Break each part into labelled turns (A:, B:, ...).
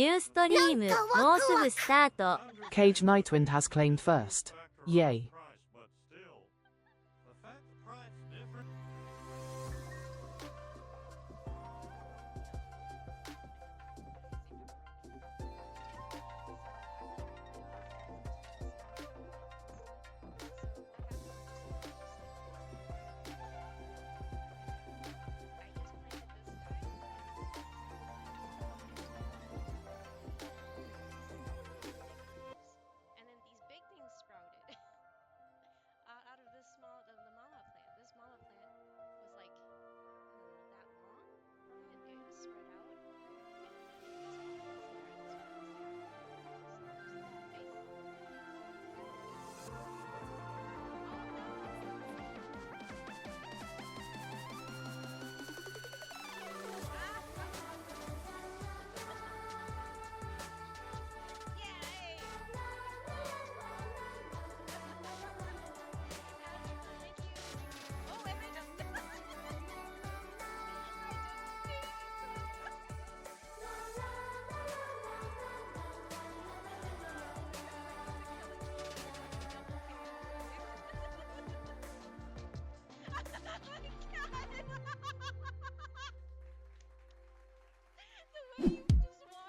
A: ニューストリーム、もうすぐスタート。
B: Cage Nightwind has claimed first. Yay.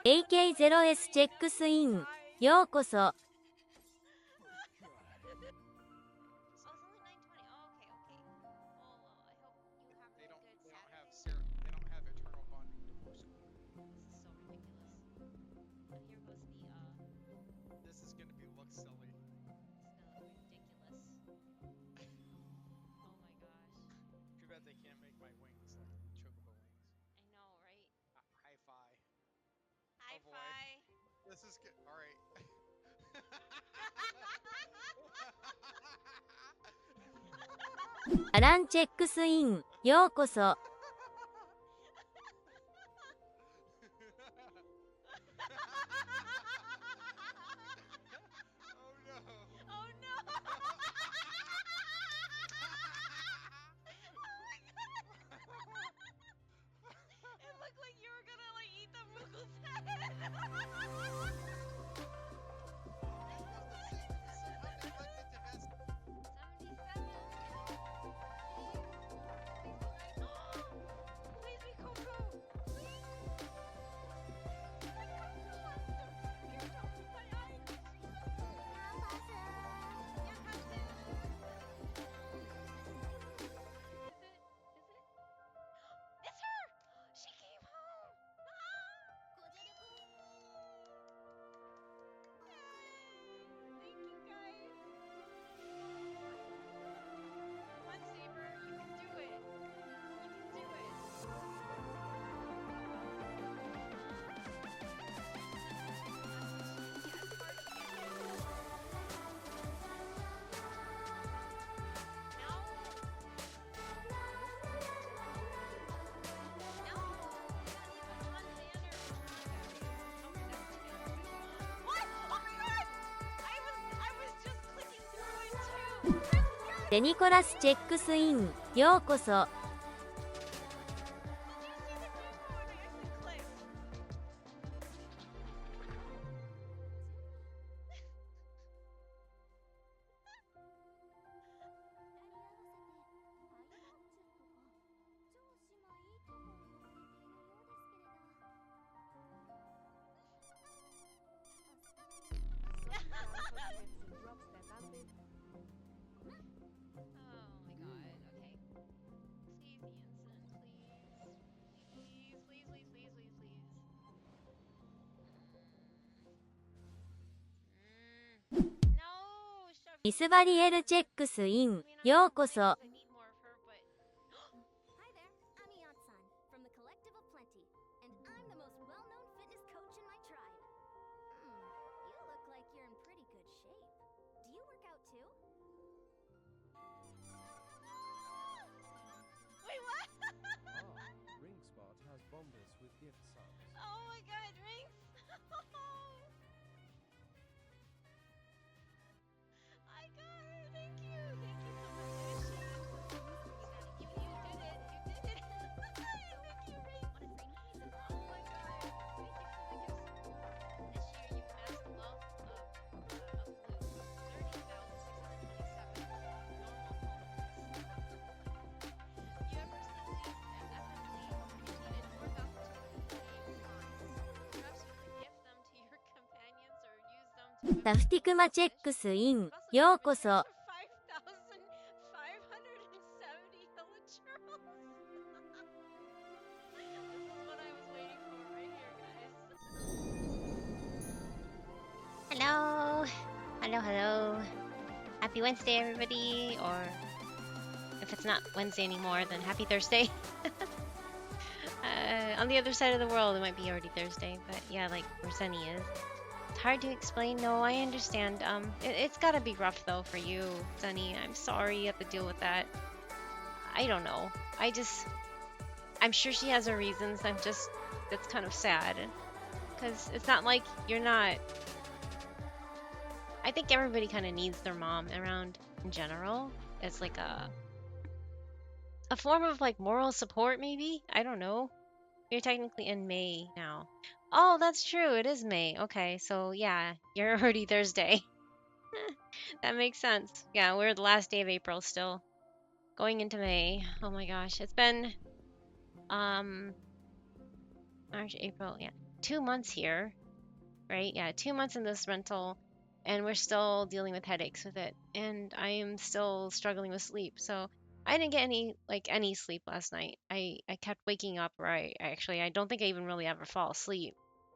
A: AK0S チェックスイン、ようこそ。
C: This is good. All right.
A: アランチェックスイン、ようこそ。デニコラスチェックスイン、ようこそ。ミスバリエルチェックスイン、ようこそ。タフティクマチェックスイン。ようこそ。
C: Hello, hello, hello. Happy Wednesday, everybody. Or if it's not Wednesday anymore, then happy Thursday. On the other side of the world, it might be already Thursday, but yeah, like where Sunny is. It's hard to explain. No, I understand. It's gotta be rough though for you, Sunny. I'm sorry you have to deal with that. I don't know. I'm sure she has her reasons. That's kind of sad. Because it's not like you're not. I think everybody kind of needs their mom around in general. It's like a form of like moral support, maybe? I don't know. You're technically in May now. Oh, that's true. It is May. Okay, so yeah, you're already Thursday. That makes sense. Yeah, we're the last day of April still. Going into May. Oh my gosh. It's been March, April, yeah. 2 months here, right? Yeah, 2 months in this rental, and we're still dealing with headaches with it. And I am still struggling with sleep. So I didn't get any sleep last night. I kept waking up, or I don't think I even really ever fall asleep.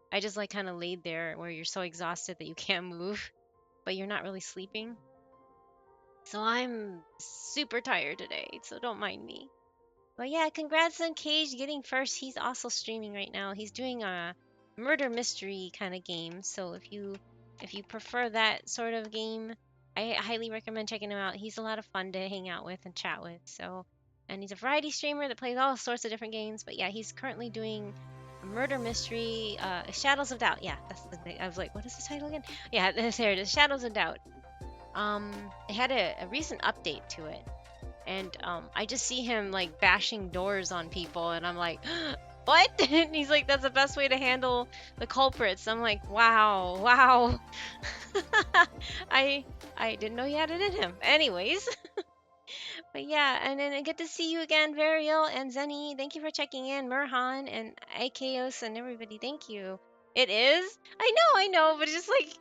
C: I just like kind of laid there where you're so exhausted that you can't move, but you're not really sleeping. So I'm super tired today, so don't mind me. But yeah, congrats on Cage getting first. He's also streaming right now. He's doing a murder mystery kind of game. So if you prefer that sort of game, I highly recommend checking him out. He's a lot of fun to hang out with and chat with. So, and he's a variety streamer that plays all sorts of different games. But yeah, he's currently doing a murder mystery, Shadows of Doubt. Yeah, that's the thing. I was like, what is the title again? Yeah, there it is, Shadows of Doubt. It had a recent update to it, and I just see him like bashing doors on people, and I'm like, what? And he's like, that's the best way to handle the culprits. I'm like, wow, wow. I didn't know he had it in him. Anyways, but yeah, and then I get to see you again, Varial and Zenny. Thank you for checking in, Murhan and Ikeos and everybody. Thank you. It is? I know, but it's just like,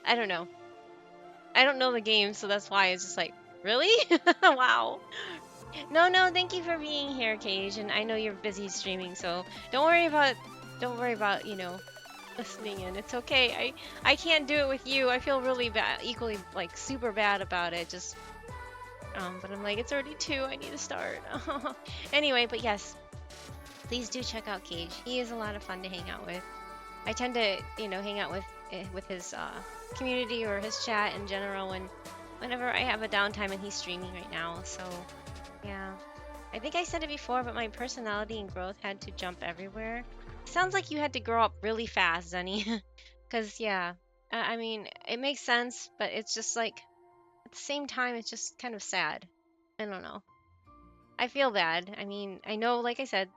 C: I don't know. I don't know the game, so that's why it's just like, really? Wow. No, thank you for being here, Cage. And I know you're busy streaming, so don't worry about, listening in. It's okay. I can't do it with you. I feel really bad, equally like super bad about it. Just but I'm like, it's already 2. I need to start. Anyway, but yes, please do check out Cage. He is a lot of fun to hang out with. I tend to, hang out with his community or his chat in general whenever I have a downtime, and he's streaming right now. So yeah, I think I said it before, but my personality and growth had to jump everywhere. Sounds like you had to grow up really fast, Zenny. Because yeah, I mean, it makes sense, but it's just like at the same time, it's just kind of sad. I don't know. I feel bad. I mean, I know, like I said,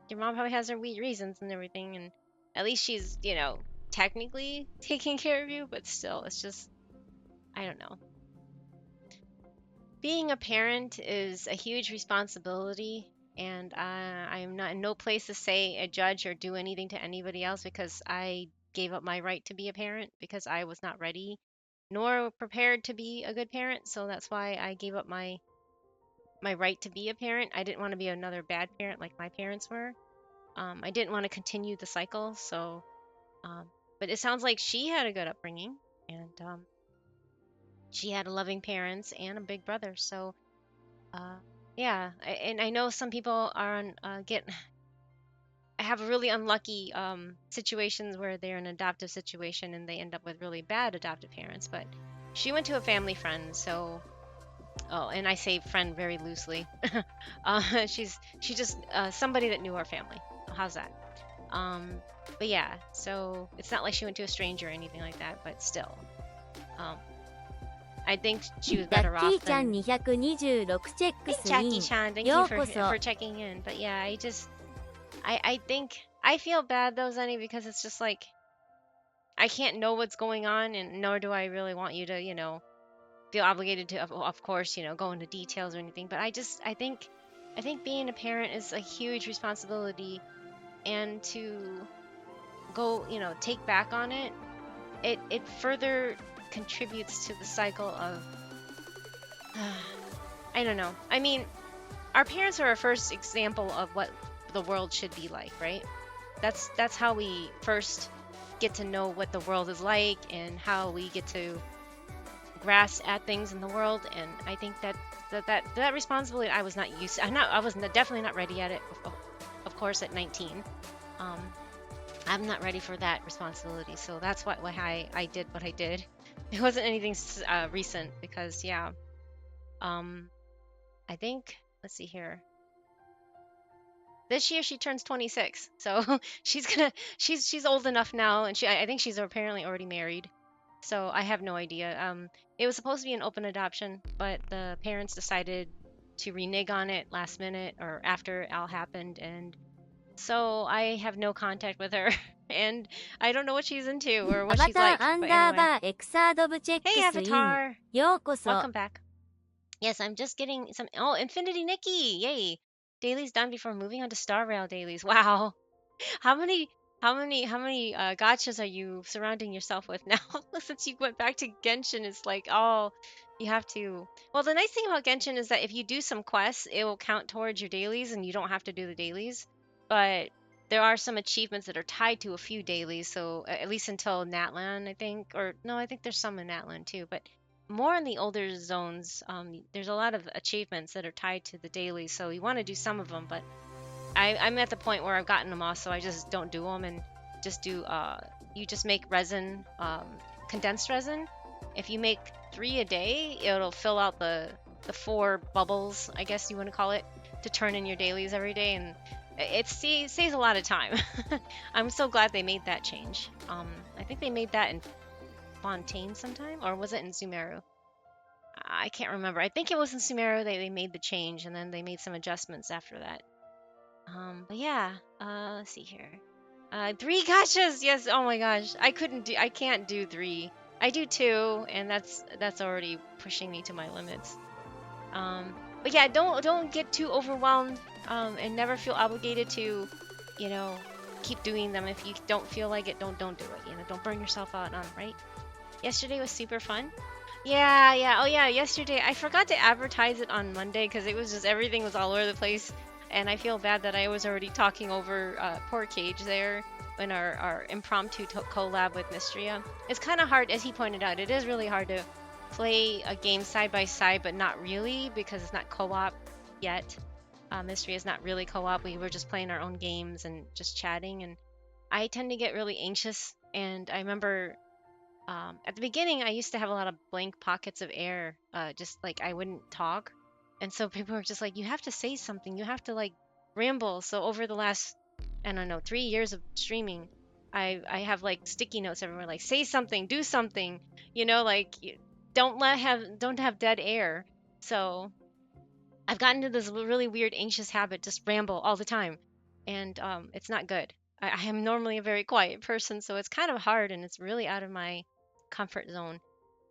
C: your mom probably has her reasons and everything, and at least she's, technically taking care of you, but still, it's just, I don't know. Being a parent is a huge responsibility, and I'm not in no place to say a judge or do anything to anybody else, because I gave up my right to be a parent because I was not ready nor prepared to be a good parent. So that's why I gave up my right to be a parent. I didn't want to be another bad parent like my parents were. I didn't want to continue the cycle. So, but it sounds like she had a good upbringing, and she had loving parents and a big brother. So, yeah, and I know some people are on have really unlucky situations where they're in an adoptive situation and they end up with really bad adoptive parents. But she went to a family friend, so and I say friend very loosely. She's just somebody that knew our family. How's that? But yeah, so it's not like she went to a stranger or anything like that, but still, I think she was
A: ラ
C: better
A: ッキ
C: off
A: ーちゃん
C: than.
A: 226チェック
C: Hey,
A: スイン。
C: Jackie-chan, thank
A: よ
C: you
A: うこそ。
C: for checking in. But yeah, I think I feel bad though, Zenny, because it's just like I can't know what's going on, and nor do I really want you to, feel obligated to, of course, go into details or anything. But I think being a parent is a huge responsibility, and to go, take back on it it further contributes to the cycle of I don't know. I mean, our parents are our first example of what the world should be like, right? That's how we first get to know what the world is like and how we get to grasp at things in the world. And I think that responsibility I was not used to. I was definitely not ready at it. Of course, at 19, I'm not ready for that responsibility. So that's why I did what I did. It wasn't anything recent because yeah, I think let's see here. This year she turns 26, so she's old enough now, and I think she's apparently already married. So I have no idea. It was supposed to be an open adoption, but the parents decided to renege on it last minute or after it all happened, and so I have no contact with her, and I don't know what she's into or
A: ア
C: what
A: バ
C: she's
A: ター
C: like.
A: アン
C: But
A: ダー
C: anyway,
A: バーエクサードブチェッ
C: hey
A: クスイン
C: Avatar,
A: ようこそ
C: welcome back. Yes, I'm just getting some. Oh, Infinity Nikki, yay! Dailies done before moving on to Star Rail dailies. Wow. How many gotchas are you surrounding yourself with now? Since you went back to Genshin, it's like, oh, you have to. Well, the nice thing about Genshin is that if you do some quests, it will count towards your dailies and you don't have to do the dailies. But there are some achievements that are tied to a few dailies, so at least until Natlan, I think. Or no, I think there's some in Natlan too, but more in the older zones, there's a lot of achievements that are tied to the dailies, so you want to do some of them, but I'm at the point where I've gotten them all, so I just don't do them and just do. You just make resin, condensed resin. If you make 3 a day, it'll fill out the 4 bubbles, I guess you want to call it, to turn in your dailies every day, and it saves a lot of time. I'm so glad they made that change. I think they made that in Fontaine sometime, or was it in Sumeru? I can't remember. I think it was in Sumeru they made the change, and then they made some adjustments after that. But yeah, let's see here. 3 gotchas. Yes. Oh my gosh, I can't do 3. I do 2, and that's already pushing me to my limits. But yeah, don't get too overwhelmed. And never feel obligated to, you know, keep doing them. If you don't feel like it, don't do it. You know, don't burn yourself out on, right? Yesterday was super fun. Yeah. Oh yeah, yesterday I forgot to advertise it on Monday because it was just everything was all over the place, and I feel bad that I was already talking over poor Cage there in our impromptu collab with Mystria. It's kind of hard, as he pointed out. It is really hard to play a game side by side, but not really because it's not co-op yet. Mystria is not really co-op. We were just playing our own games and just chatting, and I tend to get really anxious. And I remember at the beginning, I used to have a lot of blank pockets of air, just like I wouldn't talk. And so people were just like, you have to say something, you have to like ramble. So over the last, I don't know, 3 years of streaming, I have like sticky notes everywhere, like say something, do something, like don't have dead air. So I've gotten into this really weird anxious habit, just ramble all the time, and it's not good. I am normally a very quiet person, so it's kind of hard and it's really out of my comfort zone.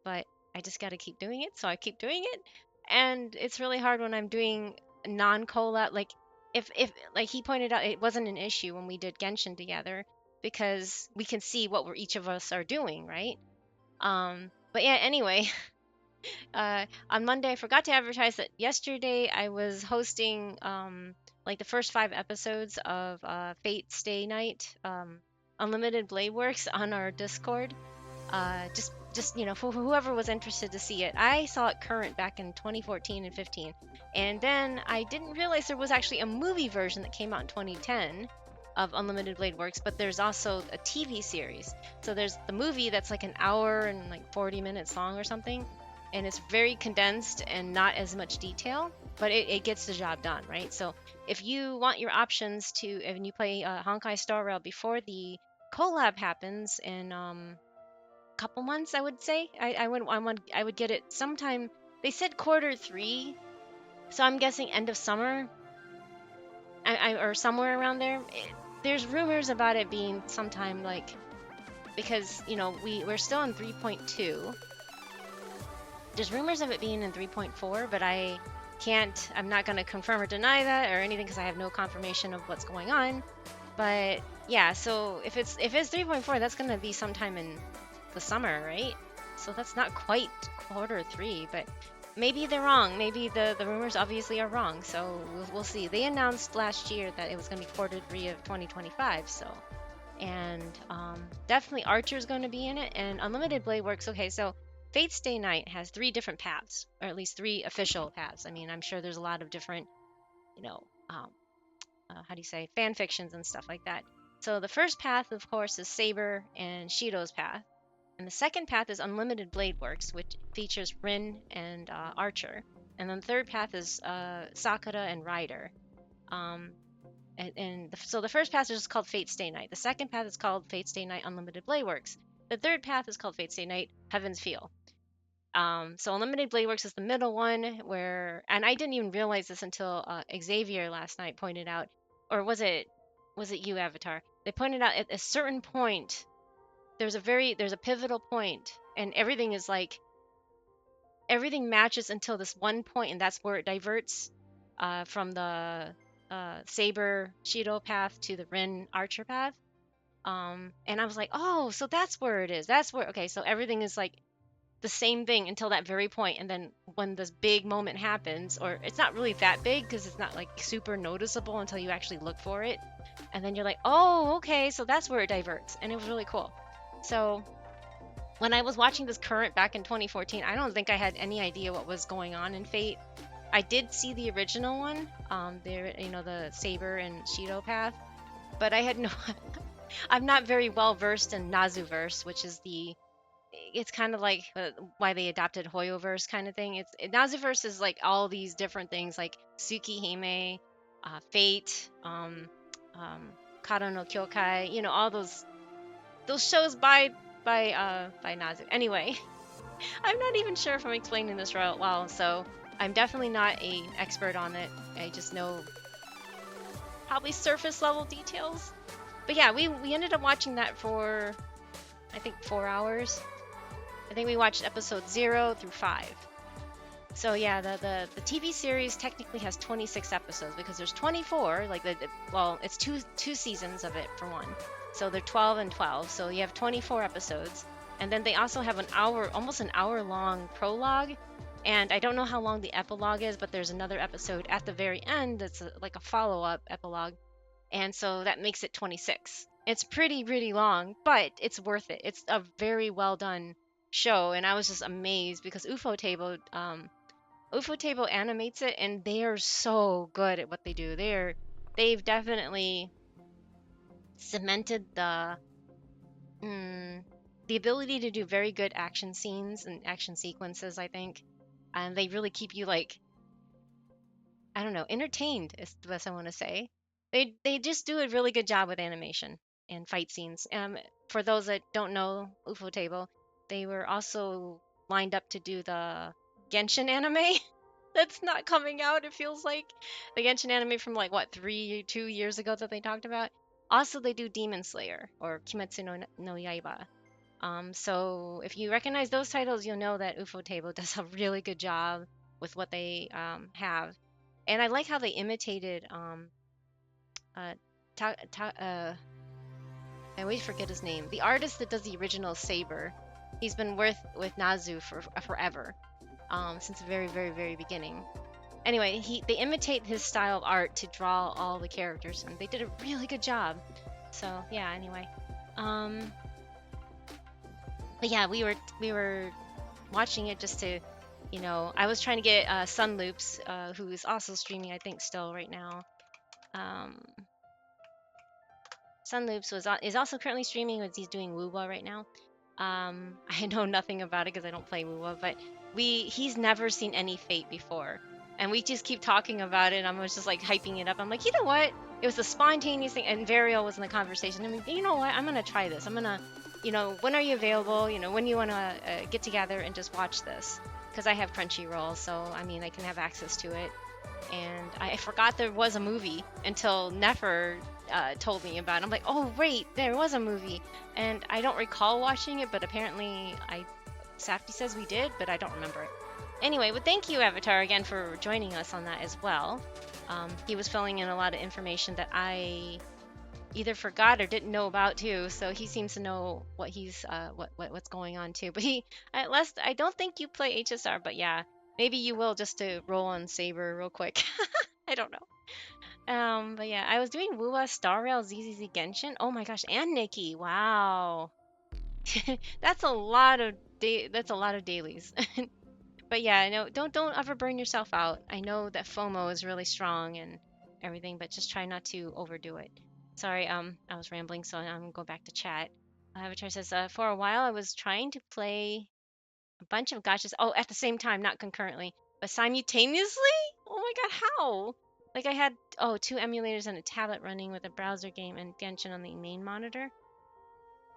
C: But I just got to keep doing it, so I keep doing it, and it's really hard when I'm doing non-collab. Like if like he pointed out, it wasn't an issue when we did Genshin together because we can see what each of us are doing, right? But yeah, anyway, on Monday, I forgot to advertise that yesterday I was hosting like the first 5 episodes of Fate Stay Night, Unlimited Blade Works on our Discord. Just for whoever was interested to see it. I saw it current back in 2014 and 15, and then I didn't realize there was actually a movie version that came out in 2010 of Unlimited Blade Works, but there's also a TV series. So there's the movie that's like an hour and like 40 minutes long or something, and it's very condensed and not as much detail, but it gets the job done, right? So if you want your options and you play Honkai Star Rail before the collab happens in couple months, I would say I would get it sometime. They said Q3, so I'm guessing end of summer, or somewhere around there. There's rumors about it being sometime like, because we're still in 3.2. There's rumors of it being in 3.4, but I'm not going to confirm or deny that or anything because I have no confirmation of what's going on. But yeah, so if it's 3.4, that's going to be sometime in the summer, right? So that's not quite quarter 3, but maybe they're wrong. Maybe the rumors obviously are wrong. So we'll see. They announced last year that it was going to be quarter 3 of 2025. So, and definitely Archer's going to be in it, and Unlimited Blade Works. Okay, so Fate Stay Night has 3 different paths, or at least 3 official paths. I mean, I'm sure there's a lot of different, you know, how do you say, fan fictions and stuff like that. So the first path, of course, is Saber and Shido's path. And the second path is Unlimited Blade Works, which features Rin and Archer. And then the third path is Sakura and Ryder. Um, so the first path is just called Fate Stay Night. The second path is called Fate Stay Night Unlimited Blade Works. The third path is called Fate Stay Night Heaven's Feel. So Unlimited Blade Works is the middle one where, and I didn't even realize this until Xavier last night pointed out, or was it you, Avatar? They pointed out at a certain point, there's a pivotal point, and everything is like, everything matches until this one point, and that's where it diverts from the Saber Shido path to the Rin Archer path. And I was like, oh, so that's where it is. That's where, okay, so everything is like the same thing until that very point, and then when this big moment happens, or it's not really that big because it's not like super noticeable until you actually look for it, and then you're like, oh, okay, so that's where it diverts, and it was really cool. So when I was watching this current back in 2014, I don't think I had any idea what was going on in Fate. I did see the original one, the Saber and Shido path, but I had no I'm not very well versed in Nazuverse, which is it's kind of like why they adopted Hoyoverse kind of thing. Nazuverse is like all these different things like Tsukihime, Fate, Kara no Kyokai, all those shows by Nazu. Anyway, I'm not even sure if I'm explaining this right well, so I'm definitely not an expert on it. I just know probably surface level details. But yeah, we ended up watching that for I think 4 hours. I think we watched episodes 0 through 5. So yeah, the TV series technically has 26 episodes because there's 24. It's two seasons of it for one. So they're 12 and 12. So you have 24 episodes, and then they also have almost an hour long prologue. And I don't know how long the epilogue is, but there's another episode at the very end that's like a follow-up epilogue, and so that makes it 26. It's pretty long, but it's worth it. It's a very well done show, and I was just amazed because Ufotable animates it, and they are so good at what they do. They've definitely cemented the ability to do very good action scenes and action sequences, I think. And they really keep you I don't know, entertained is the best I want to say. They just do a really good job with animation and fight scenes. For those that don't know Ufotable, they were also lined up to do the Genshin anime that's not coming out, it feels like. The Genshin anime from 2 years ago that they talked about. Also, they do Demon Slayer or Kimetsu no Yaiba. So if you recognize those titles, you'll know that Ufotable does a really good job with what they have. And I like how they imitated I always forget his name. The artist that does the original Saber. He's been with Nazu for forever, since the very, very, very beginning. Anyway, they imitate his style of art to draw all the characters, and they did a really good job. So yeah, anyway. But yeah, we were watching it just to, I was trying to get Sun Loops, who is also streaming, I think, still right now. Sun Loops is also currently streaming, as he's doing Wuwa right now. I know nothing about it because I don't play Wuwa, but he's never seen any Fate before, and we just keep talking about it. And I was just hyping it up. I'm like, you know what? It was a spontaneous thing, and Varial was in the conversation. I mean, you know what? I'm gonna try this. I'm gonna, when are you available? When you wanna get together and just watch this? Because I have Crunchyroll, so I mean, I can have access to it. And I forgot there was a movie until Nefer told me about it. I'm like, oh wait, there was a movie, and I don't recall watching it, but apparently Safdie says we did, but I don't remember it. Anyway, well, thank you, Avatar, again for joining us on that as well. He was filling in a lot of information that I either forgot or didn't know about too. So he seems to know what he's what's going on too. But he at least I don't think you play HSR, but yeah, maybe you will just to roll on Saber real quick. I don't know. But yeah, I was doing Wuwa, Star Rail, ZZZ Genshin. Oh my gosh, and Nikki. Wow. That's a lot of that's a lot of dailies. But yeah, no, don't ever burn yourself out. I know that FOMO is really strong and everything, but just try not to overdo it. Sorry, I was rambling, so I'm gonna go back to chat. Avatar says, for a while I was trying to play a bunch of gotchas. Oh, at the same time, not concurrently, but simultaneously. Oh my god, how? Like I had two emulators and a tablet running with a browser game and Genshin on the main monitor.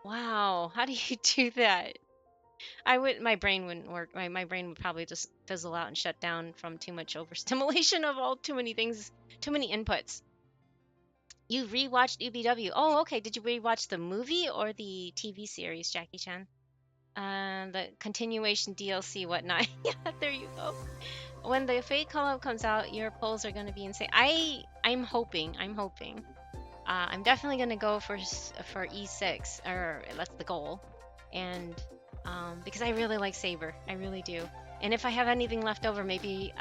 C: Wow, how do you do that? My brain wouldn't work. My brain would probably just fizzle out and shut down from too much overstimulation of all too many things, too many inputs. You rewatched UBW. Oh, okay. Did you rewatch the movie or the TV series, Jackie Chan? The continuation DLC, whatnot. Yeah, there you go. When the Fate Call Up comes out, your polls are going to be insane. I'm hoping. I'm definitely gonna go for E6, or that's the goal, and because I really like Saber, I really do. And if I have anything left over, maybe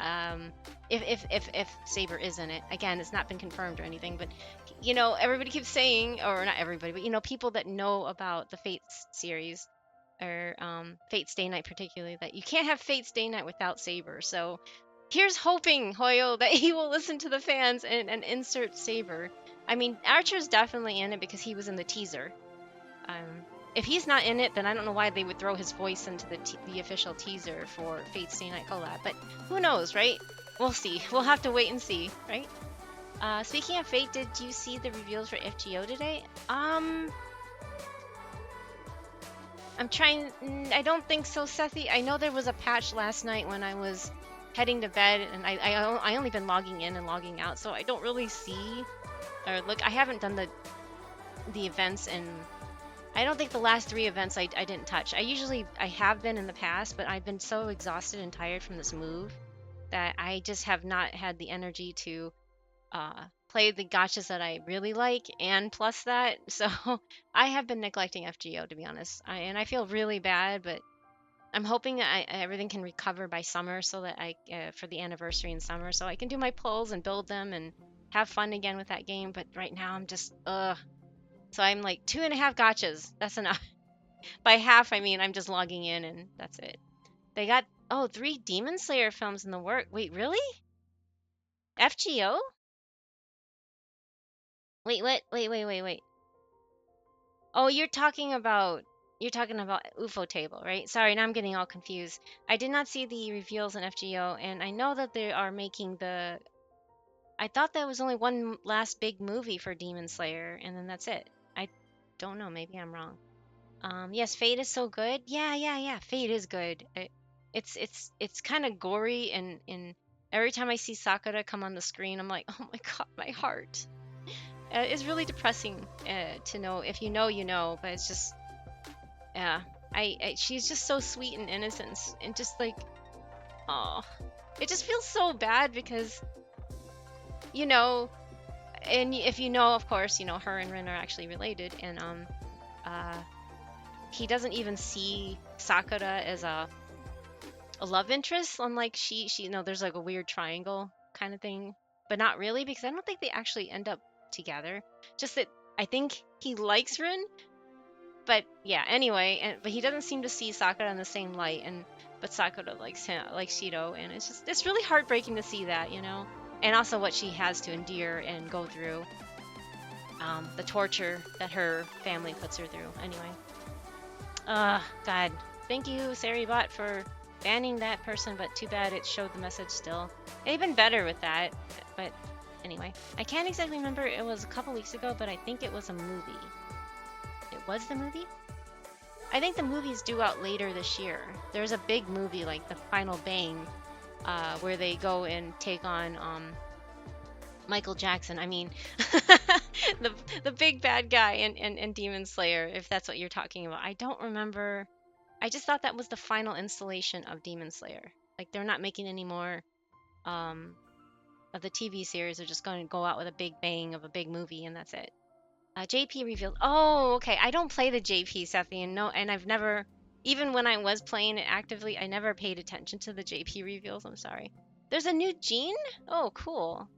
C: if Saber is in it, again, it's not been confirmed or anything, but everybody keeps saying, or not everybody, but people that know about the Fates series or Fate Stay Night particularly, that you can't have Fate Stay Night without Saber. So here's hoping, Hoyo, that he will listen to the fans and insert Saber. I mean, Archer's definitely in it because he was in the teaser. If he's not in it, then I don't know why they would throw his voice into the official teaser for Fate Stay Night collab. But who knows, right? We'll see. We'll have to wait and see, right? Speaking of Fate, did you see the reveals for FGO today? I'm trying. I don't think so, Sethi. I know there was a patch last night when I was heading to bed, and I only been logging in and logging out, so I don't really see or look. I haven't done the events, and I don't think the last 3 events I didn't touch. I have been in the past, but I've been so exhausted and tired from this move that I just have not had the energy to play the gotchas that I really like, and plus that. So I have been neglecting FGO, to be honest. And I feel really bad, but I'm hoping everything can recover by summer so that for the anniversary in summer, so I can do my pulls and build them and have fun again with that game. But right now I'm just, So I'm like 2.5 gotchas. That's enough. By half, I mean I'm just logging in and that's it. They got, 3 Demon Slayer films in the work. Wait, really? FGO? Wait, what? Wait. Oh, you're talking about UFO Table, right? Sorry, now I'm getting all confused. I did not see the reveals in FGO, and I know that they are making I thought that was only one last big movie for Demon Slayer, and then that's it. I don't know. Maybe I'm wrong. Yes, Fate is so good. Yeah. Fate is good. It's kind of gory, and every time I see Sakura come on the screen, I'm like, oh my god, my heart. It's really depressing to know. If you know, you know. But it's just, yeah. She's just so sweet and innocent, and just like, oh, it just feels so bad because, you know, and if you know, of course, her and Rin are actually related, and uh, he doesn't even see Sakura as a love interest. Unlike she, there's like a weird triangle kind of thing, but not really, because I don't think they actually end up together. Just that I think he likes Rin, but yeah. Anyway, but he doesn't seem to see Sakura in the same light, but Sakura likes him, like Shido, and it's really heartbreaking to see that, and also what she has to endure and go through, the torture that her family puts her through. Anyway, God, thank you, Saribot, for banning that person, but too bad it showed the message still. They've been better with that, but anyway. I can't exactly remember, it was a couple weeks ago, but I think it was a movie. It was the movie? I think the movie's due out later this year. There's a big movie, like The Final Bang, where they go and take on Michael Jackson. I mean, the big bad guy in Demon Slayer, if that's what you're talking about. I don't remember. I just thought that was the final installation of Demon Slayer. Like, they're not making any more of the TV series. They're just going to go out with a big bang of a big movie, and that's it. JP revealed. Oh, okay. I don't play the JP, Sethy, and no, and I've never, even when I was playing it actively, I never paid attention to the JP reveals. I'm sorry. There's a new gene? Oh, cool.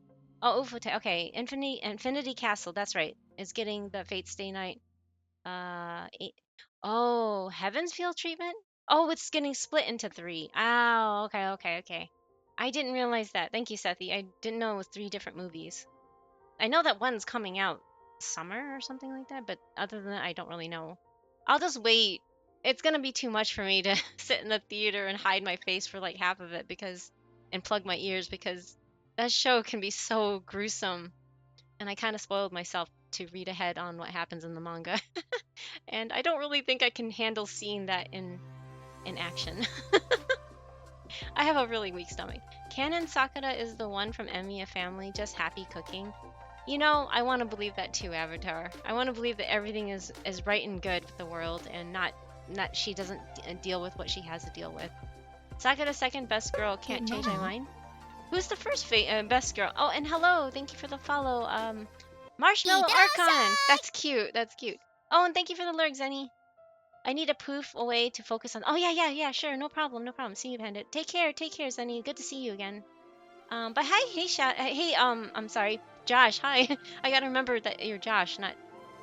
C: Oh, Ufotable. Okay, Infinity Castle. That's right. Is getting the Fate Stay Night. Oh, Heaven's Field treatment? Oh, it's getting split into 3. Oh, okay, okay, okay. I didn't realize that. Thank you, Sethy. I didn't know it was 3 different movies. I know that one's coming out summer or something like that, but other than that, I don't really know. I'll just wait. It's gonna be too much for me to sit in the theater and hide my face for like half of it and plug my ears because that show can be so gruesome. And I kind of spoiled myself to read ahead on what happens in the manga. And I don't really think I can handle seeing that in action. I have a really weak stomach. Canon Sakura is the one from Emiya family, just happy cooking. You know, I want to believe that too, Avatar. I want to believe that everything is right and good with the world and not she doesn't deal with what she has to deal with. Sakura second best girl, can't change my mind. Who's the first best girl? Oh, and hello, thank you for the follow. Marshmallow Archon. That's cute. That's cute. Oh, and thank you for the lurk, Zenny. I need a poof away to focus on. Oh yeah, sure, no problem, no problem. See you, Bandit. Take care, Zenny. Good to see you again. But hi, hey, hey, I'm sorry, Josh. Hi. I gotta remember that you're Josh, not.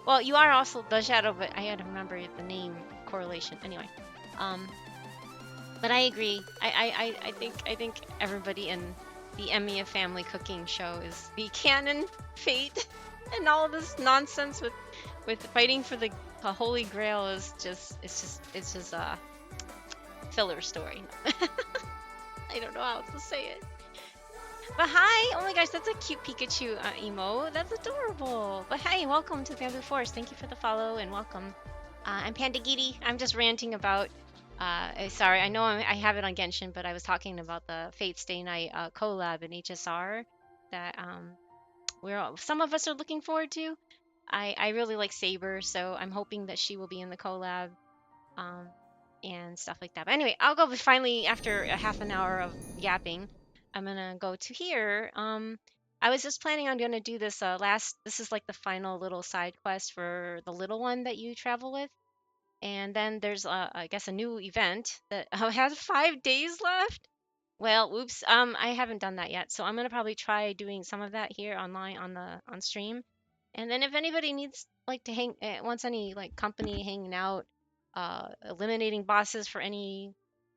C: Well, you are also the Shadow, but I gotta remember the name correlation. Anyway, but I agree. I think everybody in the Emiya family cooking show is the canon fate, and all this nonsense with fighting for the Holy Grail is just a filler story. I don't know how else to say it. But hi! Oh my gosh, that's a cute Pikachu emo. That's adorable. But hi, welcome to Bamboo Forest. Thank you for the follow and welcome. I'm Pandagiri. I'm just ranting about. Sorry, I know I have it on Genshin, but I was talking about the Fate Stay Night collab in HSR that some of us are looking forward to. I really like Saber, so I'm hoping that she will be in the collab. And stuff like that. But anyway, I'll go finally after a half an hour of yapping. I'm gonna go to here. I was just planning on gonna do this this is like the final little side quest for the little one that you travel with. And then there's I guess a new event that has 5 days left. Well, oops. I haven't done that yet, so I'm gonna probably try doing some of that here online on stream. And then if anybody needs like to wants any like company hanging out, eliminating bosses for any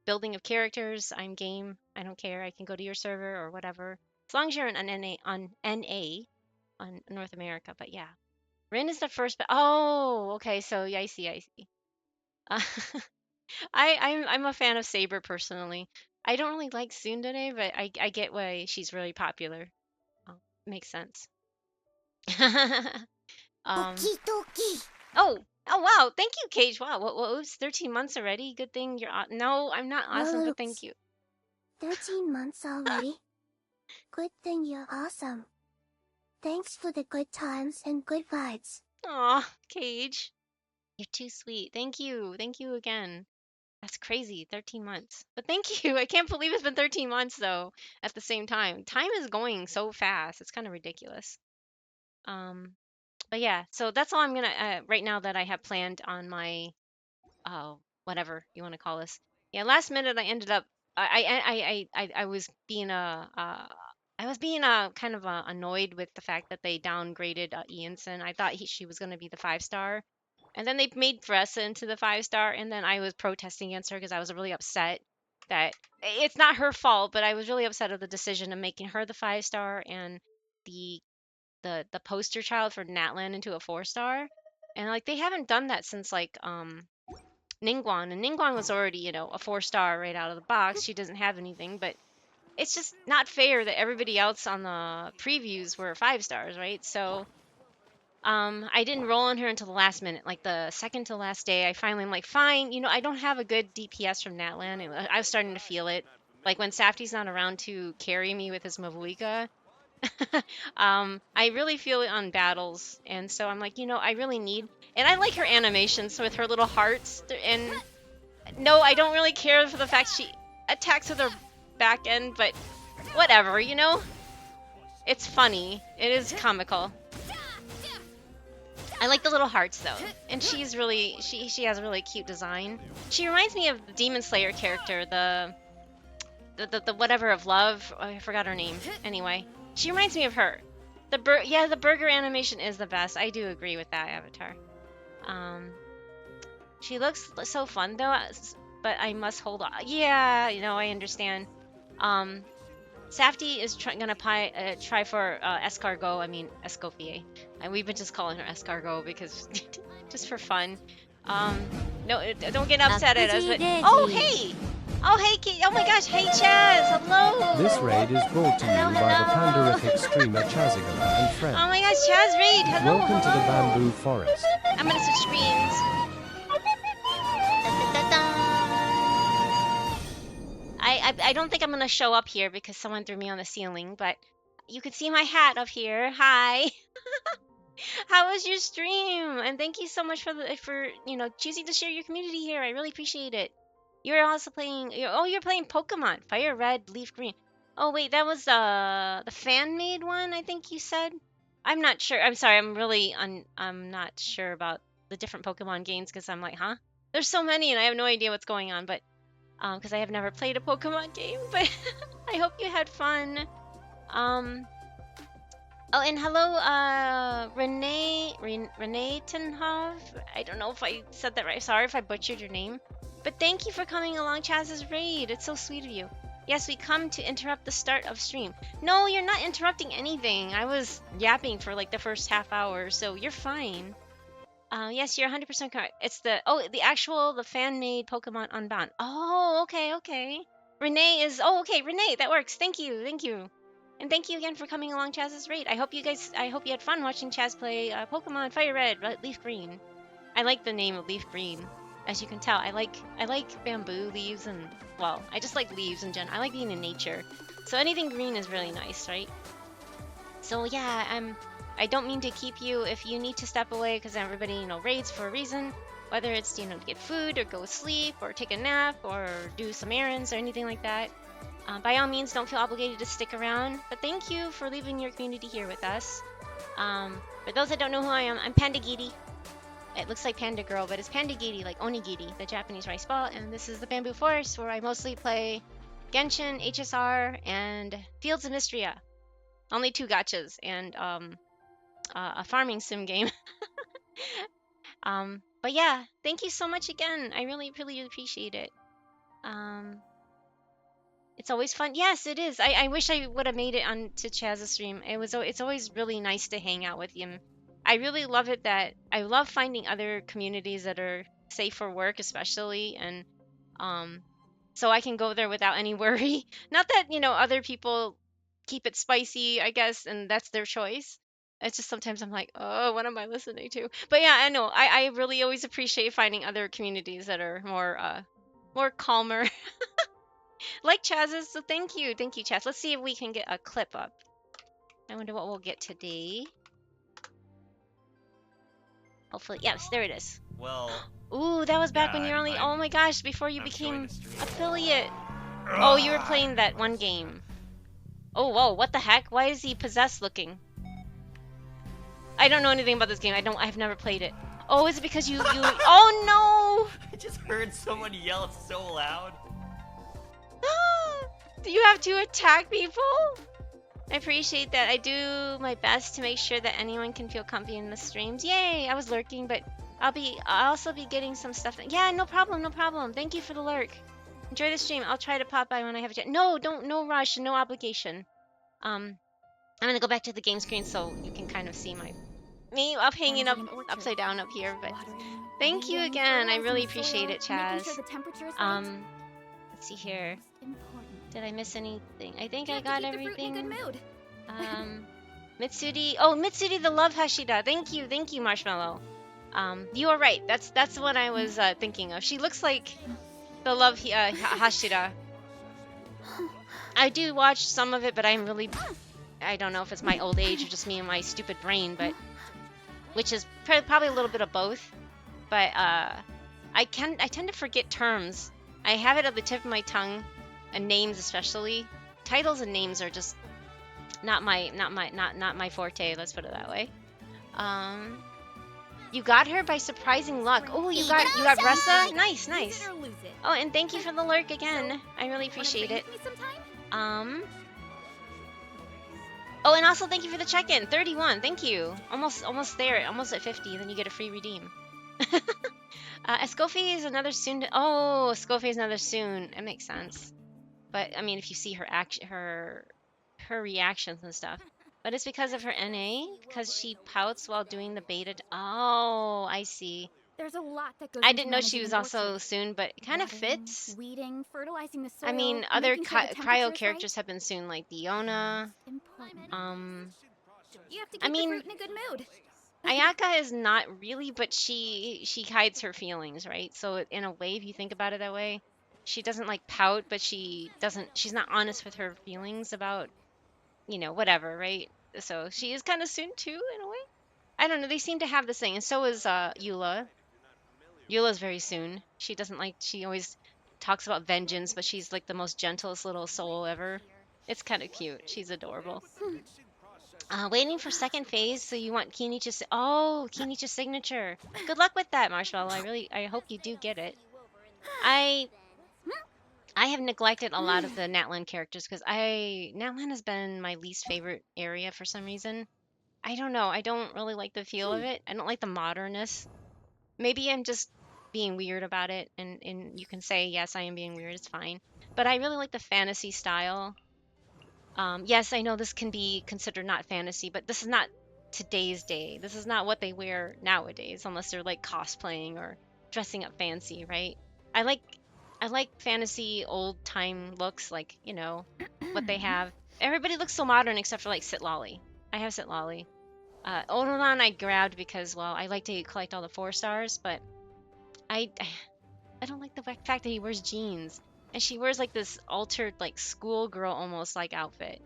C: building of characters, I'm game. I don't care. I can go to your server or whatever, as long as you're on NA on North America. But yeah, Rin is the first. Oh, okay. So yeah, I see. I see. Uh, I'm a fan of Saber personally. I don't really like Tsundere, but I get why she's really popular. Oh, makes sense. um. Oh. Oh wow. Thank you, Cage. Wow. What was 13 months already? Good thing you're. No, I'm not awesome, but thank you.
D: 13 months already? Good thing you're awesome. Thanks for the good times and good vibes.
C: Aw, Cage. You're too sweet. Thank you. Thank you again. That's crazy. 13 months. But thank you. I can't believe it's been 13 months though at the same time. Time is going so fast. It's kind of ridiculous. Um but yeah, so that's all I'm going to right now that I have planned on my whatever you want to call this. Yeah, last minute I ended up I was being kind of annoyed with the fact that they downgraded Ianson. I thought she was going to be the 5-star. And then they made Fressa into the 5-star, and then I was protesting against her because I was really upset that it's not her fault, but I was really upset of the decision of making her the 5-star and the the poster child for Natlan into a 4-star. And like they haven't done that since like Ningguang, and Ningguang was already, a 4-star right out of the box. She doesn't have anything, but it's just not fair that everybody else on the previews were 5-stars, right? So I didn't roll on her until the last minute, like the second to last day. I finally am like, fine, I don't have a good DPS from Natlan. I was starting to feel it. Like when Safty's not around to carry me with his Mavuika, I really feel it on battles. And so I'm like, I really need, and I like her animations with her little hearts. And no, I don't really care for the fact she attacks with her back end, but whatever, It's funny. It is comical. I like the little hearts though, and she's really she has a really cute design. She reminds me of the Demon Slayer character, the whatever of love. Oh, I forgot her name. Anyway, she reminds me of her. The burger animation is the best. I do agree with that, Avatar. She looks so fun though, but I must hold on. Yeah, I understand. Safty is gonna try for escargot. I mean escoffier, and we've been just calling her escargot because just for fun. No, don't get upset at us. But oh hey, oh my gosh, hey Chaz, hello.
E: This raid is brought to you by the panderific streamer Chazigala and friends.
C: Oh my gosh, Chaz raid, hello.
E: Welcome to the bamboo forest.
C: I'm gonna switch screens. I don't think I'm gonna show up here because someone threw me on the ceiling, but you can see my hat up here. Hi. How was your stream? And thank you so much for choosing to share your community here. I really appreciate it. You're also playing. You're playing Pokemon Fire Red, Leaf Green. Oh wait, that was the fan made one. I think you said. I'm not sure. I'm sorry. I'm not sure about the different Pokemon games because I'm like, huh? There's so many and I have no idea what's going on, but. Because I have never played a Pokemon game, but I hope you had fun. Oh, and hello, Renee Tenhov. I don't know if I said that right. Sorry if I butchered your name. But thank you for coming along Chaz's raid. It's so sweet of you. Yes, we come to interrupt the start of stream. No, you're not interrupting anything. I was yapping for like the first half hour, so you're fine. Yes, you're 100% correct. It's the fan-made Pokemon Unbound. Oh, okay. Renee, that works. Thank you. And thank you again for coming along Chaz's raid. I hope you had fun watching Chaz play Pokemon Fire Red, Leaf Green. I like the name of Leaf Green. As you can tell, I like bamboo leaves and, well, I just like leaves in general. I like being in nature. So anything green is really nice, right? So yeah, I don't mean to keep you if you need to step away because everybody, raids for a reason. Whether it's, to get food or go sleep or take a nap or do some errands or anything like that. By all means, don't feel obligated to stick around. But thank you for leaving your community here with us. For those that don't know who I am, I'm Pandagiri. It looks like Panda Girl, but it's Pandagiri, like Onigiri, the Japanese rice ball. And this is the Bamboo Forest where I mostly play Genshin, HSR, and Fields of Mystria. Only 2 gachas and a farming sim game. But yeah, thank you so much again. I really appreciate it. It's always fun. Yes, it is. I wish I would have made it onto Chaz's stream. It's always really nice to hang out with him. I really love it that I love finding other communities that are safe for work, especially, and so I can go there without any worry. Not that other people keep it spicy, I guess, and that's their choice. It's just sometimes I'm like, oh, what am I listening to? But yeah, I know. I really always appreciate finding other communities that are more calmer, like Chaz's. So thank you, Chaz. Let's see if we can get a clip up. I wonder what we'll get today. Hopefully, yes, there it is.
F: Well.
C: Ooh, that was back when you're only. Oh my gosh, before you became affiliate. Oh, you were playing that one game. Oh, whoa, what the heck? Why is he possessed looking? I don't know anything about this game. I've never played it. Oh, is it because you oh no!
F: I just heard someone yell so loud.
C: Do you have to attack people? I appreciate that. I do my best to make sure that anyone can feel comfy in the streams. Yay! I was lurking, but I'll also be getting some stuff. Yeah, no problem. Thank you for the lurk. Enjoy the stream. I'll try to pop by when I have a chance. No rush, no obligation. I'm gonna go back to the game screen so you can kind of see me up hanging up upside down up here. But thank you again. I really appreciate it, Chaz. Let's see here. Did I miss anything? I think I got everything. Mitsuri. Oh, Mitsuri the Love Hashida. Thank you, Marshmallow. You are right. That's what I was thinking of. She looks like the Love Hashira. I do watch some of it, but I don't know if it's my old age or just me and my stupid brain, but which is probably a little bit of both. But I tend to forget terms. I have it at the tip of my tongue, and names especially. Titles and names are just not my forte. Let's put it that way. You got her by surprising luck. Oh, you got Ressa? Nice, nice. Oh, and thank you for the lurk again. I really appreciate it. Oh, and also thank you for the check-in. 31. Thank you. Almost there. Almost at 50. Then you get a free redeem. Escoffier is another soon. Oh, Escoffier is another soon. It makes sense. But I mean, if you see her her reactions and stuff. But it's because of her NA, because she pouts while doing the beta. Oh, I see.
G: There's a lot that goes
C: I
G: into
C: didn't know she
G: managing
C: was
G: an
C: also
G: orchard.
C: soon, but it kind of
G: Watering,
C: fits.
G: weeding, fertilizing the soil.
C: I mean, other
G: making sure the temperature
C: cryo
G: is
C: characters
G: right.
C: have been soon, like Diona.
G: It's important. You have to
C: I
G: keep the
C: mean,
G: fruit in a good mood.
C: Ayaka is not really, but she hides her feelings, right? So in a way, if you think about it that way, she doesn't like pout, but she's not honest with her feelings about, whatever, right? So she is kind of soon too, in a way. I don't know. They seem to have this thing, and so is Eula. Eula's very soon. She always talks about vengeance, but she's like the most gentlest little soul ever. It's kind of cute. She's adorable. Waiting for second phase, so you want Kinichi's. Oh, Kinichi's signature. Good luck with that, Marshmallow. I hope you do get it. I have neglected a lot of the Natlan characters because Natlan has been my least favorite area for some reason. I don't know. I don't really like the feel of it. I don't like the modernness. Maybe I'm just being weird about it, and you can say yes, I am being weird. It's fine. But I really like the fantasy style. Yes, I know this can be considered not fantasy, but this is not today's day. This is not what they wear nowadays, unless they're like cosplaying or dressing up fancy, right? I like I like fantasy old time looks, like what they have. Everybody looks so modern except for like Sitlali. I have Sitlali. Odoran I grabbed because, well, I like to collect all the 4 stars, but I I don't like the fact that he wears jeans and she wears like this altered like schoolgirl almost like outfit.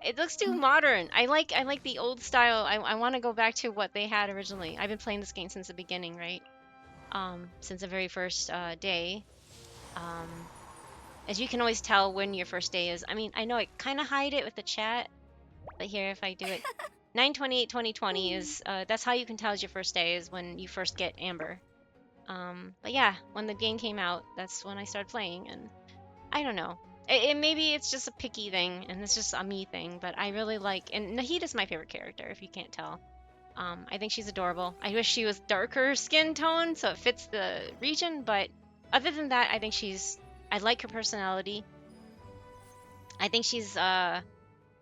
C: It looks too modern. I like the old style. I want to go back to what they had originally. I've been playing this game since the beginning, right? Since the very first day. As you can always tell when your first day is. I mean, I know I kind of hide it with the chat, but here if I do it, 9/28/2020 is that's how you can tell it's your first day is when you first get Amber. But yeah, when the game came out, that's when I started playing, and I don't know. Maybe it's just a picky thing, and it's just a me thing. But I really like, and Nahida's my favorite character, if you can't tell. I think she's adorable. I wish she was darker skin tone so it fits the region, but other than that, I like her personality. I think she's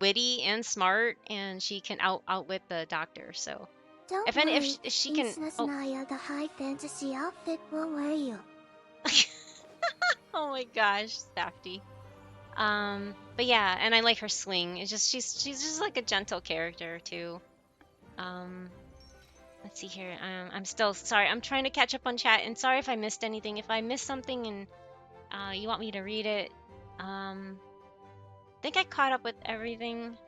C: witty and smart, and she can outwit the doctor. So
D: Don't
C: if
D: worry,
C: she can,
D: Princess
C: oh,
D: Naya, the high fantasy outfit will wear you.
C: oh my gosh, Safety. But yeah, and I like her swing. It's just she's just like a gentle character too. Um, let's see here. I'm still sorry. I'm trying to catch up on chat, and sorry if I missed anything. If I missed something and you want me to read it, I think I caught up with everything.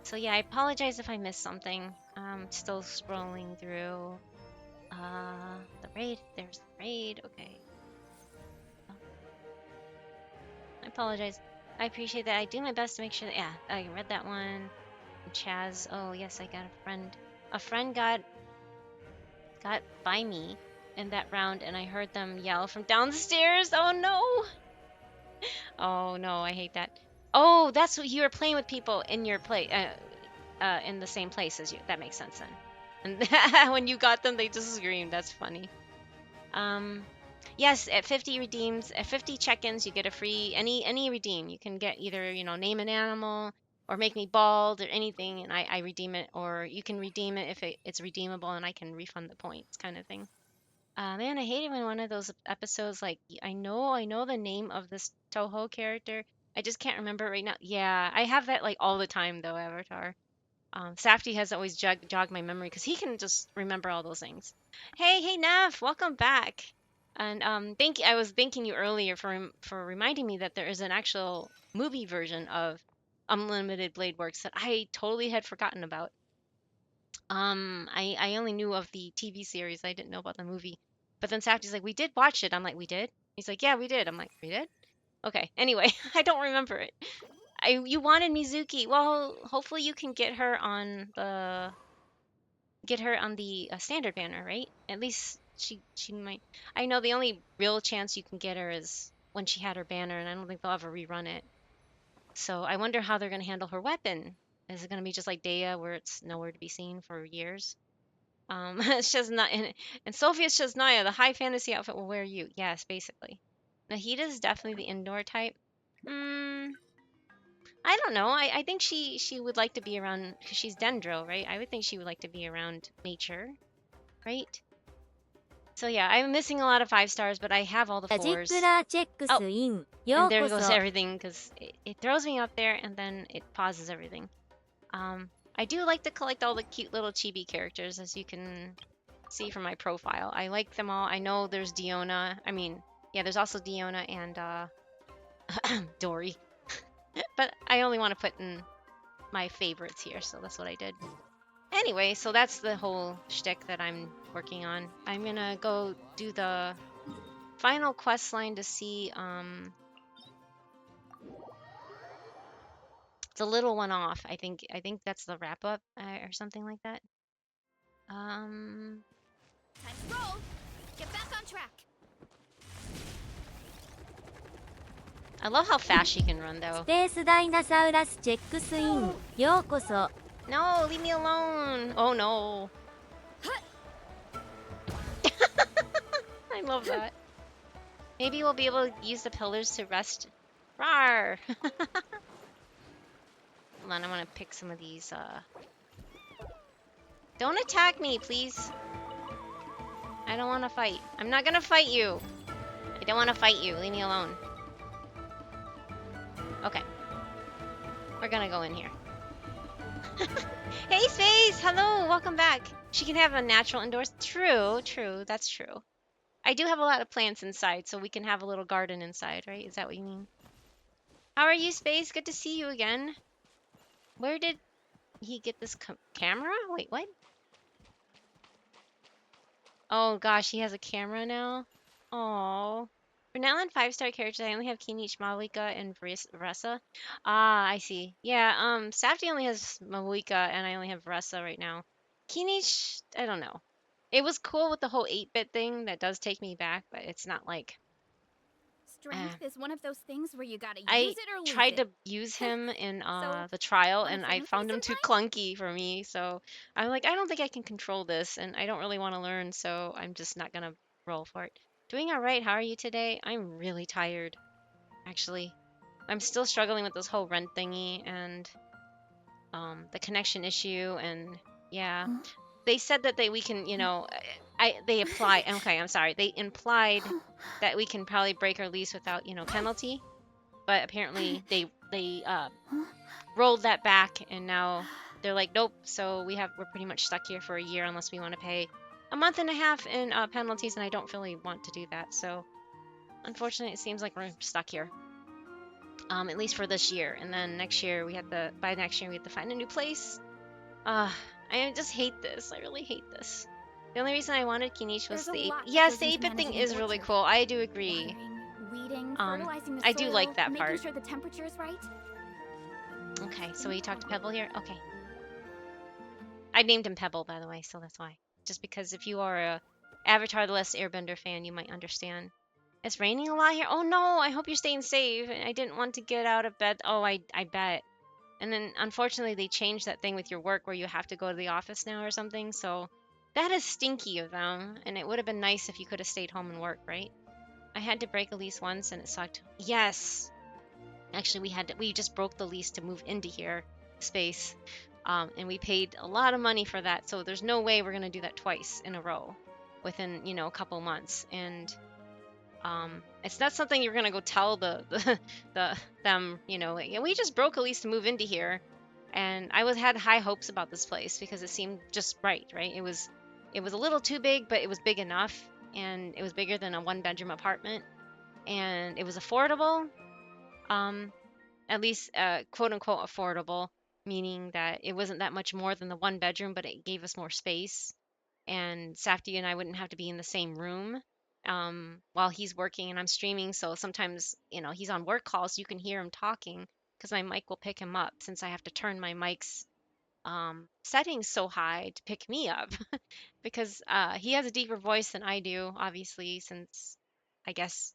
C: So yeah, I apologize if I missed something. Still scrolling through. The raid. There's the raid. Okay. I apologize. I appreciate that. I do my best to make sure that, yeah, I read that one. Chaz. Oh yes, I got a friend. A friend got by me in that round, and I heard them yell from downstairs. Oh no! Oh no, I hate that. Oh, that's what you were playing with people in your play, in the same place as you. That makes sense then. And when you got them, they just screamed. That's funny. Yes, at 50 redeems, at 50 check-ins, you get a free any redeem. You can get either name an animal or make me bald or anything, and I redeem it, or you can redeem it if it's redeemable, and I can refund the points, kind of thing. Man, I hate it when one of those episodes like I know the name of this Toho character, I just can't remember it right now. Yeah, I have that like all the time though, Avatar. Safety has always jogged my memory because he can just remember all those things. Hey, Nev, welcome back. And I was thanking you earlier for reminding me that there is an actual movie version of Unlimited Blade Works that I totally had forgotten about. I only knew of the TV series. I didn't know about the movie. But then Safty's like, "We did watch it." I'm like, "We did?" He's like, "Yeah, we did." I'm like, "We did?" Okay. Anyway, I don't remember it. You wanted Mizuki. Well, hopefully you can get her on get her on the standard banner, right? At least she might. I know the only real chance you can get her is when she had her banner, and I don't think they'll ever rerun it. So I wonder how they're gonna handle her weapon. Is it gonna be just like Dea, where it's nowhere to be seen for years? It's just not and Sophia's Shaznia, the high fantasy outfit will wear you. Yes, basically. Nahita's definitely the indoor type. Hmm. I don't know. I think she would like to be around because she's Dendro, right? I would think she would like to be around nature, right? So yeah, I'm missing a lot of 5 stars, but I have all the
A: ラジッ
C: 4s.
A: プラーチェック
C: Oh,
A: スイン。よ
C: and
A: う
C: there
A: こ
C: goes
A: そ。
C: everything because it throws me up there and then it pauses everything. I do like to collect all the cute little chibi characters, as you can see from my profile. I like them all. I know there's Diona. I mean, yeah, there's also Diona and Dory. But I only want to put in my favorites here, so that's what I did. Anyway, so that's the whole shtick that I'm working on. I'm gonna go do the final quest line to see the little one off. I think that's the wrap up or something like that.
G: Time to roll. Get back on track.
C: I love how fast she can run though.
A: スペースダイナサウラスチェックスイン。ようこそ。
C: No, leave me alone. Oh no. I love that. Maybe we'll be able to use the pillars to rest. Rawr! Hold on, I want to pick some of these. Don't attack me, please. I don't want to fight. I'm not gonna fight you. I don't want to fight you. Leave me alone. Okay. We're gonna go in here. Hey, Space! Hello! Welcome back. She can have a natural indoors. True, true. That's true. I do have a lot of plants inside, so we can have a little garden inside, right? Is that what you mean? How are you, Space? Good to see you again. Where did he get this camera? Wait, what? Oh gosh, he has a camera now? Oh. For now on 5-star characters, I only have Kinich, Malika, and Vressa. Ah, I see. Yeah, Safty only has Malika, and I only have Vressa right now. Kinich, I don't know. It was cool with the whole 8-bit thing that does take me back, but it's not like...
G: Strength is one of those things where you gotta
C: I
G: use it or lose
C: tried
G: it.
C: to use him in
G: So,
C: the trial,
G: wanna
C: and
G: train
C: I
G: with me
C: found him too
G: sometime?
C: clunky for me, so I'm like, I don't think I can control this, and I don't really want to learn, so I'm just not gonna roll for it. Doing all right. How are you today? I'm really tired, actually. I'm still struggling with this whole rent thingy and the connection issue, and yeah. They said that we can, you know, they applied. Okay, I'm sorry. They implied that we can probably break our lease without, you know, penalty, but apparently they rolled that back, and now they're like, nope. So we're pretty much stuck here for a year unless we want to pay a month and a half in penalties, and I don't really want to do that. So unfortunately, it seems like we're stuck here. At least for this year, and then next year by next year we have to find a new place. I just hate this. I really hate this. The only reason I wanted Kinich was
G: There's a
C: the
G: lot that
C: yes,
G: goes
C: the
G: into
C: 8-bit thing
G: managing
C: is
G: an
C: really
G: orchard.
C: cool. I do agree.
G: Watering, weeding, fertilizing the
C: I
G: soil,
C: do like that
G: making
C: part.
G: sure the temperature is right.
C: Okay, so we talked to Pebble here. Okay, I named him Pebble, by the way, so that's why. Just because if you are a Avatar: The Last Airbender fan, you might understand. It's raining a lot here. Oh no! I hope you're staying safe. I didn't want to get out of bed. Oh, I bet. And then unfortunately they changed that thing with your work where you have to go to the office now or something. So that is stinky of them. And it would have been nice if you could have stayed home and worked, right? I had to break a lease once and it sucked. Yes. Actually, we just broke the lease to move into here, Space. And we paid a lot of money for that. So there's no way we're going to do that twice in a row within, you know, a couple months. And it's not something you're gonna go tell them, you know, like, we just broke a lease to move into here, and I had high hopes about this place because it seemed just right. It was a little too big, but it was big enough, and it was bigger than a 1-bedroom apartment, and it was affordable, at least quote unquote affordable, meaning that it wasn't that much more than the 1-bedroom, but it gave us more space, and Safti and I wouldn't have to be in the same room while he's working and I'm streaming. So sometimes, you know, he's on work calls, you can hear him talking because my mic will pick him up since I have to turn my mics settings so high to pick me up because he has a deeper voice than I do, obviously, since I guess,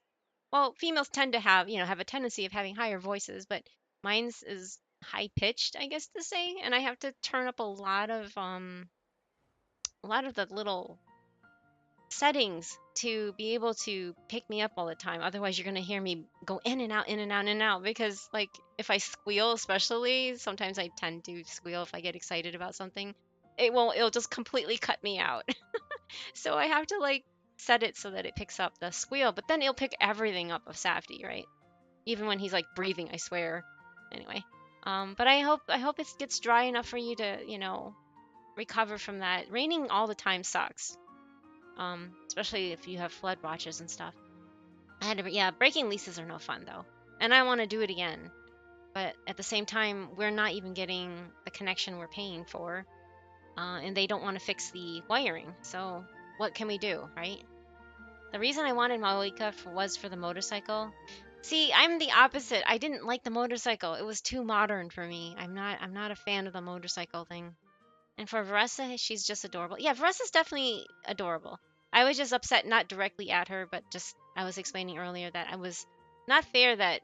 C: well, females tend to have a tendency of having higher voices, but mine's is high pitched, I guess to say, and I have to turn up a lot of the little settings to be able to pick me up all the time. Otherwise, you're going to hear me go in and out, in and out, in and out. Because, like, if I squeal, especially, sometimes I tend to squeal if I get excited about something. It'll just completely cut me out. So I have to, like, set it so that it picks up the squeal. But then it'll pick everything up of Safdie, right? Even when he's, like, breathing, I swear. Anyway. But I hope it gets dry enough for you to, recover from that. Raining all the time sucks. Especially if you have flood watches and stuff. Yeah, breaking leases are no fun though, and I want to do it again. But at the same time, we're not even getting the connection we're paying for, and they don't want to fix the wiring. So what can we do, right? The reason I wanted Maoika was for the motorcycle. See, I'm the opposite. I didn't like the motorcycle. It was too modern for me. I'm not a fan of the motorcycle thing. And for Varessa, she's just adorable. Yeah, Varessa's definitely adorable. I was just upset not directly at her, but just I was explaining earlier that I was not fair that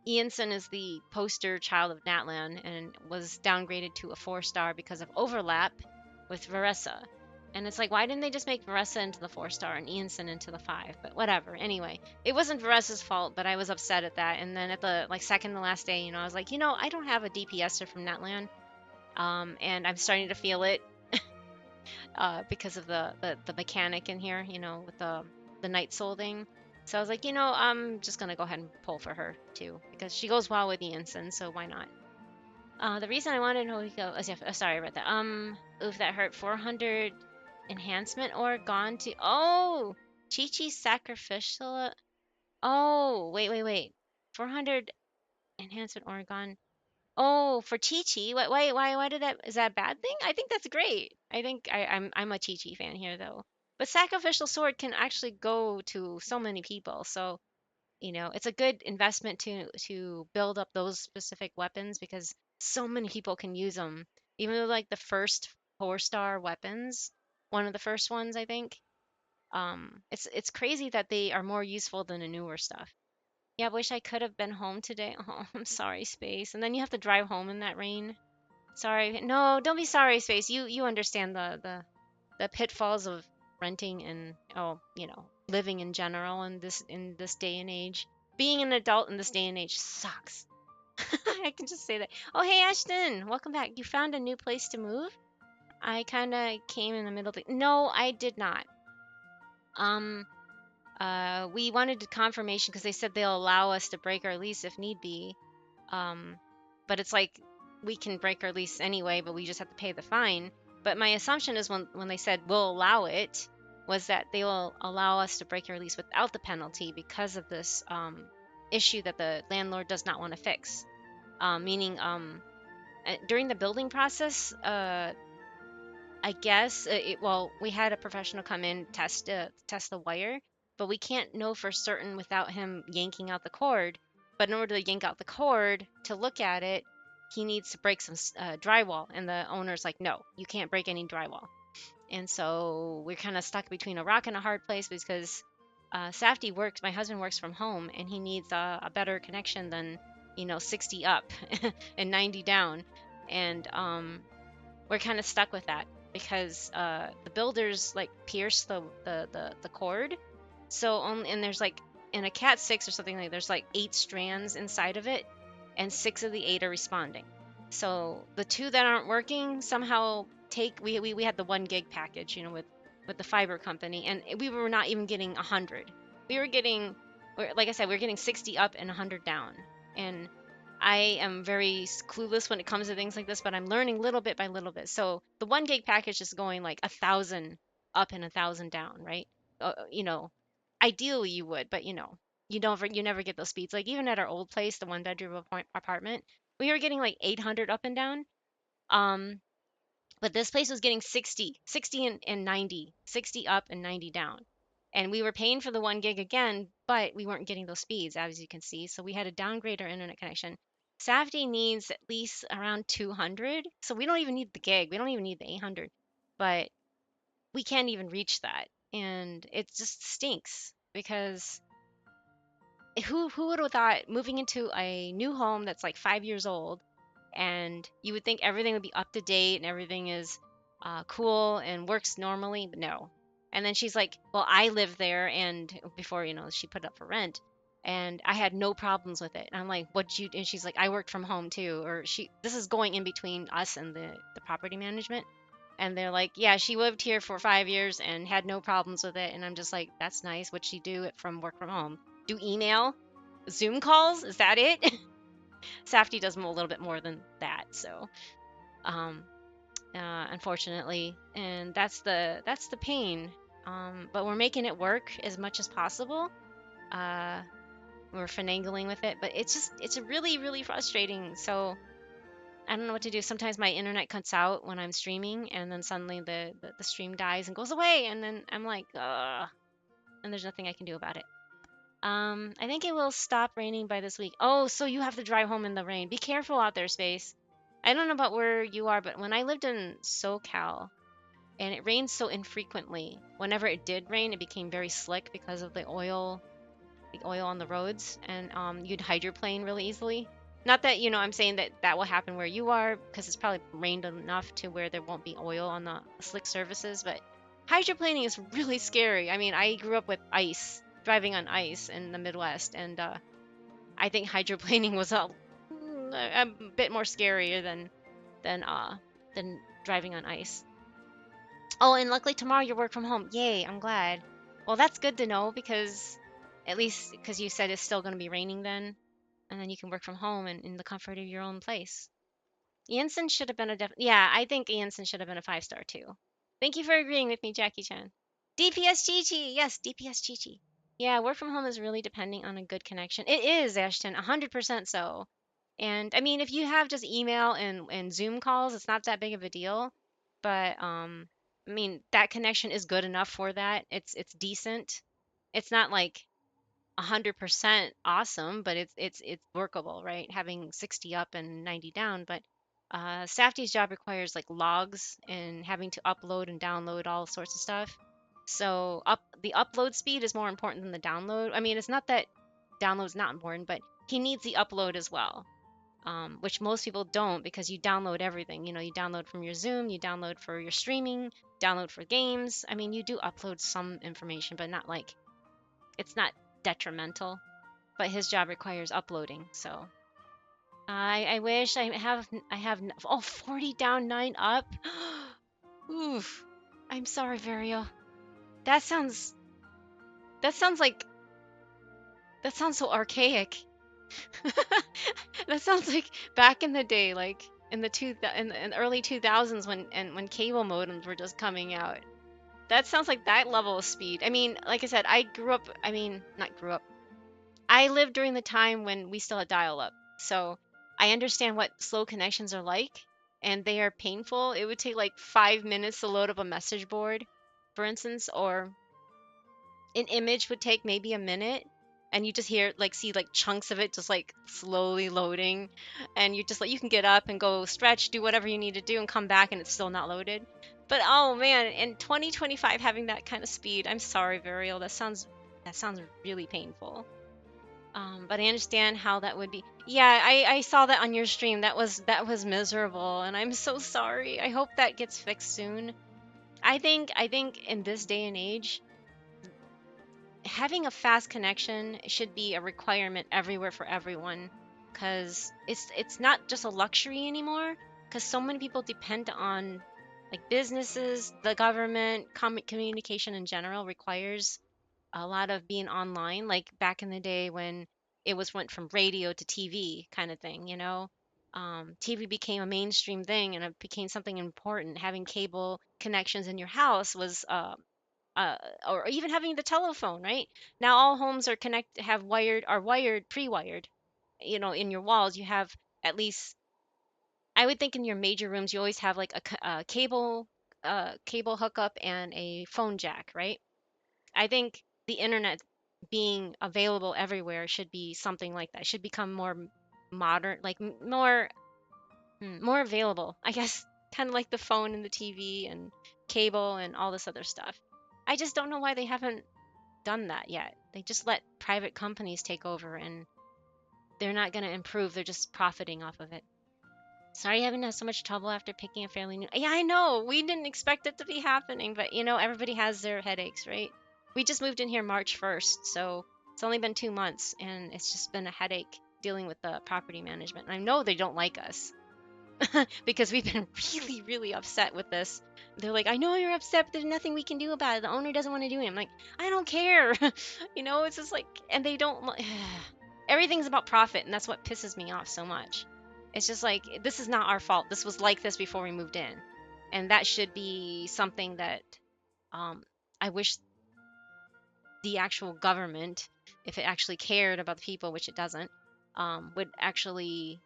C: Ianson is the poster child of Natlan and was downgraded to a 4-star because of overlap with Varessa. And it's like, why didn't they just make Varessa into the 4-star and Ianson into the 5? But whatever. Anyway, it wasn't Varessa's fault, but I was upset at that. And then at the second to last day, I was like, I don't have a DPSer from Natlan. And I'm starting to feel it because of the mechanic in here, with the Night Soul thing. So I was like, I'm just gonna go ahead and pull for her too because she goes well with the ensign, so why not? The reason I wanted Hohiko, sorry about that. Oof, that hurt. 400 enhancement ore gone to. Oh, Chi-Chi's sacrificial. Oh, wait. 400 enhancement ore gone. Oh, for Chi-Chi? Why did that? Is that a bad thing? I think that's great. I think I'm a Chi-Chi fan here though. But sacrificial sword can actually go to so many people, so it's a good investment to build up those specific weapons because so many people can use them. Even though like the first 4-star weapons, one of the first ones I think, it's crazy that they are more useful than the newer stuff. Yeah, I wish I could have been home today. Oh, I'm sorry, Space. And then you have to drive home in that rain. Sorry. No, don't be sorry, Space. You understand the pitfalls of renting and living in general in this day and age. Being an adult in this day and age sucks. I can just say that. Oh, hey Ashton, welcome back. You found a new place to move? I kind of came in the middle of the. No, I did not. Um, we wanted confirmation because they said they'll allow us to break our lease if need be. Um, but it's like we can break our lease anyway, but we just have to pay the fine. But my assumption is when they said we'll allow it, was that they will allow us to break our lease without the penalty because of this issue that the landlord does not want to fix. Meaning, during the building process, I guess we had a professional come in test the wire, but we can't know for certain without him yanking out the cord. But in order to yank out the cord to look at it, he needs to break some drywall, and the owner's like, no, you can't break any drywall. And so we're kind of stuck between a rock and a hard place because Safdie my husband works from home, and he needs a better connection than 60 up and 90 down, and we're kind of stuck with that because the builders like pierce the cord, so and there's like in a cat 6 or something, like there's like 8 strands inside of it, and 6 of the 8 are responding. So the 2 that aren't working somehow we had the 1 gig package, with the fiber company, and we were not even getting 100. We were getting, like I said, we were getting 60 up and 100 down, and I am very clueless when it comes to things like this, but I'm learning little bit by little bit. So the 1 gig package is going like 1,000 up and 1,000 down, right? Ideally you would, but you never get those speeds. Like even at our old place, the 1-bedroom apartment, we were getting like 800 up and down. But this place was getting 60 and 90, 60 up and 90 down. And we were paying for the 1 gig again, but we weren't getting those speeds, as you can see. So we had to downgrade our internet connection. Safdie needs at least around 200. So we don't even need the gig. We don't even need the 800. But we can't even reach that. And it just stinks because who would have thought moving into a new home that's like 5 years old, and you would think everything would be up to date and everything is cool and works normally, but no. And then she's like, well, I live there, and before, she put it up for rent, and I had no problems with it. And I'm like, what you, and she's like, I worked from home too. Or this is going in between us and the property management. And they're like, yeah, she lived here for 5 years and had no problems with it. And I'm just like, that's nice. What'd she do it from work from home? Do email? Zoom calls? Is that it? Safdie does a little bit more than that. So, um, unfortunately, and that's the pain. But we're making it work as much as possible. Uh, we're finagling with it, but it's really, really frustrating. So I don't know what to do. Sometimes my internet cuts out when I'm streaming, and then suddenly the stream dies and goes away, and then I'm like, ugh, and there's nothing I can do about it. I think it will stop raining by this week. Oh, so you have to drive home in the rain. Be careful out there, Space. I don't know about where you are, but when I lived in SoCal and it rained so infrequently, whenever it did rain, it became very slick because of the oil on the roads, and you'd hydroplane really easily. Not that, I'm saying that that will happen where you are, because it's probably rained enough to where there won't be oil on the slick surfaces, but hydroplaning is really scary. I mean, I grew up with ice, driving on ice in the Midwest, and I think hydroplaning was a bit more scarier than uh than driving on ice. Oh, and luckily tomorrow you work from home. Yay, I'm glad. Well, that's good to know, because at least because you said it's still going to be raining then, and then you can work from home and in the comfort of your own place. Jensen should have been yeah, I think Jensen should have been a 5-star too. Thank you for agreeing with me, Jackie Chan. DPS Chichi, yes, DPS Chichi. Yeah, work from home is really depending on a good connection. It is, Ashton, 100% so. And I mean, if you have just email and Zoom calls, it's not that big of a deal. But I mean, that connection is good enough for that. It's decent. It's not like 100% awesome, but it's workable, right? Having 60 up and 90 down, but Safety's job requires like logs and having to upload and download all sorts of stuff. So the upload speed is more important than the download. I mean, it's not that download's not important, but he needs the upload as well, which most people don't, because you download everything. You download from your Zoom, you download for your streaming, download for games. I mean, you do upload some information, but not like it's not detrimental. But his job requires uploading, so I wish I have 40 down, 9 up. Oof. I'm sorry, Vario. That sounds that sounds like that sounds so archaic. That sounds like back in the day, like in the early 2000s, when cable modems were just coming out. That sounds like that level of speed. I mean, like I said, I mean, not grew up. I lived during the time when we still had dial up. So I understand what slow connections are like, and they are painful. It would take like 5 minutes to load up a message board, for instance, or an image would take maybe a minute, and you just see like chunks of it just like slowly loading, and you just like, you can get up and go stretch, do whatever you need to do, and come back and it's still not loaded. But oh man, in 2025 having that kind of speed, I'm sorry, Varial, that sounds really painful. But I understand how that would be. Yeah, I saw that on your stream. That was miserable, and I'm so sorry. I hope that gets fixed soon. I think in this day and age, having a fast connection should be a requirement everywhere for everyone, because it's not just a luxury anymore. Because so many people depend on, like, businesses, the government, communication in general requires a lot of being online, like back in the day when it went from radio to TV kind of thing, TV became a mainstream thing and it became something important. Having cable connections in your house was, uh, or even having the telephone, right? Now all homes are wired, pre-wired. In your walls, you have at least, I would think in your major rooms, you always have like a cable hookup and a phone jack, right? I think the internet being available everywhere should be something like that. Should become more. modern, like more available, I guess, kind of like the phone and the TV and cable and all this other stuff. I just don't know why they haven't done that yet. They just let private companies take over, and they're not going to improve. They're just profiting off of it. Sorry, having had so much trouble after picking a fairly new. Yeah, I know. We didn't expect it to be happening, but everybody has their headaches, right? We just moved in here March 1st, so it's only been 2 months, and it's just been a headache dealing with the property management. And I know they don't like us because we've been really, really upset with this. They're like, I know you're upset, but there's nothing we can do about it. The owner doesn't want to do it. I'm like, I don't care. It's just like, and they don't. Everything's about profit, and that's what pisses me off so much. It's just like, this is not our fault. This was like this before we moved in. And that should be something that I wish the actual government, if it actually cared about the people, which it doesn't, would actually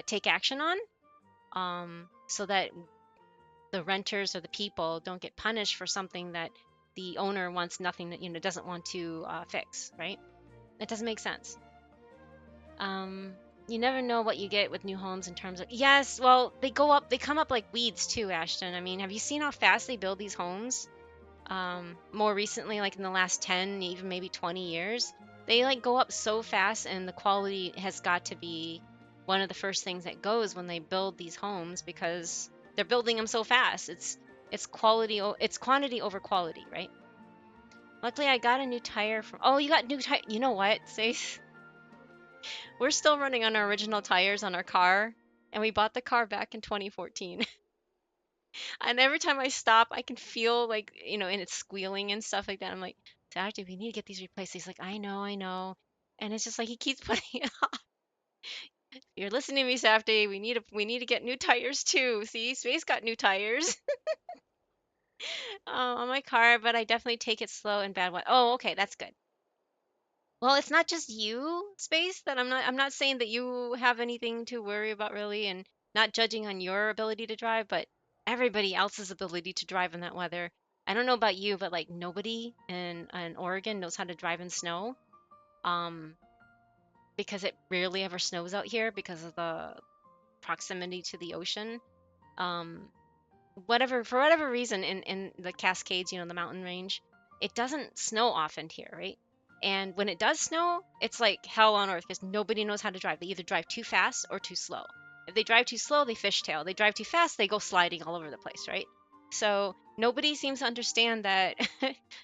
C: take action on, so that the renters or the people don't get punished for something that the owner wants nothing that doesn't want to fix, right? It doesn't make sense. You never know what you get with new homes in terms of, yes, well, they come up like weeds too, Ashton. I mean, have you seen how fast they build these homes? More recently, like in the last 10, even maybe 20 years, they like go up so fast, and the quality has got to be one of the first things that goes when they build these homes, because they're building them so fast. It's quantity over quality, right? Luckily, I got a new tire from. Oh, you got new tire. You know what, Stace? We're still running on our original tires on our car, and we bought the car back in 2014. And every time I stop, I can feel like, and it's squealing and stuff like that. I'm like, Doctor, we need to get these replaced. He's like, I know, I know. And it's just like he keeps putting it off. You're listening to me, Safety. We need to get new tires too. See, Space got new tires on my car, but I definitely take it slow and bad weather. Oh, okay, that's good. Well, it's not just you, Space, that I'm not saying that you have anything to worry about really, and not judging on your ability to drive, but everybody else's ability to drive in that weather. I don't know about you, but like nobody in Oregon knows how to drive in snow. Um, because it rarely ever snows out here because of the proximity to the ocean. Um, for whatever reason, in the Cascades, the mountain range, it doesn't snow often here, right? And when it does snow, it's like hell on earth because nobody knows how to drive. They either drive too fast or too slow. If they drive too slow, they fishtail. They drive too fast, they go sliding all over the place, right? So nobody seems to understand that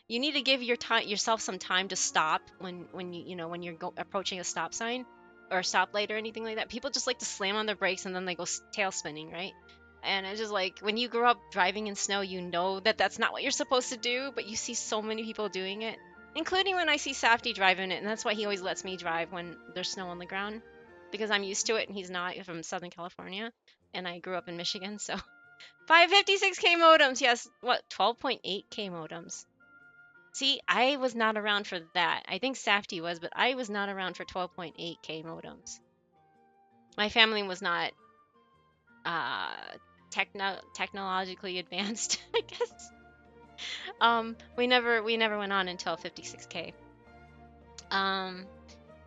C: you need to give yourself some time to stop when you're approaching a stop sign or a stoplight or anything like that. People just like to slam on their brakes and then they go tail spinning, right? And it's just like when you grow up driving in snow, you know that that's not what you're supposed to do, but you see so many people doing it, including when I see Safety driving it. And that's why he always lets me drive when there's snow on the ground, because I'm used to it and he's not, from Southern California. And I grew up in Michigan. So 556K modems. Yes. What? 12.8K modems. See, I was not around for that. I think Safety was, but I was not around for 12.8K modems. My family was not uh technologically advanced, I guess. We never went on until 56K.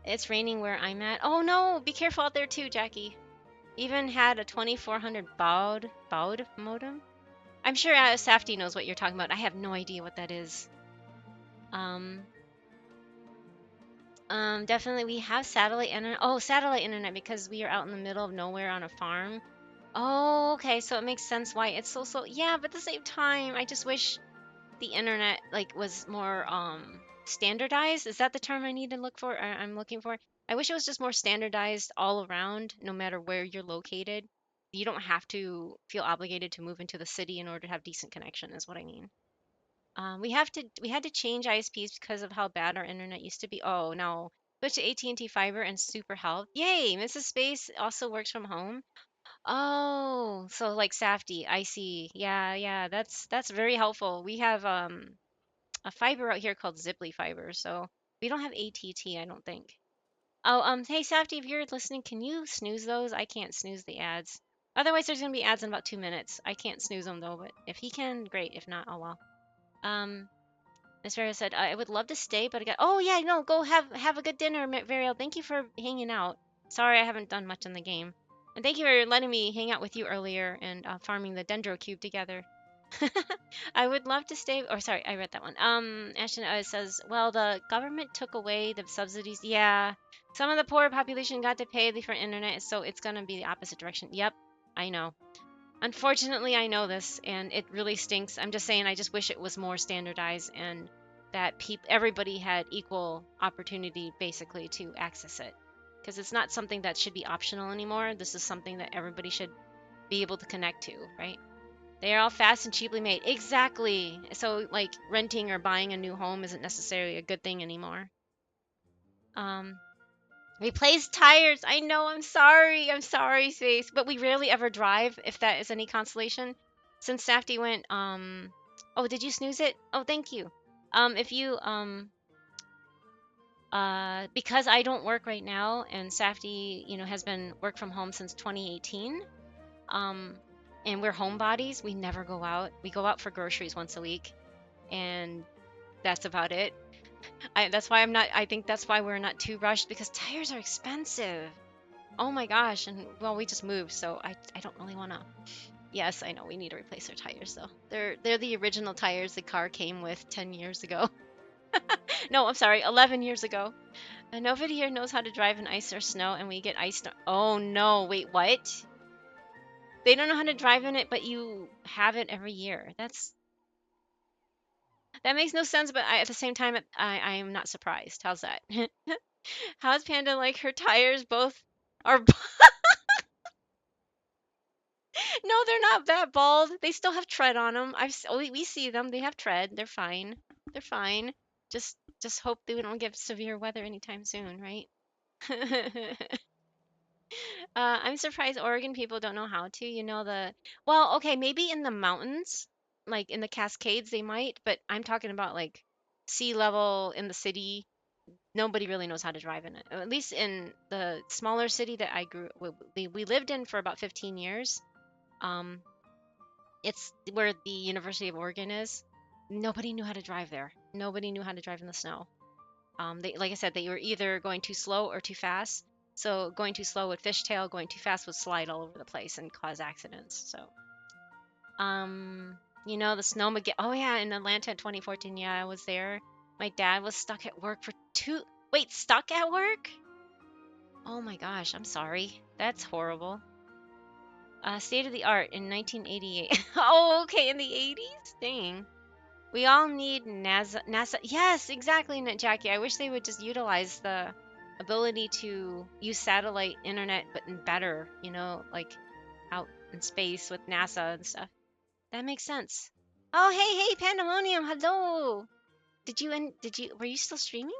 C: It's raining where I'm at. Oh no, be careful out there too, Jackie. Even had a 2400 baud modem. I'm sure Safety knows what you're talking about. I have no idea what that is. Definitely we have satellite internet. Oh, satellite internet because we are out in the middle of nowhere on a farm. Oh, okay, so it makes sense why it's so slow. Yeah, but at the same time, I just wish the internet like was more standardized. Is that the term I need to look for? I'm looking for. I wish it was just more standardized all around, no matter where you're located. You don't have to feel obligated to move into the city in order to have decent connection, is what I mean. We had to change ISPs because of how bad our internet used to be. Oh no. Switch to AT&T fiber and super health. Yay, Mrs. Space also works from home. Oh, so like Safety, I see. Yeah, yeah, that's very helpful. We have a fiber out here called Ziply fiber, so we don't have ATT, I don't think. Oh, hey Safety, if you're listening, can you snooze those? I can't snooze the ads. Otherwise, there's gonna be ads in about 2 minutes. I can't snooze them though, but if he can, great. If not, oh well. Miss Vera said, I would love to stay, but I got. Oh yeah, no, go have a good dinner, Variel. Thank you for hanging out. Sorry I haven't done much in the game. And thank you for letting me hang out with you earlier and farming the Dendro Cube together. I would love to stay. Or sorry, I read that one. Ashton says, well, the government took away the subsidies. Yeah, some of the poor population got to pay for internet, so it's gonna be the opposite direction. Yep, I know. Unfortunately, I know this, and it really stinks. I'm just saying, I just wish it was more standardized and that everybody had equal opportunity, basically, to access it. Because it's not something that should be optional anymore. This is something that everybody should be able to connect to, right? They are all fast and cheaply made. Exactly. So, like, renting or buying a new home isn't necessarily a good thing anymore. Replace tires. I know. I'm sorry. I'm sorry, Space. But we rarely ever drive, if that is any consolation. Since Safety went, oh, did you snooze it? Oh, thank you. If you, because I don't work right now, and Safety, has been work from home since 2018, and we're homebodies, we never go out. We go out for groceries once a week, and that's about it. That's why I think that's why we're not too rushed, because tires are expensive. Oh my gosh, and well, we just moved, so I don't really want to. Yes, I know we need to replace our tires though. They're the original tires the car came with 10 years ago. No, I'm sorry, 11 years ago. And nobody here knows how to drive in ice or snow, and we get ice. Oh no, wait, what? They don't know how to drive in it, but you have it every year. That makes no sense, but at the same time, I am not surprised. How's that? How's Panda like her tires both are No, they're not that bald. They still have tread on them. We see them. They have tread. They're fine. They're fine. Just hope they don't get severe weather anytime soon, right? I'm surprised Oregon people don't know how to. Well, okay, maybe in the mountains, like in the Cascades, they might, but I'm talking about like sea level in the city. Nobody really knows how to drive in it. At least in the smaller city that we lived in for about 15 years. Um, It's where the University of Oregon is. Nobody knew how to drive there. Nobody knew how to drive in the snow. Like I said, they were either going too slow or too fast. So going too slow would fishtail, going too fast would slide all over the place and cause accidents. So, the snowmobile. Oh yeah, in Atlanta in 2014. Yeah, I was there. My dad was stuck at work for two. Wait, stuck at work? Oh my gosh, I'm sorry. That's horrible. State of the art in 1988. Oh, okay, in the 80s? Dang. We all need NASA. Yes, exactly, Jackie. I wish they would just utilize the ability to use satellite internet, but in better, like out in space with NASA and stuff. That makes sense. Oh, hey, Pandemonium, hello. Were you still streaming?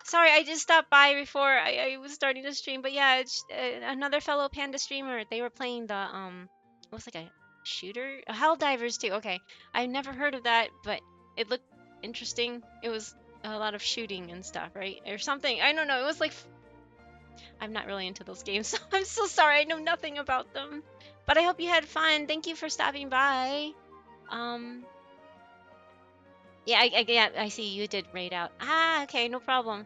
C: Sorry, I just stopped by before I was starting to stream, but yeah, it's another fellow Panda streamer. They were playing it was like a shooter, Helldivers too. Okay, I never heard of that, but it looked interesting. It was a lot of shooting and stuff, right, or something. I don't know. It was like I'm not really into those games, so I'm so sorry. I know nothing about them, but I hope you had fun. Thank you for stopping by. Yeah, I see you did raid out. Ah, okay, no problem.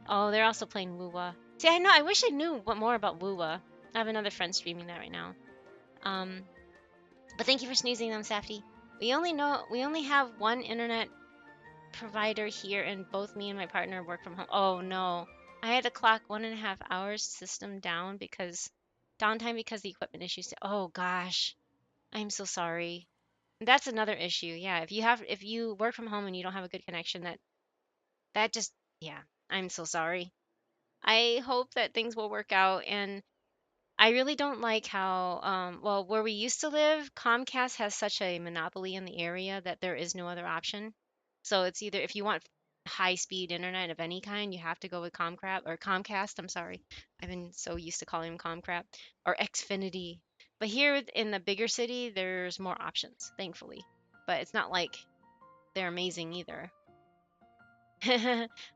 C: Oh, they're also playing Woowa. See, I know. I wish I knew more about Woowa. I have another friend streaming that right now. But thank you for sneezing them, Safety. We only have one internet provider here, and both me and my partner work from home. Oh no, I had to clock 1.5 hours system down downtime because the equipment issues. Oh gosh, I'm so sorry. That's another issue. Yeah, if you work from home and you don't have a good connection, that just yeah. I'm so sorry. I hope that things will work out. And I really don't like how, well, where we used to live, Comcast has such a monopoly in the area that there is no other option. So it's either if you want high speed internet of any kind, you have to go with Comcast. I'm sorry. I've been so used to calling them Comcrap or Xfinity. But here in the bigger city, there's more options, thankfully. But it's not like they're amazing either.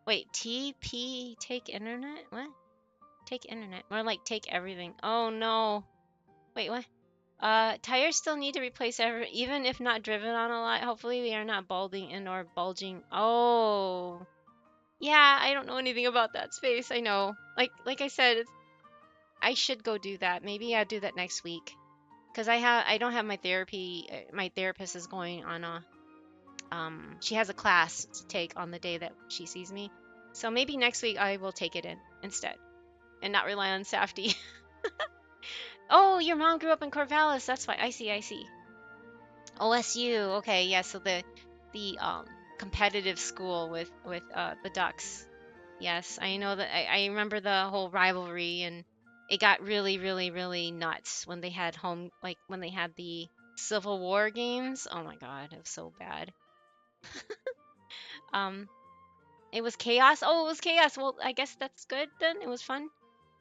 C: Wait, TP take internet? What? Take internet. More like take everything. Oh no. Wait, what? Tires still need to replace even if not driven on a lot. Hopefully they are not balding and or bulging. Oh. Yeah, I don't know anything about that space. I know. Like I said, I should go do that. Maybe I'll do that next week. Cause I don't have my therapy. My therapist is going on a she has a class to take on the day that she sees me. So maybe next week I will take it in instead and not rely on Safety. Oh, your mom grew up in Corvallis. That's why. I see. I see. OSU. Okay, yeah. So the competitive school with the Ducks. Yes, I know that. I remember the whole rivalry, and it got really, really, really nuts when they had home, like when they had the Civil War games. Oh my God, it was so bad. Um, it was chaos. Oh, it was chaos. Well, I guess that's good then. It was fun.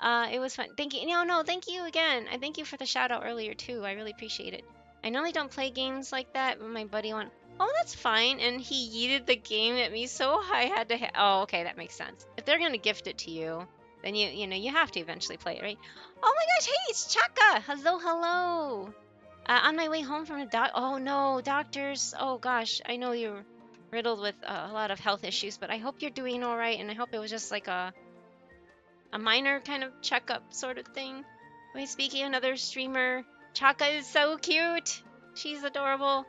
C: It was fun. Thank you. No, no, thank you again. I thank you for the shout out earlier too. I really appreciate it. I normally don't play games like that, but my buddy went, "Oh, that's fine," and he yeeted the game at me so I had to. Oh, okay, that makes sense. If they're gonna gift it to you, then you know you have to eventually play it, right? Oh my gosh, hey, it's Chaka. Hello, hello. On my way home from the doc. Oh no, doctors. Oh gosh, I know you're riddled with a lot of health issues, but I hope you're doing all right, and I hope it was just like a minor kind of checkup sort of thing. Wait, speaking of another streamer, Chaka is so cute. She's adorable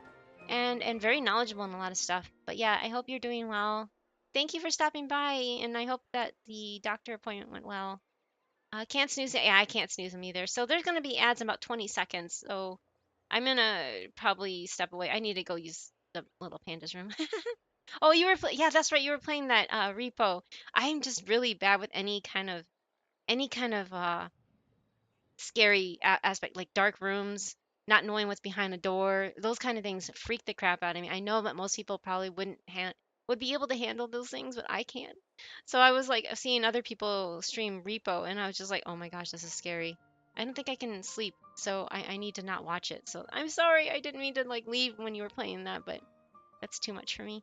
C: and very knowledgeable in a lot of stuff. But yeah, I hope you're doing well. Thank you for stopping by, and I hope that the doctor appointment went well. Can't snooze it. Yeah, I can't snooze them either. So there's gonna be ads in about 20 seconds. So I'm gonna probably step away. I need to go use the little panda's room. Oh, yeah, that's right. You were playing that repo. I'm just really bad with any kind of scary aspect, like dark rooms, not knowing what's behind a door. Those kind of things freak the crap out of me. I know that most people probably would be able to handle those things, but I can't. So I was like seeing other people stream repo, and I was just like, oh my gosh, this is scary. I don't think I can sleep, so I need to not watch it. So I'm sorry, I didn't mean to like leave when you were playing that, but that's too much for me.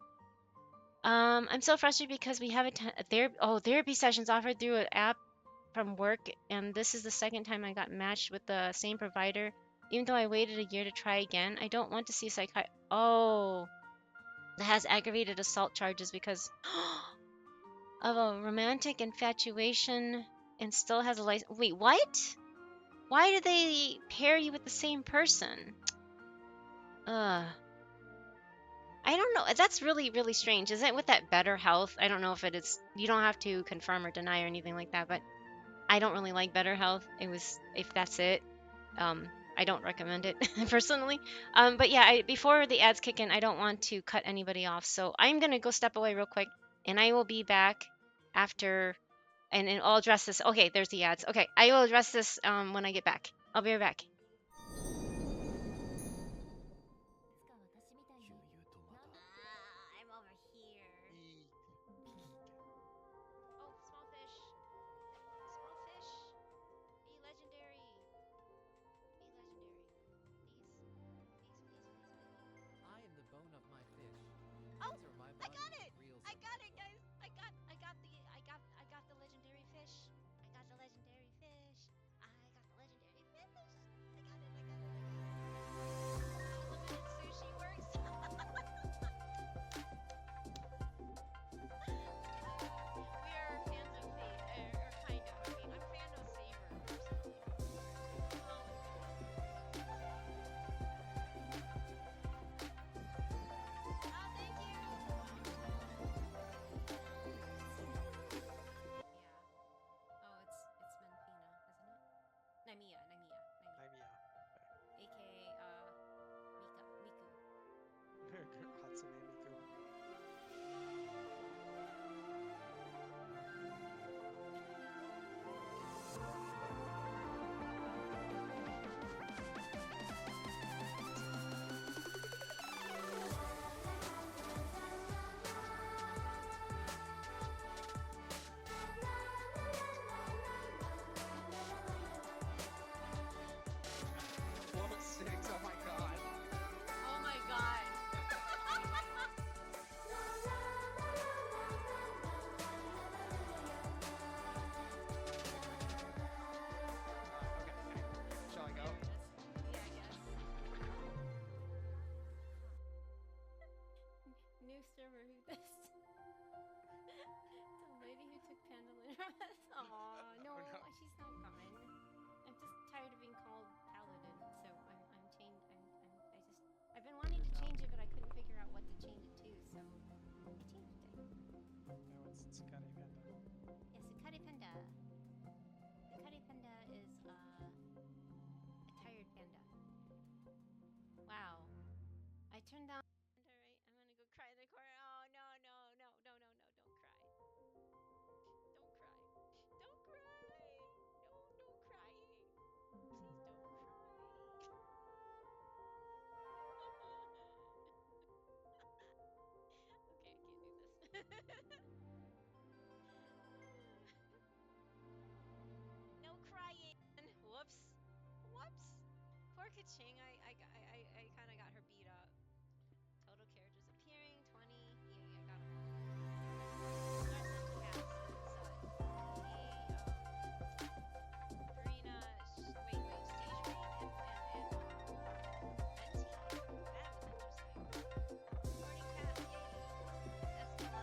C: I'm so frustrated because we have therapy sessions offered through an app from work, and this is the second time I got matched with the same provider. Even though I waited a year to try again, I don't want to see Oh, that has aggravated assault charges because of a romantic infatuation and still has a license. Wait, what? Why do they pair you with the same person? Ugh. I don't know. That's really, really strange. Is it with that better health? I don't know if it is. You don't have to confirm or deny or anything like that, but I don't really like better health. If that's it. Um, I don't recommend it personally. But yeah, before the ads kick in, I don't want to cut anybody off. So I'm gonna go step away real quick, and I will be back after, and I'll address this. Okay, there's the ads. Okay, I will address this when I get back. I'll be right back. I'm over here. Oh, small fish. Small fish. Be legendary. Be legendary. Please,
H: I am the bone of my fish.
C: Oh,
H: These are my
C: I
H: body
C: got it!
H: reels
C: I
H: of
C: got
H: my
C: it, guys! I got the legendary fish. I got the legendary fish. I got the legendary fish. I got it, I got it, I got it. Unlimited sushi works. We are fans of Fate, or kind of. I mean, I'm a fan of Saber, personally. Thank you! Yeah. Oh, it's Menfina, isn't it? Naimia. AKA Miku.
I: Hatsune Miku. Level 6, oh my god.
C: Oh my god.
I: Okay. Shall I go?
C: Yeah, I guess. New server, who this?
H: lady who took Panda later. Aw, no,
I: no.
H: she's not gone. I'm just tired of being called Paladin, so I'm changed. I've been wanting to change it, but I couldn't figure out what to change it to, so I changed it.
I: No, it's Tsukari Panda.
H: Yes, Sukari Panda. Sukari Panda is a tired panda. Wow. I turned down. Right, I'm gonna go cry in the corner. Oh no, no, no, no, no, no! Don't cry. Don't cry. Don't cry. No, no crying. Please don't cry. Okay, I can't do this. No crying. Whoops. Whoops. Poor Kaching. I kind of got her beat up. Total characters appearing 20. Yeah, I got them all. Starts with Cass. Karina. Wait, Stage Rain and Venti. That was interesting. Morning Cass. Yay.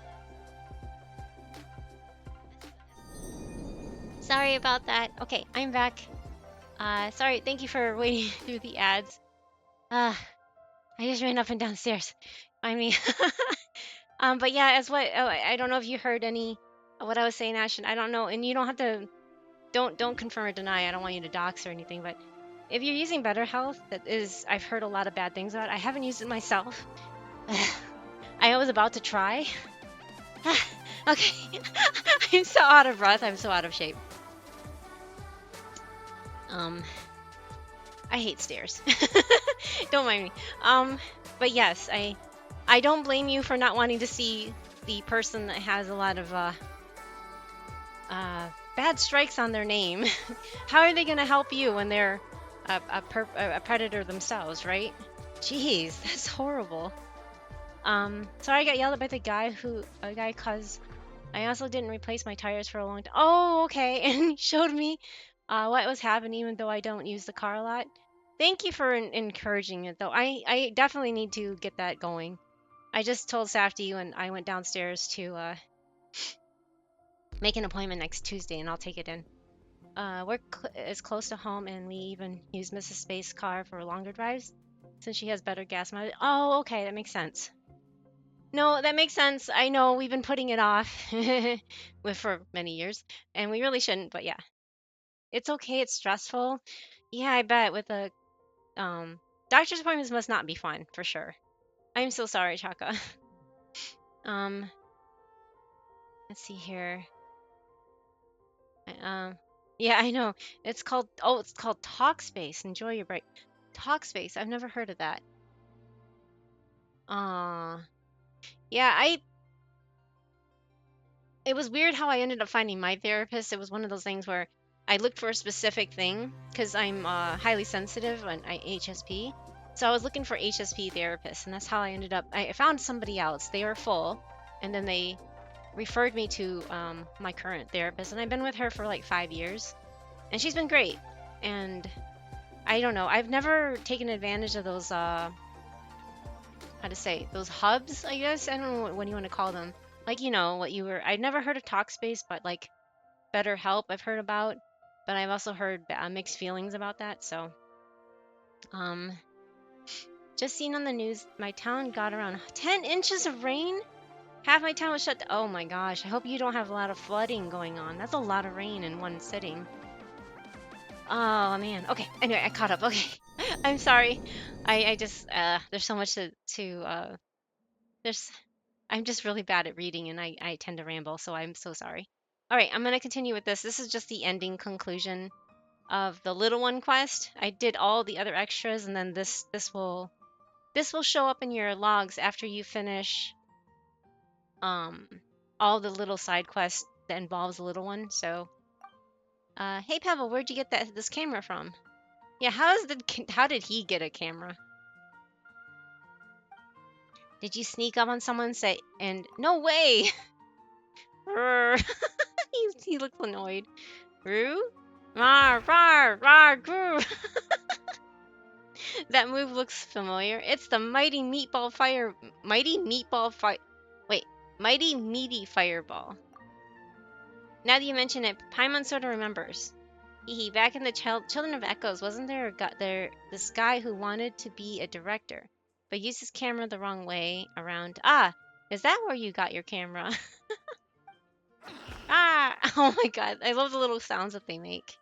H: Sorry about that. Okay, I'm back. Sorry, thank you for waiting through the ads. I just ran up and downstairs. I mean, but yeah, as what I don't know if you heard any of what I was saying, Ashton. I don't know, and you don't have to. Don't confirm or deny. I don't want you to dox or anything, but if you're using Better Health, that is, I've heard a lot of bad things about it. I haven't used it myself. I was about to try. Okay, I'm so out of breath. I'm so out of shape. I hate stairs. Don't mind me. But yes, I don't blame you for not wanting to see the person that has a lot of bad strikes on their name. How are they gonna help you when they're a predator themselves, right? Jeez, that's horrible. Sorry I got yelled at by the guy cause I also didn't replace my tires for a long time. Oh, okay, and he showed me what was happening even though I don't use the car a lot. Thank you for encouraging it though. I definitely need to get that going. I just told Safety when I went downstairs to make an appointment next Tuesday and I'll take it in. Work is close to home and we even use Mrs. Space's car for longer drives since she has better gas mileage. Oh, okay, that makes sense. No, that makes sense. I know we've been putting it off for many years and we really shouldn't, but yeah. It's okay, it's stressful. Yeah, I bet with the doctor's appointments must not be fun for sure. I'm so sorry, Chaka. Let's see here. Yeah, I know. It's called Talkspace. Enjoy your break. Talkspace. I've never heard of that. Yeah, it was weird how I ended up finding my therapist. It was one of those things where I looked for a specific thing because I'm highly sensitive and I HSP. So I was looking for HSP therapists, and that's how I ended up. I found somebody else. They were full, and then they referred me to my current therapist, and I've been with her for like 5 years, and she's been great. And I don't know. I've never taken advantage of those how to say, those hubs, I guess. I don't know what you want to call them. Like, you know, I'd never heard of Talkspace, but like BetterHelp I've heard about, but I've also heard mixed feelings about that. So, just seen on the news, my town got around 10 inches of rain. Half my town was shut down. Oh my gosh, I hope you don't have a lot of flooding going on. That's a lot of rain in one sitting. Oh man. Okay, anyway, I caught up. Okay. I'm sorry. I just, there's so much I'm just really bad at reading and I tend to ramble, so I'm so sorry. All right, I'm going to continue with this. This is just the ending conclusion of the little one quest. I did all the other extras, and then this will show up in your logs after you finish all the little side quests that involves the little one. So, hey Pavel, where'd you get this camera from? Yeah, how did he get a camera? Did you sneak up on someone and say, and no way? he looks annoyed. Roo? Rar, rar, rar, groo. That move looks familiar. It's the mighty meatball fire. Mighty meaty fireball. Now that you mention it, Paimon sort of remembers. Hee back in the Children of Echoes, wasn't there this guy who wanted to be a director, but used his camera the wrong way around? Ah, is that where you got your camera? Ah! Oh my god, I love the little sounds that they make.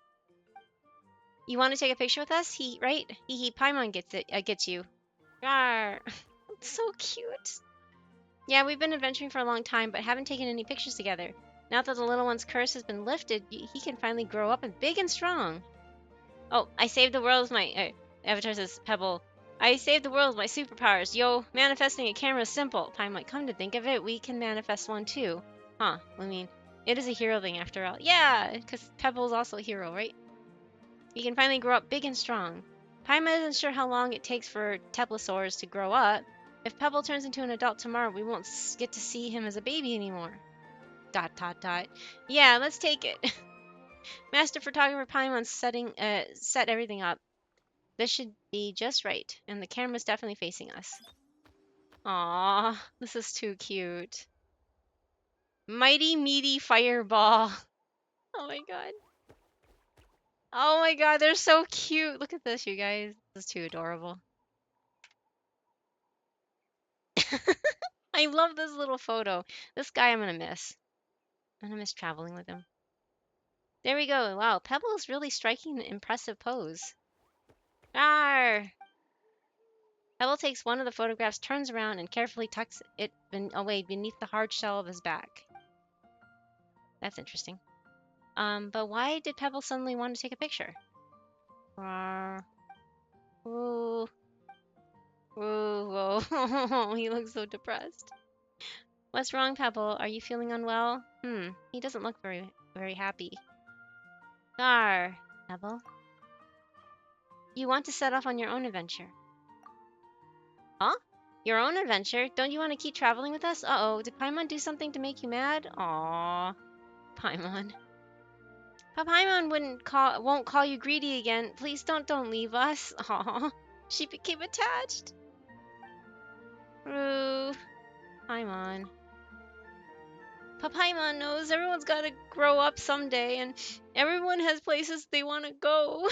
H: You want to take a picture with us? Right? Paimon gets you. Rawr. It's so cute. Yeah, we've been adventuring for a long time, but haven't taken any pictures together. Now that the little one's curse has been lifted, he can finally grow up and big and strong. Oh, I saved the world with my... Avatar says, Pebble. I saved the world with my superpowers. Yo, manifesting a camera is simple. Paimon, come to think of it, we can manifest one too. Huh, I mean, it is a hero thing after all. Yeah, because Pebble is also a hero, right? He can finally grow up big and strong. Paimon isn't sure how long it takes for Teplosaurs to grow up. If Pebble turns into an adult tomorrow, we won't get to see him as a baby anymore. ... Yeah, let's take it. Master photographer Paimon set everything up. This should be just right, and the camera's definitely facing us. Aww, this is too cute. Mighty meaty fireball. Oh my god. Oh my god, they're so cute. Look at this, you guys. This is too adorable. I love this little photo. This guy I'm gonna miss. I'm gonna miss traveling with him. There we go. Wow, Pebble is really striking an impressive pose. Arr! Pebble takes one of the photographs, turns around, and carefully tucks it away beneath the hard shell of his back. That's interesting. But why did Pebble suddenly want to take a picture? Ooh. Ooh, whoa. He looks so depressed. What's wrong, Pebble? Are you feeling unwell? He doesn't look very happy. Pebble. You want to set off on your own adventure. Huh? Your own adventure? Don't you want to keep traveling with us? Uh-oh, did Paimon do something to make you mad? Aww. Paimon. Paimon won't call you greedy again. Please don't leave us. Aww. She became attached. Ooh. Paimon. Paimon knows everyone's gotta grow up someday, and everyone has places they want to go.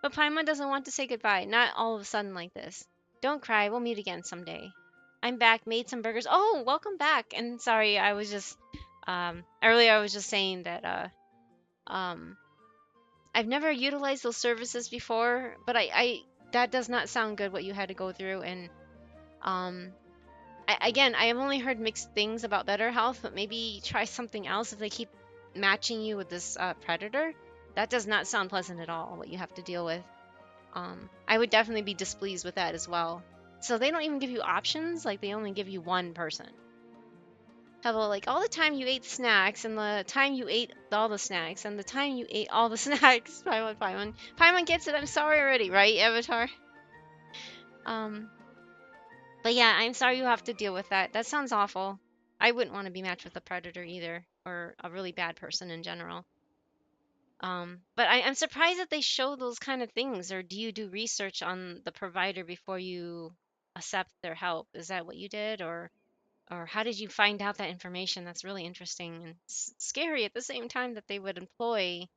H: But Paimon doesn't want to say goodbye, not all of a sudden like this. Don't cry, we'll meet again someday. I'm back, made some burgers. Oh, welcome back. And sorry, I was just, earlier I was just saying that, I've never utilized those services before, but that does not sound good what you had to go through. And, again, I have only heard mixed things about Better Health, but maybe try something else if they keep matching you with this, predator. That does not sound pleasant at all, what you have to deal with. I would definitely be displeased with that as well. So they don't even give you options, like they only give you one person. Pebble, like all the time you ate snacks, and the time you ate all the snacks, and the time you ate all the snacks. Paimon. Paimon gets it, I'm sorry already, right, Avatar? But yeah, I'm sorry you have to deal with that. That sounds awful. I wouldn't want to be matched with a predator either, or a really bad person in general. But I'm surprised that they show those kind of things, or do you do research on the provider before you accept their help? Is that what you did, or how did you find out that information? That's really interesting and scary at the same time that they would employ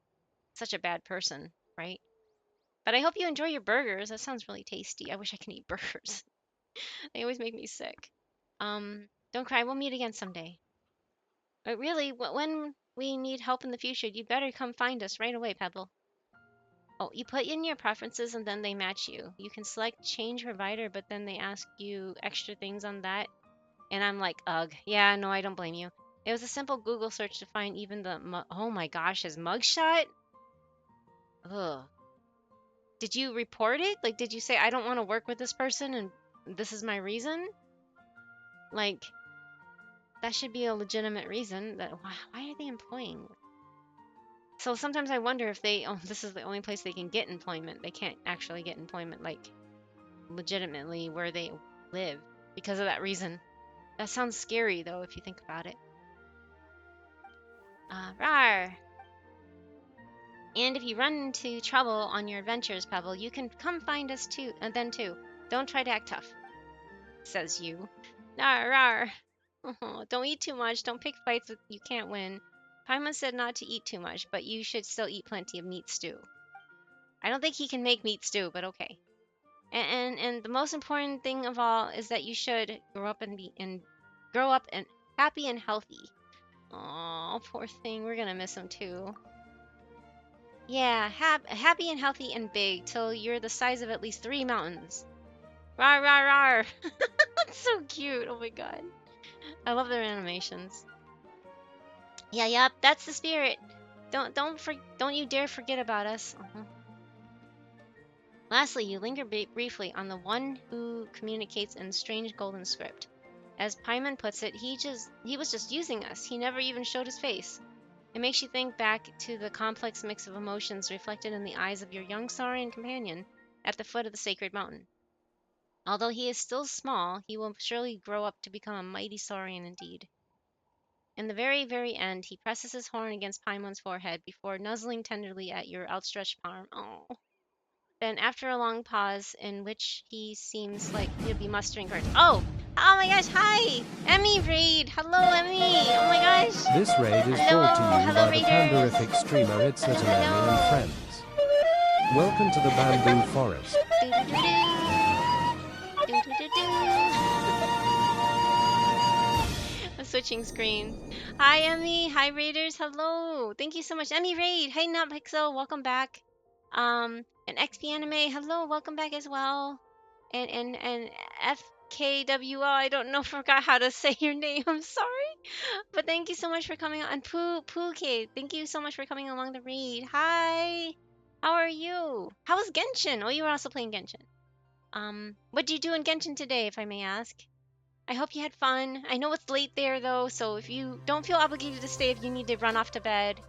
H: such a bad person, right? But I hope you enjoy your burgers. That sounds really tasty. I wish I could eat burgers. They always make me sick. Don't cry. We'll meet again someday. But really, when we need help in the future, you better come find us right away, Pebble. Oh, you put in your preferences and then they match you. You can select change provider, but then they ask you extra things on that. And I'm like, ugh. Yeah, no, I don't blame you. It was a simple Google search to find even the oh my gosh, his mugshot? Ugh. Did you report it? Like, did you say, I don't want to work with this person and this is my reason? Like, that should be a legitimate reason. That why are they employing? So sometimes I wonder if this is the only place they can get employment. They can't actually get employment, like, legitimately where they live because of that reason. That sounds scary, though, if you think about it. Rawr! And if you run into trouble on your adventures, Pebble, you can come find us too, then too. Don't try to act tough, says you. Rawr, rawr. Oh, don't eat too much. Don't pick fights that you can't win. Paimon said not to eat too much, but you should still eat plenty of meat stew. I don't think he can make meat stew, but okay. And the most important thing of all is that you should grow up and happy and healthy. Oh, poor thing. We're gonna miss him too. Yeah, happy and healthy and big till you're the size of at least 3 mountains. Rar rar rar. That's so cute. Oh my god. I love their animations. Yeah, yep, that's the spirit. Don't you dare forget about us. Lastly, you linger briefly on the one who communicates in strange golden script. As Paimon puts it, he was just using us. He never even showed his face. It makes you think back to the complex mix of emotions reflected in the eyes of your young Saurian companion at the foot of the sacred mountain. Although he is still small, he will surely grow up to become a mighty Saurian indeed. In the very, very end, he presses his horn against Paimon's forehead before nuzzling tenderly at your outstretched palm. Oh. Then, after a long pause in which he seems like he'll be mustering courage. Oh! Oh my gosh, hi! Emmy Raid! Hello, Emmy! Oh my gosh!
E: This raid is
H: Hello,
E: brought to you
H: hello,
E: by the
H: Raiders.
E: pandarific streamer Itsetami
H: Hello.
E: and friends. Welcome to the bamboo forest.
H: I'm switching screens. Hi, Emmy. Hi, Raiders. Hello. Thank you so much. Emmy Raid. Hey, NotPixel. Welcome back. And XP Anime. Hello. Welcome back as well. And FKWL. I don't know. Forgot how to say your name. I'm sorry. But thank you so much for coming on. And Pookie. Thank you so much for coming along the raid. Hi. How are you? How was Genshin? Oh, you were also playing Genshin. What did you do in Genshin today, if I may ask? I hope you had fun. I know it's late there, though, so if you don't feel obligated to stay, if you need to run off to bed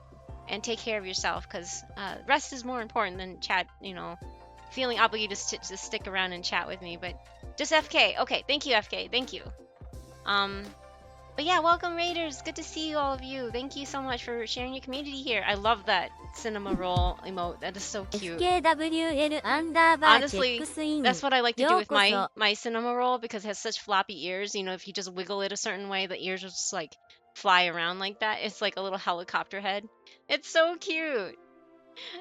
H: and take care of yourself, because rest is more important than chat, feeling obligated to stick around and chat with me, but just FK. Okay, thank you, FK. Thank you. But yeah, welcome, Raiders. Good to see you, all of you. Thank you so much for sharing your community here. I love that cinema roll emote. That is so cute. Honestly, that's what I like to do with my cinema roll because it has such floppy ears. If you just wiggle it a certain way, the ears will just like fly around like that. It's like a little helicopter head. It's so cute.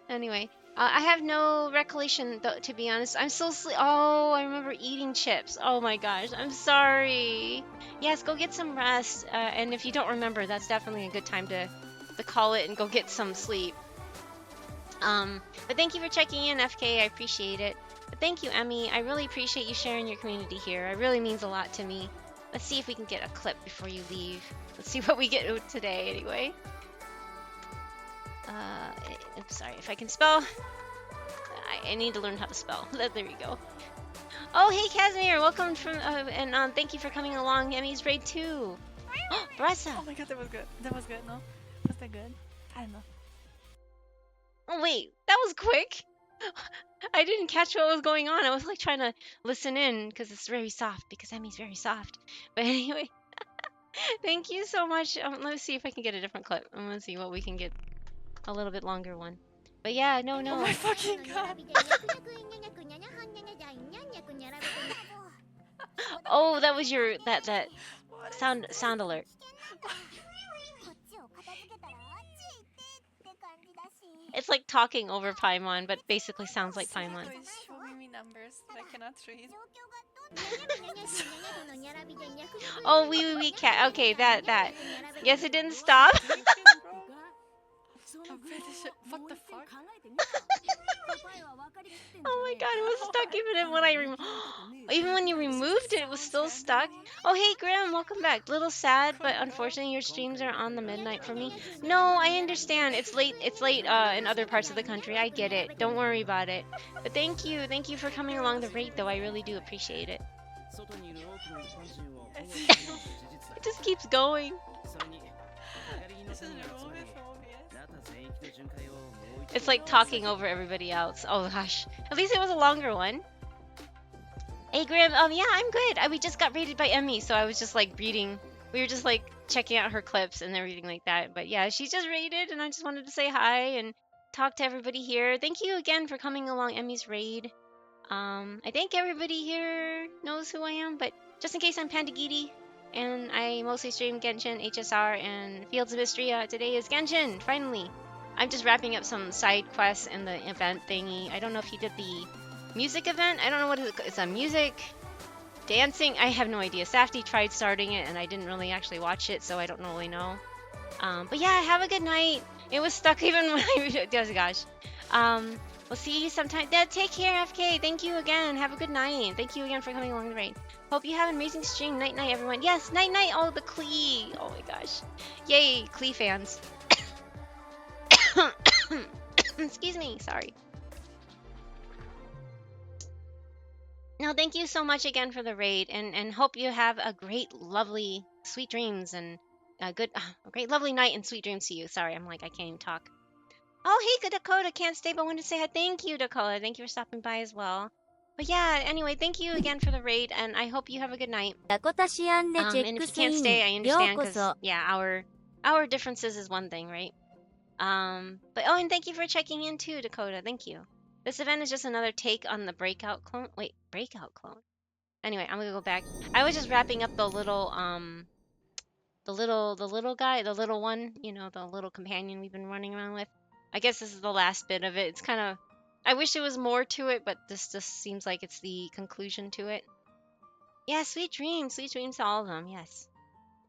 H: Anyway, I have no recollection, though, to be honest. I'm still Oh, I remember eating chips. Oh my gosh, I'm sorry. Yes, go get some rest. And if you don't remember, that's definitely a good time to call it and go get some sleep. But thank you for checking in, FK. I appreciate it. But thank you, Emmy. I really appreciate you sharing your community here. It really means a lot to me. Let's see if we can get a clip before you leave. Let's see what we get today, anyway. I'm sorry, if I can spell. I need to learn how to spell. There we go. Oh, hey, Casimir. Welcome from, and thank you for coming along. Emmy's raid 2. Bressa.
I: Oh my god, that was good. That was good, no? Was that good? I don't know.
H: Oh, wait. That was quick. I didn't catch what was going on. I was like trying to listen in because it's very soft, because Emmy's very soft. But anyway, thank you so much. Let's see if I can get a different clip. I'm going to see what we can get. A little bit longer one. But yeah, no.
I: Oh my fucking god.
H: Oh, that was your that sound alert. It's like talking over Paimon, but basically sounds like Paimon.
I: Showing me numbers that I cannot read.
H: Oh, wee cat. Okay, that. Yes, it didn't stop.
I: What the fuck?
H: Oh my god, it was stuck even when you removed it, it was still stuck. Oh hey Grim, welcome back. Little sad, but unfortunately your streams are on the midnight for me. No, I understand. It's late in other parts of the country. I get it. Don't worry about it. But thank you for coming along the raid though. I really do appreciate it. It just keeps going. It's like talking over everybody else. Oh gosh. At least it was a longer one. Hey Grim, yeah, I'm good. We just got rated by Emmy, so I was just like reading. We were just like checking out her clips and everything like that. But yeah, she's just rated and I just wanted to say hi and talk to everybody here. Thank you again for coming along Emmy's raid. I think everybody here knows who I am, but just in case, I'm Pandagiri. and I mostly stream Genshin, HSR, and Fields of Mystery. Today is Genshin, finally. I'm just wrapping up some side quests and the event thingy. I don't know if he did the music event. I don't know what it's a music, dancing. I have no idea. Safety tried starting it, and I didn't really actually watch it, so I don't really know. But yeah, have a good night. It was stuck even when I... Oh gosh. We'll see you sometime. Yeah, take care, FK. Thank you again. Have a good night. Thank you again for coming along the raid. Hope you have an amazing stream. Night night, everyone. Yes, night night. Oh, the Klee. Oh my gosh. Yay, Klee fans. Excuse me. Sorry. No, thank you so much again for the raid, and hope you have a great, lovely, sweet dreams and a great, lovely night and sweet dreams to you. Sorry, I can't even talk. Oh, hey, Dakota, can't stay, but wanted to say hi. Thank you, Dakota. Thank you for stopping by as well. But yeah, anyway, thank you again for the raid, and I hope you have a good night.
A: ダコタシアンでチェ
H: And
A: ッ
H: if
A: ク
H: you
A: ス
H: can't
A: イン
H: stay, I
A: よう
H: understand
A: こ
H: because
A: そ
H: yeah, our differences is one thing, right? But oh, and thank you for checking in too, Dakota. Thank you. This event is just another take on the breakout clone. Wait, breakout clone. Anyway, I'm gonna go back. I was just wrapping up the little guy, the little one, you know, the little companion we've been running around with. I guess this is the last bit of it. It's kind of, I wish there was more to it, but this just seems like it's the conclusion to it. Yeah, sweet dreams to all of them. Yes.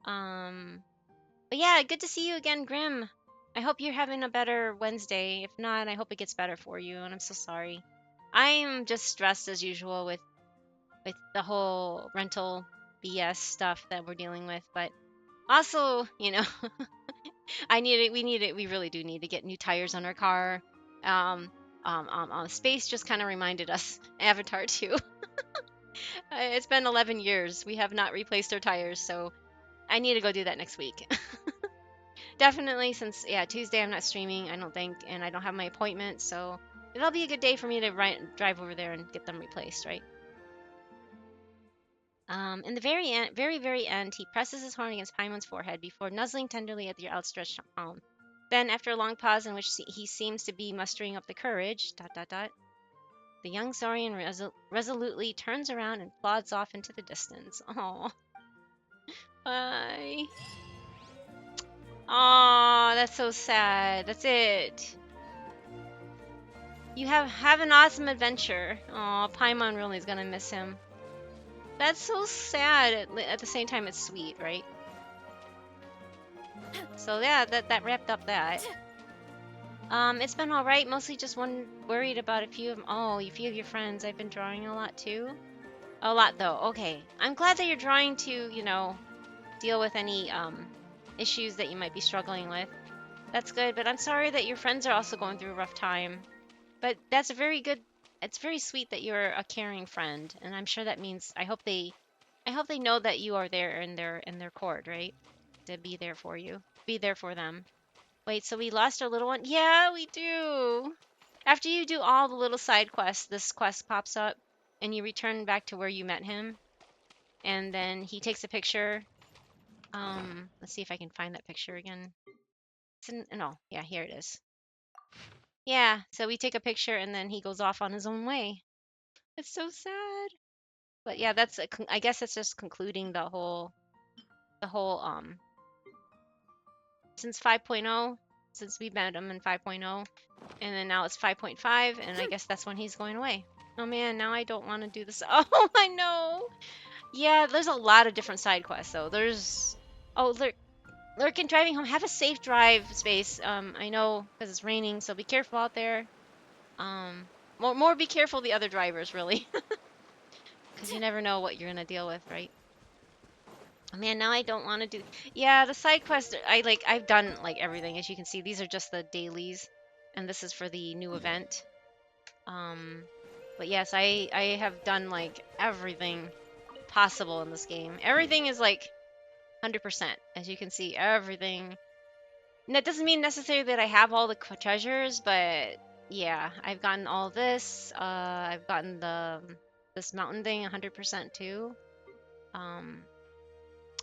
H: But yeah, good to see you again, Grim. I hope you're having a better Wednesday. If not, I hope it gets better for you, and I'm so sorry. I'm just stressed as usual with the whole rental BS stuff that we're dealing with, but also, you know, we really do need to get new tires on our car. Space just kind of reminded us, Avatar 2. It's been 11 years. We have not replaced our tires, so I need to go do that next week. Definitely, since, yeah, Tuesday I'm not streaming, I don't think, and I don't have my appointment, so it'll be a good day for me to drive over there and get them replaced, right? In the very end, very end, he presses his horn against Paimon's forehead before nuzzling tenderly at your outstretched palm. Then, after a long pause in which he seems to be mustering up the courage, ... the young Saurian resolutely turns around and plods off into the distance. Aww. Bye. Aww, that's so sad. That's it. You have an awesome adventure. Aw, Paimon really is gonna miss him. That's so sad. At the same time, it's sweet, right? So yeah, that wrapped up that. It's been alright. Mostly just worried about a few of them. Oh, a few of your friends. I've been drawing a lot too. A lot though. Okay. I'm glad that you're drawing to, you know, deal with any issues that you might be struggling with. That's good, but I'm sorry that your friends are also going through a rough time. But that's a very good. It's very sweet that you're a caring friend, and I'm sure that means I hope they know that you are there in their court, right? To be there for you, be there for them. Wait, so we lost our little one? Yeah, we do. After you do all the little side quests, this quest pops up, and you return back to where you met him, and then he takes a picture. Let's see if I can find that picture again. No, yeah, here it is. Yeah, so we take a picture, and then he goes off on his own way. It's so sad. But yeah, that's I guess it's just concluding the whole since 5.0, since we met him in 5.0, and then now it's 5.5, and I guess that's when he's going away. Oh man, now I don't want to do this. Oh, I know. Yeah, there's a lot of different side quests though. There's Lurkin driving home. Have a safe drive, Space. I know because it's raining, so be careful out there. More be careful the other drivers, really. Because you never know what you're gonna deal with, right? Oh, man, now I don't want to do... Yeah, the side quest, I've done, like, everything. As you can see, these are just the dailies. And this is for the new event. But yes, I have done, like, everything possible in this game. Everything is, like, 100%. As you can see, everything. And that doesn't mean necessarily that I have all the treasures, but... Yeah, I've gotten all this. I've gotten this mountain thing 100% too.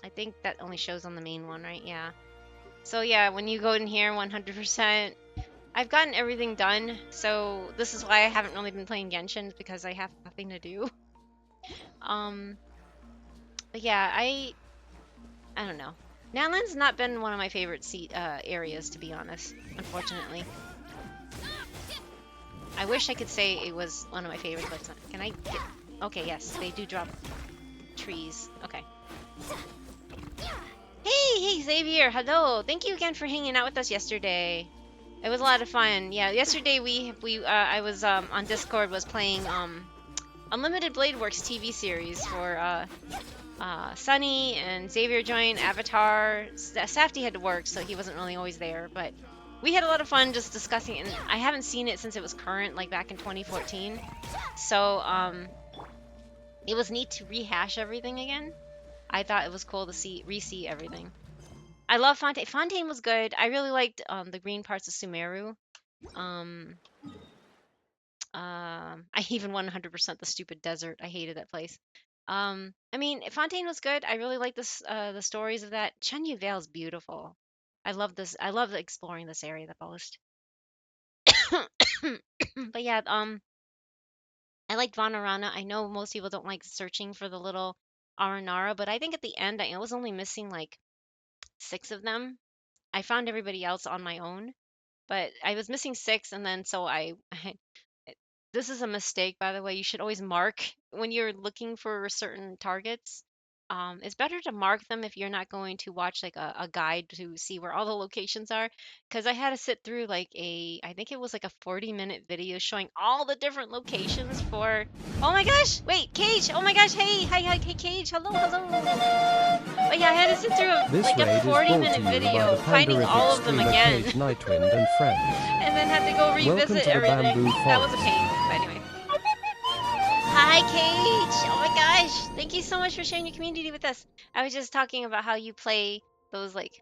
H: I think that only shows on the main one, right? Yeah. So yeah, when you go in here 100%, I've gotten everything done. So this is why I haven't really been playing Genshin, because I have nothing to do. But yeah, I don't know. Nanland's not been one of my favorite areas, to be honest, unfortunately. I wish I could say it was one of my favorites, but it's not. Can I get... Okay, yes, they do drop trees. Okay. Hey, Xavier, hello. Thank you again for hanging out with us yesterday. It was a lot of fun. Yeah, yesterday I was on Discord was playing Unlimited Blade Works TV series for Sunny and Xavier joined, Avatar. Safety had to work, so he wasn't really always there, but we had a lot of fun just discussing it, and I haven't seen it since it was current, like back in 2014. So it was neat to rehash everything again. I thought it was cool to re-see everything. I love Fontaine. Fontaine was good. I really liked the green parts of Sumeru. I even 100% the stupid desert. I hated that place. I mean, Fontaine was good. I really like this the stories of that. Chenyu Vale is beautiful. I love this. I love exploring this area the most. But yeah, I liked Vanarana. I know most people don't like searching for the little Aranara, but I think at the end I was only missing like 6 of them. I found everybody else on my own, but I was missing 6, and then so this is a mistake, by the way. You should always mark when you're looking for certain targets. It's better to mark them if you're not going to watch like a guide to see where all the locations are. Because I had to sit through like I think it was like a 40-minute video showing all the different locations for. Oh my gosh! Wait, Cage! Oh my gosh! Hey, hi, Cage! Hello. But yeah, I had to sit through like a 40-minute video finding all of them again.
E: Nightwind and friends.
H: And then had to go revisit everything. That was a pain. But anyway. Hi, Cage! Oh my gosh! Thank you so much for sharing your community with us. I was just talking about how you play those like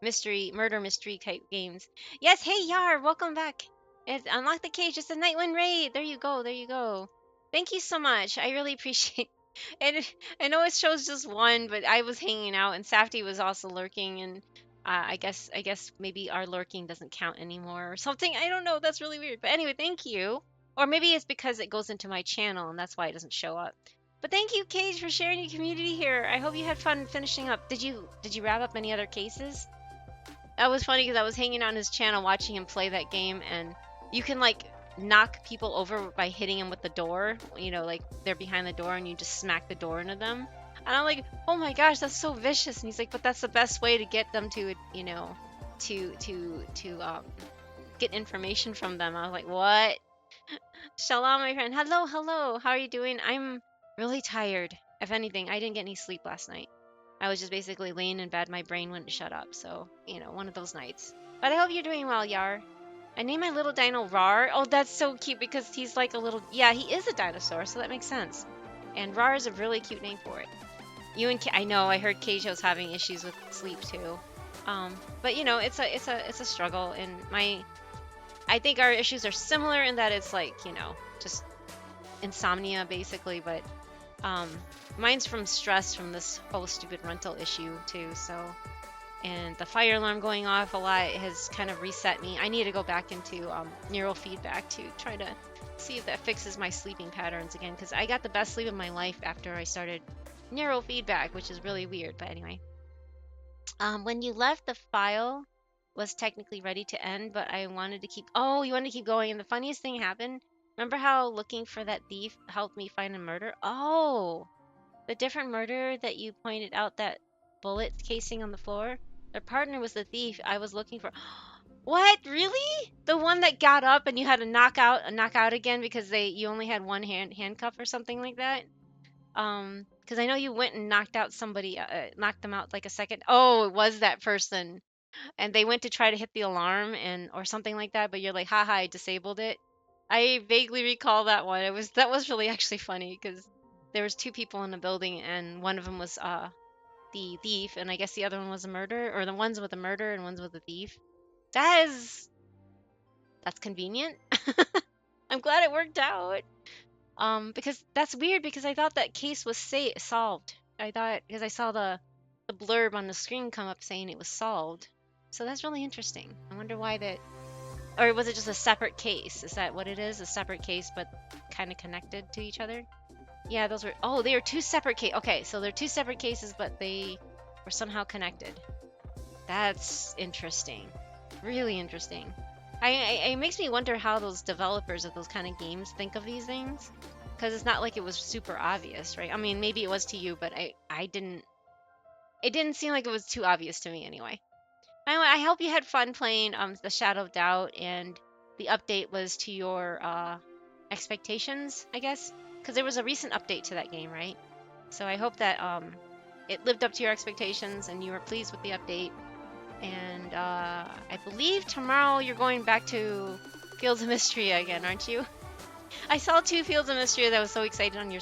H: murder mystery type games. Yes, hey Yar, welcome back. It's Unlock the Cage. It's a Nightwind raid. There you go. Thank you so much. I really appreciate. And I know it shows just one, but I was hanging out and Safety was also lurking, and I guess maybe our lurking doesn't count anymore or something. I don't know. That's really weird. But anyway, thank you. Or maybe it's because it goes into my channel and that's why it doesn't show up. But thank you, Cage, for sharing your community here. I hope you had fun finishing up. Did you wrap up any other cases? That was funny because I was hanging out on his channel watching him play that game, and you can like knock people over by hitting them with the door. You know, like they're behind the door and you just smack the door into them. And I'm like, oh my gosh, that's so vicious. And he's like, but that's the best way to get them to, you know, to get information from them. I was like, what? Shalom, my friend. Hello. How are you doing? I'm really tired. If anything, I didn't get any sleep last night. I was just basically laying in bed. My brain wouldn't shut up. So, you know, one of those nights. But I hope you're doing well, Yar. I named my little dino Rar. Oh, that's so cute because he's like a little... Yeah, he is a dinosaur, so that makes sense. And Rar is a really cute name for it. You and I know, I heard Keijo's having issues with sleep too. But you know, it's a struggle, and I think our issues are similar in that it's like, you know, just insomnia basically, but mine's from stress from this whole stupid rental issue too, so. And the fire alarm going off a lot has kind of reset me. I need to go back into neural feedback to try to see if that fixes my sleeping patterns again, because I got the best sleep of my life after I started neural feedback, which is really weird, but anyway. When you left, the file was technically ready to end, but I wanted to keep... Oh, you wanted to keep going, and the funniest thing happened. Remember how looking for that thief helped me find a murder? Oh, the different murder that you pointed out, that bullet casing on the floor? Their partner was the thief I was looking for. What? Really? The one that got up and you had to knock out again because you only had one handcuff or something like that? Because I know you went and knocked out somebody, knocked them out like a second. Oh, it was that person. And they went to try to hit the alarm or something like that, but you're like, haha, I disabled it. I vaguely recall that one. That was really actually funny because there was 2 people in the building and one of them was the thief, and I guess the other one was a murder, or the one's with a murder and one's with a thief. That's convenient. I'm glad it worked out. Because that's weird because I thought that case was solved. I thought, because I saw the blurb on the screen come up saying it was solved. So that's really interesting. I wonder why that, or was it just a separate case? Is that what it is? A separate case, but kind of connected to each other? Yeah, those were, oh, they are 2 separate cases. Okay, so they're 2 separate cases, but they were somehow connected. That's interesting. Really interesting. It makes me wonder how those developers of those kind of games think of these things, because it's not like it was super obvious, right? I mean, maybe it was to you, but I didn't. It didn't seem like it was too obvious to me anyway. Anyway, I hope you had fun playing the Shadow of Doubt, and the update was to your expectations, I guess, because there was a recent update to that game, right? So I hope that it lived up to your expectations and you were pleased with the update. And I believe tomorrow you're going back to Fields of Mystery again, aren't you? I saw 2 Fields of Mystery that was so excited on your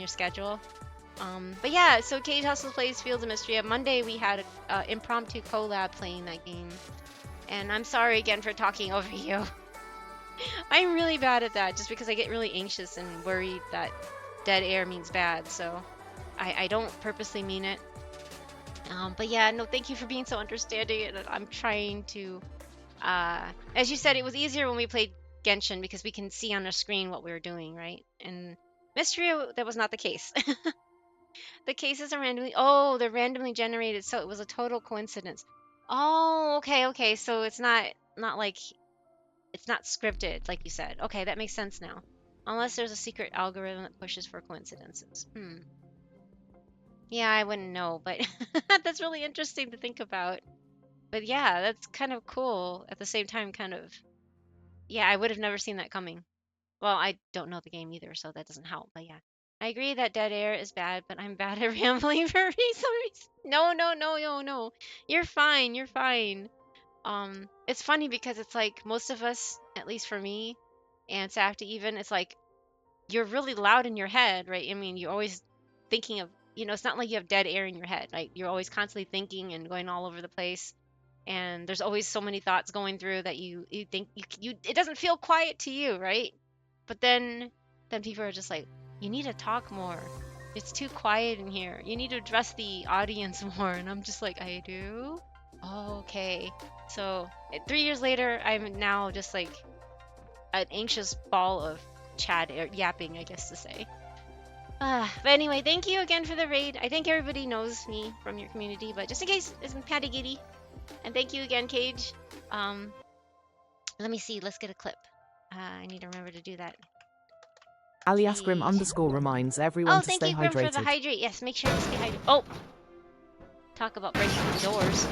H: schedule. But yeah, so Cage Hustle plays Fields of Mystery. On Monday we had an impromptu collab playing that game. And I'm sorry again for talking over you. I'm really bad at that, just because I get really anxious and worried that dead air means bad. So I don't purposely mean it. But yeah, no, thank you for being so understanding. And I'm trying to, as you said, it was easier when we played Genshin because we can see on the screen what we were doing, right? And Mystery, that was not the case. The cases are they're randomly generated, so it was a total coincidence. Oh, okay. So it's not like, it's not scripted, like you said. Okay, that makes sense now. Unless there's a secret algorithm that pushes for coincidences. Yeah, I wouldn't know, but that's really interesting to think about. But yeah, that's kind of cool. At the same time, kind of, yeah, I would have never seen that coming. Well, I don't know the game either, so that doesn't help. But yeah, I agree that dead air is bad, but I'm bad at rambling for some reason. No. You're fine. You're fine. It's funny because it's like most of us, at least for me, and Safta even, it's like you're really loud in your head, right? I mean, you're always thinking of, it's not like you have dead air in your head. Like you're always constantly thinking and going all over the place. And there's always so many thoughts going through that you think it doesn't feel quiet to you, right? But then people are just like, you need to talk more. It's too quiet in here. You need to address the audience more. And I'm just like, I do? Oh, okay. So 3 years later, I'm now just like an anxious ball of yapping, I guess to say. But anyway, thank you again for the raid. I think everybody knows me from your community, but just in case, it's pandagiri. And thank you again, Cage. Let me see. Let's get a clip. I need to remember to do that.
B: Aliasgrim _ reminds everyone to
H: thank
B: stay
H: you, Grim,
B: hydrated.
H: for the hydrate. Yes, make sure to stay hydrated. Oh! Talk about breaking the doors.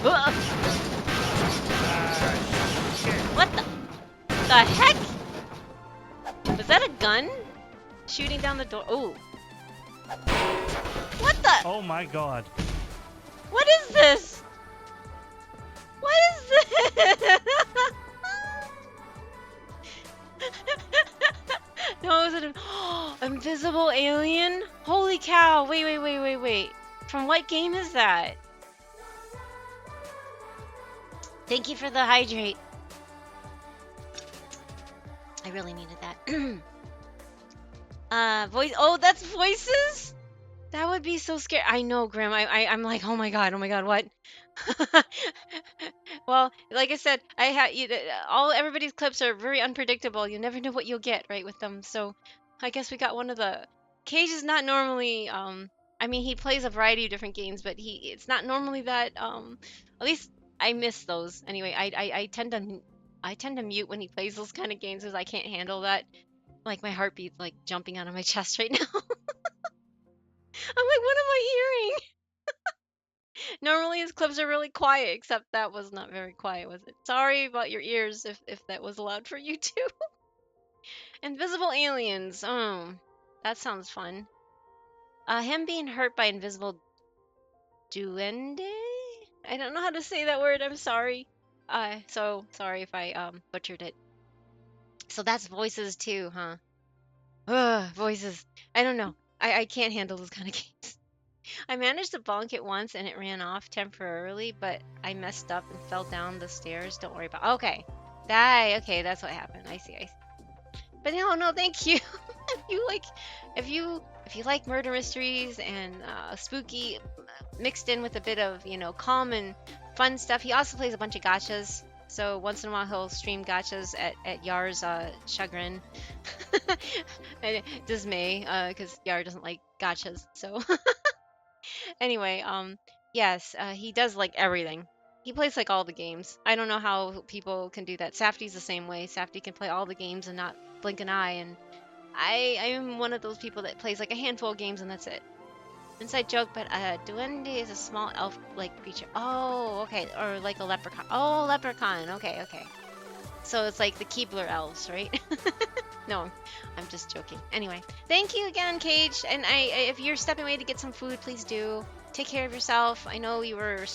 H: What the heck? Was that a gun? Shooting down the door. Oh. What the?
J: Oh my god.
H: What is this? What is this? No, is it an invisible alien? Holy cow. Wait. From what game is that? Thank you for the hydrate. I really needed that. Voice. Oh, that's voices? That would be so scary. I know, Grim. I'm like, oh my god, what? Well, like I said, everybody's clips are very unpredictable. You never know what you'll get, right, with them. So, I guess we got one of the. Cage is not normally. I mean, he plays a variety of different games, but it's not normally that. At least I miss those. Anyway, I tend to mute when he plays those kind of games because I can't handle that. Like my heartbeat's like jumping out of my chest right now. I'm like, what am I hearing? Normally his clips are really quiet, except that was not very quiet, was it? Sorry about your ears if that was allowed for you too. Invisible aliens. Oh, that sounds fun. Him being hurt by invisible duende? I don't know how to say that word. I'm sorry. So sorry if I butchered it. So that's voices too, huh? Ugh, voices. I don't know. I can't handle those kind of games. I managed to bonk it once and it ran off temporarily, but I messed up and fell down the stairs. Don't worry about. Okay, that's what happened. I see. But no, thank you. if you like murder mysteries and spooky mixed in with a bit of calm and fun stuff. He also plays a bunch of gachas. So once in a while he'll stream gachas at Yar's chagrin and dismay, because Yar doesn't like gachas. So anyway, Yes, he does like everything. He plays like all the games. I don't know how people can do that. Safty's the same way. Safty can play all the games and not blink an eye, and I am one of those people that plays like a handful of games and that's it. Inside joke, but duende is a small elf-like creature. Oh, okay, or like a leprechaun. Oh, leprechaun. Okay, okay. So it's like the Keebler elves, right? No, I'm just joking. Anyway, thank you again, Cage. And if you're stepping away to get some food, please do. Take care of yourself. I know you're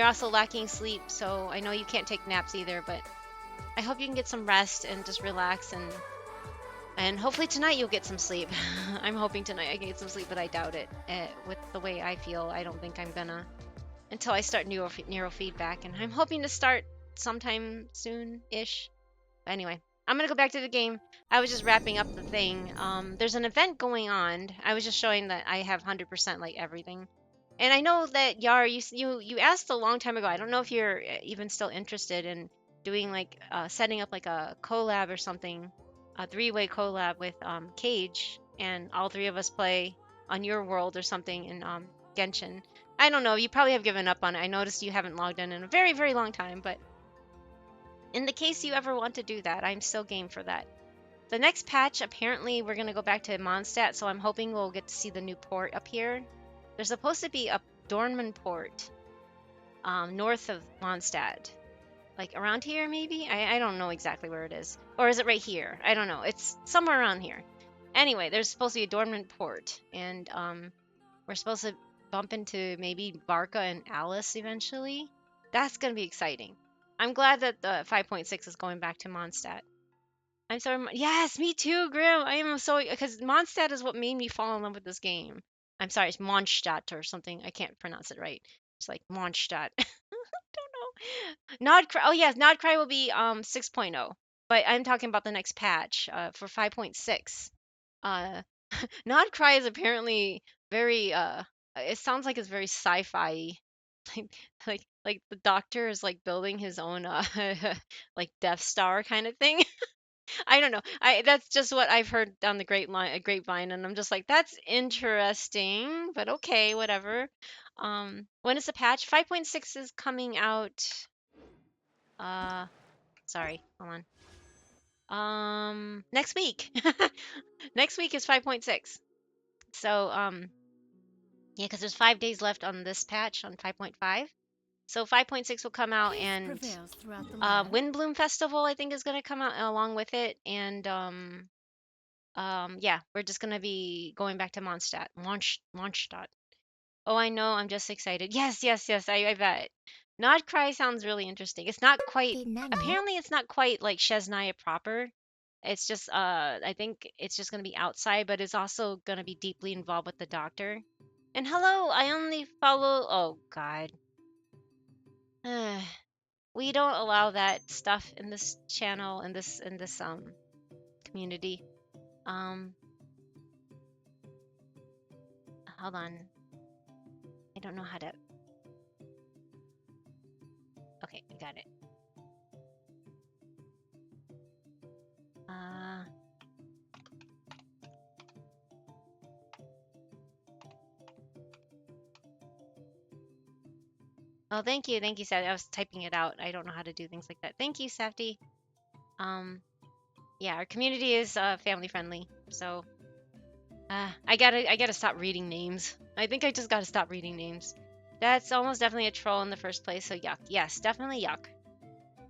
H: also lacking sleep, so I know you can't take naps either, but I hope you can get some rest and just relax and hopefully tonight you'll get some sleep. I'm hoping tonight I can get some sleep, but I doubt it. With the way I feel, I don't think I'm gonna until I start neurofeedback, and I'm hoping to start sometime soon-ish. Anyway, I'm gonna go back to the game. I was just wrapping up the thing. There's an event going on. I was just showing that I have 100% like everything. And I know that Yar, you asked a long time ago. I don't know if you're even still interested in doing like setting up like a collab or something, a three-way collab with Cage, and all three of us play on your world or something in Genshin. I don't know. You probably have given up on it. I noticed you haven't logged in a very, very long time, but in the case you ever want to do that, I'm still game for that. The next patch, apparently, we're going to go back to Mondstadt, so I'm hoping we'll get to see the new port up here. There's supposed to be a Dornman port north of Mondstadt. Like around here, maybe? I don't know exactly where it is. Or is it right here? I don't know. It's somewhere around here. Anyway, there's supposed to be a Dornman port, and we're supposed to bump into maybe Barca and Alice eventually. That's going to be exciting. I'm glad that the 5.6 is going back to Mondstadt. I'm sorry. Yes, me too, Grim. I am so because Mondstadt is what made me fall in love with this game. I'm sorry, it's Mondstadt or something. I can't pronounce it right. It's like Mondstadt. Don't know. Nodcry. Oh yes, Nodcry will be 6.0, but I'm talking about the next patch for 5.6. Uh, Nodcry is apparently very it sounds like it's very sci-fi. Like like the doctor is like building his own like Death Star kind of thing. I don't know. That's just what I've heard on the grapevine, and I'm just like, that's interesting, but okay, whatever. When is the patch? 5.6 is coming out. Sorry, hold on. Next week. Next week is 5.6. So, yeah, because there's 5 days left on this patch on 5.5. So 5.6 will come out, and Windbloom Festival I think is gonna come out along with it, and yeah, we're just gonna be going back to Mondstadt. Mondstadt. Oh, I know. I'm just excited. Yes, yes, yes. I bet. Nodcry sounds really interesting. It's not quite. Apparently, it's not quite like Shesnaya proper. It's just. I think it's just gonna be outside, but it's also gonna be deeply involved with the doctor. And hello, I only follow. Oh God. We don't allow that stuff in this channel, in this community. Hold on. I don't know how to. Okay, I got it. Oh, thank you, Safty. I was typing it out. I don't know how to do things like that. Thank you, Safty. Yeah, our community is family friendly, so I gotta stop reading names. I think I just gotta stop reading names. That's almost definitely a troll in the first place, so yuck. Yes, definitely yuck.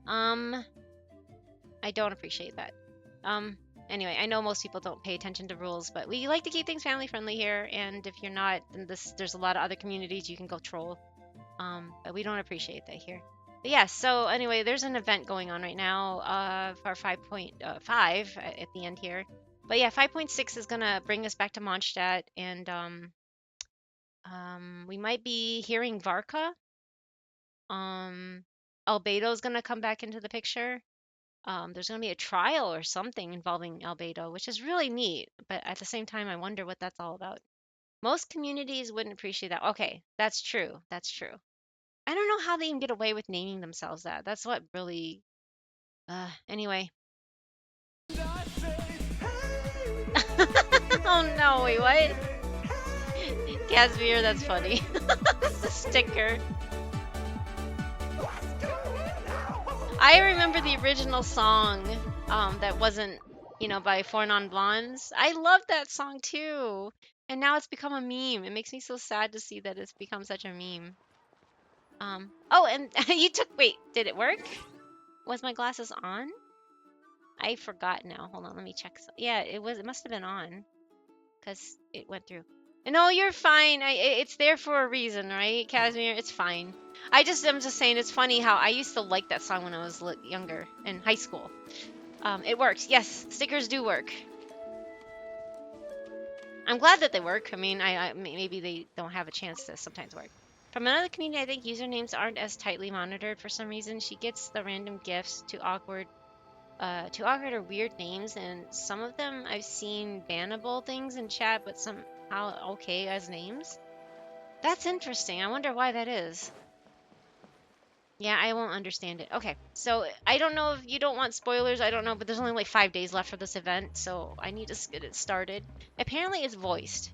H: I don't appreciate that. Anyway, I know most people don't pay attention to rules, but we like to keep things family friendly here, and if you're not, then there's a lot of other communities you can go troll. But we don't appreciate that here. But yeah, so anyway, there's an event going on right now for 5.5 at the end here. But yeah, 5.6 is gonna bring us back to Mondstadt, and we might be hearing Varka. Albedo is gonna come back into the picture. There's gonna be a trial or something involving Albedo, which is really neat. But at the same time, I wonder what that's all about. Most communities wouldn't appreciate that. Okay, that's true. That's true. I don't know how they can get away with naming themselves that. That's what really. Anyway. Oh no, wait, what? Casimir, that's funny. The sticker. I remember the original song that wasn't, by Four Non Blondes. I love that song too. And now it's become a meme. It makes me so sad to see that it's become such a meme. Oh, and wait, did it work? Was my glasses on? I forgot now. Hold on, let me check. Yeah, it must have been on because it went through. No, you're fine. It's there for a reason, right, Casimir? It's fine. I'm just saying it's funny how I used to like that song when I was younger in high school. It works. Yes, stickers do work. I'm glad that they work. I mean, maybe they don't have a chance to sometimes work. From another community, I think usernames aren't as tightly monitored for some reason. She gets the random gifts to awkward or weird names, and some of them I've seen bannable things in chat, but somehow okay as names. That's interesting. I wonder why that is. Yeah, I won't understand it. Okay, so I don't know if you don't want spoilers. I don't know, but there's only like 5 days left for this event, so I need to get it started. Apparently, it's voiced,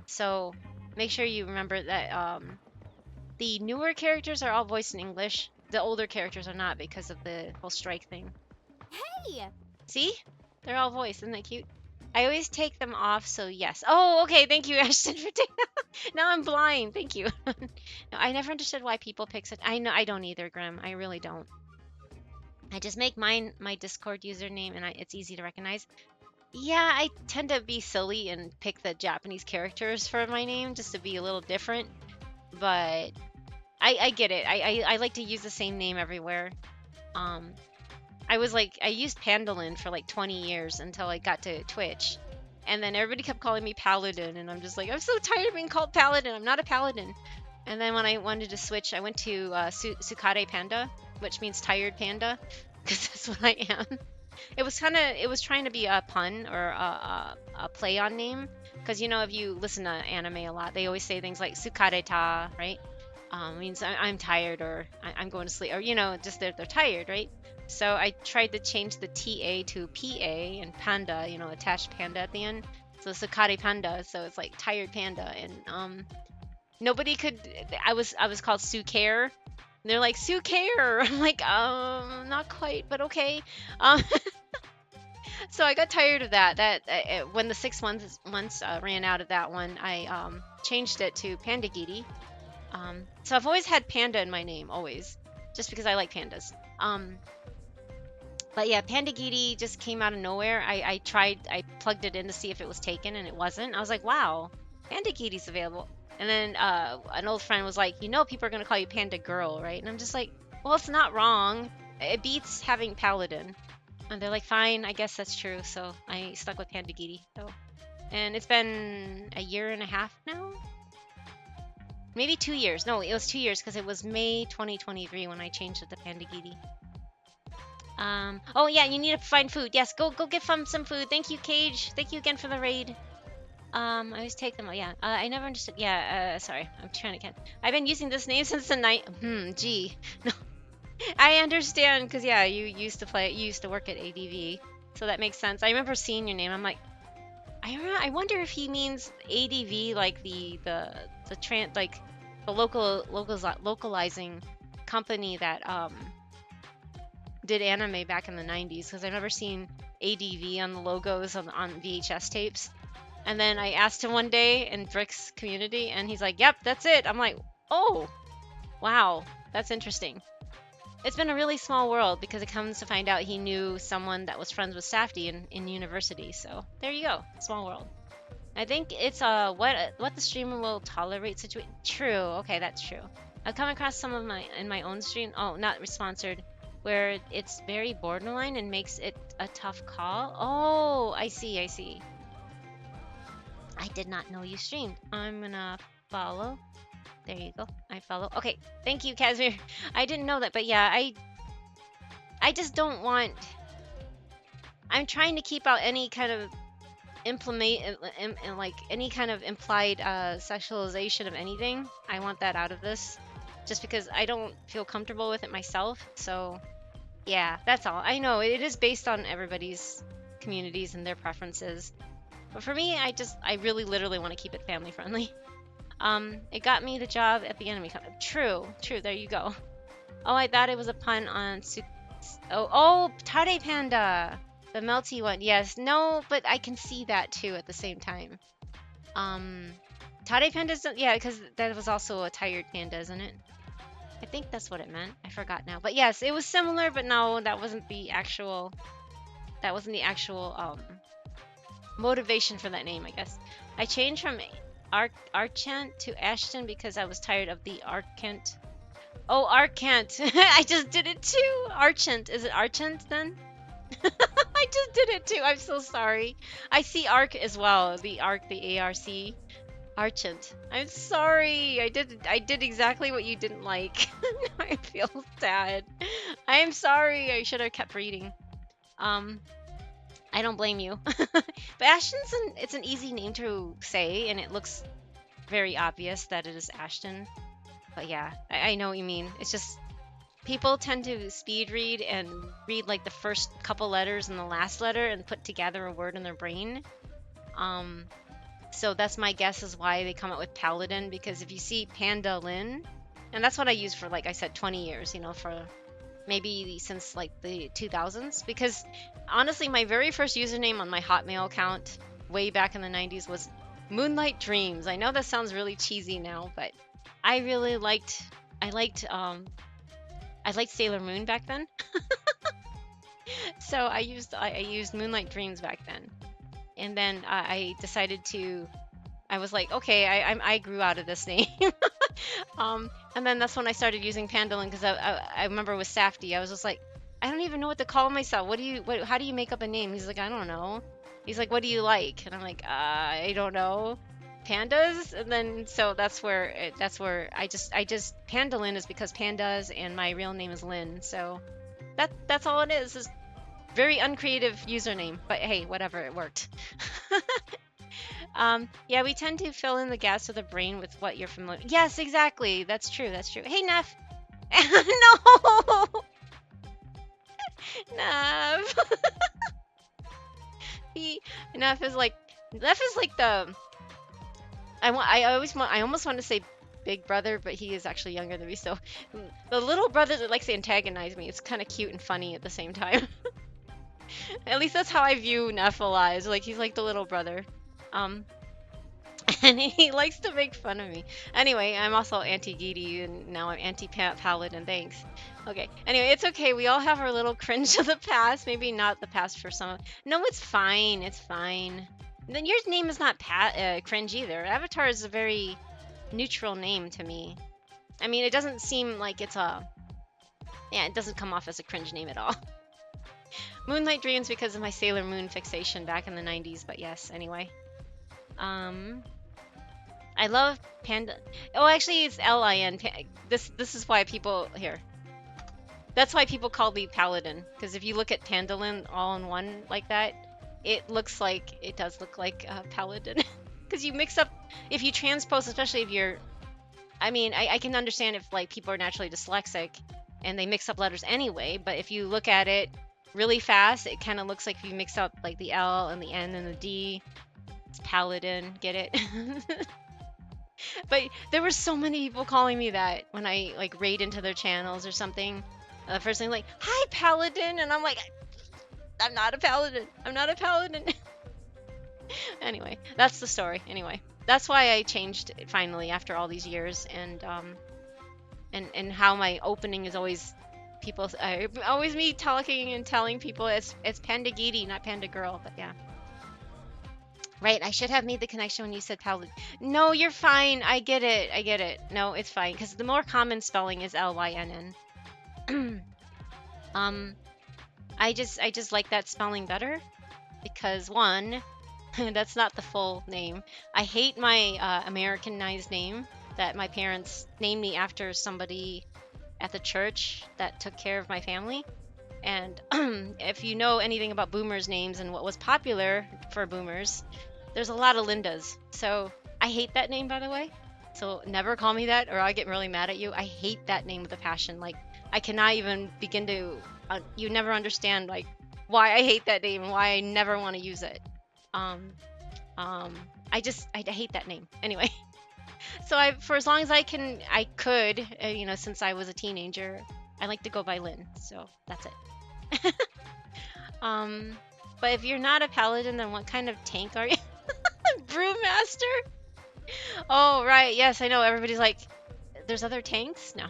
H: so make sure you remember that the newer characters are all voiced in English. The older characters are not because of the whole strike thing.
G: Hey!
H: See? They're all voiced. Isn't that cute? I always take them off, so yes. Oh, okay. Thank you, Ashton, for taking. Now I'm blind. Thank you. No, I never understood why people pick such. I know I don't either, Grim. I really don't. I just make mine my Discord username, and it's easy to recognize. Yeah, I tend to be silly and pick the Japanese characters for my name just to be a little different. But I get it. I like to use the same name everywhere. I used Pandalin for like 20 years until I got to Twitch. And then everybody kept calling me Paladin, and I'm just like, I'm so tired of being called Paladin. I'm not a Paladin. And then when I wanted to switch, I went to Sukade Panda, which means tired panda, because that's what I am. It was trying to be a pun or a play on name, because if you listen to anime a lot, they always say things like Sukade ta, right? Means I'm tired, or I'm going to sleep, or just they're tired, right? So I tried to change the TA to PA and panda, attached panda at the end. So Sakari Panda, so it's like tired panda, and nobody could. I was called Sue Care. And they're like Sue Care. I'm like, not quite, but okay. So I got tired of that. When the 6 months ran out of that one, I changed it to Pandagiri. So I've always had panda in my name, always, just because I like pandas. But yeah, Pandagiri just came out of nowhere. I plugged it in to see if it was taken, and it wasn't. I was like, wow, Pandagiri's available. And then an old friend was like, people are going to call you Panda Girl, right? And I'm just like, well, it's not wrong. It beats having Paladin. And they're like, fine, I guess that's true. So I stuck with Pandagiri. And it's been a year and a half now? Maybe 2 years. No, it was 2 years because it was May 2023 when I changed it to Pandagiri. Oh yeah, you need to find food. Yes, go get some food. Thank you, Cage. Thank you again for the raid. I always take them. Yeah. I never understood. Yeah. Sorry, I'm trying to get. I've been using this name since the night. Gee. No. I understand because yeah, you used to work at ADV, so that makes sense. I remember seeing your name. I'm like, I wonder if he means ADV like the localizing company that did anime back in the 90s, because I've never seen ADV on the logos on VHS tapes. And then I asked him one day in Brick's community, and he's like, yep, that's it. I'm like, oh, wow, that's interesting. It's been a really small world, because it comes to find out he knew someone that was friends with Safdie in university. So there you go, small world. I think it's what the streamer will tolerate situation. True, okay, that's true. I've come across some of in my own stream. Oh, not sponsored. Where it's very borderline and makes it a tough call. Oh, I see. I did not know you streamed. I'm gonna follow. There you go. I follow. Okay, thank you, Casimir. I didn't know that, but yeah, I just don't want. I'm trying to keep out any kind of any kind of implied sexualization of anything. I want that out of this, just because I don't feel comfortable with it myself. So yeah, that's all. I know it is based on everybody's communities and their preferences, but for me, I really literally want to keep it family friendly. It got me the job at the anime company. True, there you go. Oh, I thought it was a pun on Tare Panda, the melty one. Yes, no, but I can see that too at the same time. Tare Panda, yeah, because that was also a tired panda, isn't it? I think that's what it meant. I forgot now. But yes, it was similar, but no, that wasn't the actual. That wasn't the actual motivation for that name, I guess. I changed from Archant to Ashton because I was tired of the Arcant. Oh, Arcant. I just did it too. Archant. Is it Archant then? I just did it too. I'm so sorry. I see Arc as well. The Arc, the ARC. Archant. I'm sorry. I did exactly what you didn't like. I feel sad. I am sorry. I should have kept reading. I don't blame you. But Ashton's it's an easy name to say, and it looks very obvious that it is Ashton. But yeah, I know what you mean. It's just people tend to speed read and read like the first couple letters and the last letter and put together a word in their brain. So that's my guess is why they come up with Paladin, because if you see Pandalin, and that's what I used for, like I said, 20 years, you know, for maybe since like the 2000s, because honestly my very first username on my Hotmail account way back in the 90s was Moonlight Dreams. I know that sounds really cheesy now, but I really liked Sailor Moon back then. So I used Moonlight Dreams back then, and then I decided to. I was like, okay, I grew out of this name. And then that's when I started using Pandalin, because I remember with Safety, I was just like, I don't even know what to call myself. How do you make up a name? He's like, I don't know. He's like, what do you like? And I'm like, I don't know. Pandas. And then so that's where I just Pandalin is because pandas, and my real name is Lynn. So that's all it is. It's very uncreative username, but hey, whatever, it worked. Yeah, we tend to fill in the gaps of the brain with what you're familiar. Yes, exactly. That's true. Hey, Neff. No. Neff. Neff is like the. I almost want to say big brother, but he is actually younger than me. So the little brother that likes to antagonize me. It's kind of cute and funny at the same time. At least that's how I view Neff alive. Like, he's like the little brother. And he likes to make fun of me. Anyway, I'm also anti-Gidi, and now I'm anti-Paladin. Thanks. Okay. Anyway, it's okay. We all have our little cringe of the past. Maybe not the past for some. No, it's fine. It's fine. Then your name is not cringe either. Avatar is a very neutral name to me. I mean, it doesn't seem like it's a. Yeah, it doesn't come off as a cringe name at all. Moonlight Dreams because of my Sailor Moon fixation back in the 90s. But yes, anyway. I love Panda. Oh, actually, it's Lin. This is why people here. That's why people call me Paladin, because if you look at Pandalin all in one like that, it does look like Paladin. Because you mix up, if you transpose, especially if you're. I mean, I can understand if like people are naturally dyslexic, and they mix up letters anyway. But if you look at it really fast, it kind of looks like if you mix up like the L and the N and the D. It's Paladin, get it? But there were so many people calling me that when I like raid into their channels or something. The first thing like, "Hi, Paladin," and I'm like, "I'm not a Paladin. I'm not a Paladin." Anyway, that's the story. Anyway, that's why I changed it finally after all these years, and how my opening is always people. Always me talking and telling people it's Pandagiri, not Panda Girl. But yeah. Right, I should have made the connection when you said Paladin. No, you're fine. I get it. No, it's fine, because the more common spelling is Lynn. I just like that spelling better, because one, that's not the full name. I hate my Americanized name that my parents named me after somebody at the church that took care of my family. And if you know anything about boomers' names and what was popular for boomers, there's a lot of Lindas. So I hate that name, by the way. So never call me that, or I'll get really mad at you. I hate that name with a passion. Like, I cannot even begin to. You never understand like why I hate that name and why I never want to use it. I hate that name. Anyway. So for as long as I could, you know, since I was a teenager, I like to go by Lynn. So that's it. But if you're not a paladin, then what kind of tank are you? Brewmaster? Oh, right. Yes, I know. Everybody's like, there's other tanks? No.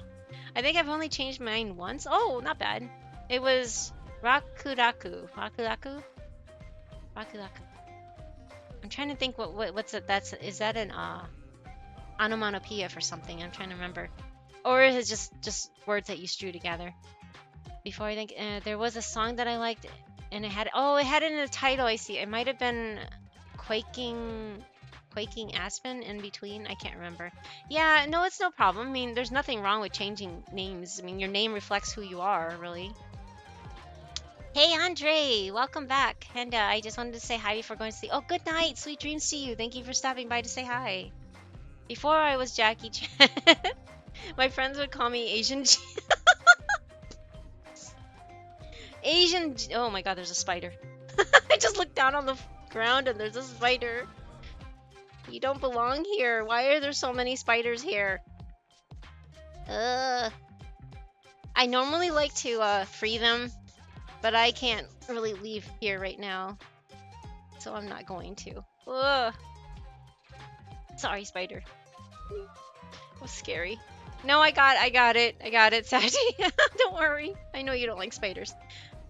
H: I think I've only changed mine once. Oh, not bad. It was Rakuraku. Rakuraku? Rakuraku. I'm trying to think what's it? Is that an onomatopoeia for something? I'm trying to remember. Or is it just words that you strew together? Before I think, there was a song that I liked, and it had it in the title. I see. It might have been Quaking Aspen in between. I can't remember. Yeah, no, it's no problem. I mean, there's nothing wrong with changing names. I mean, your name reflects who you are, really. Hey, Andre, welcome back. And I just wanted to say hi before going to sleep. Oh, good night. Sweet dreams to you. Thank you for stopping by to say hi. Before I was Jackie Chan, my friends would call me Asian. Asian. Oh my God, there's a spider. I just looked down on the ground and there's a spider. You don't belong here. Why are there so many spiders here? I normally like to free them, but I can't really leave here right now, so I'm not going to. Ugh. Sorry, spider. It was scary. No, I got it, Saji. Don't worry. I know you don't like spiders.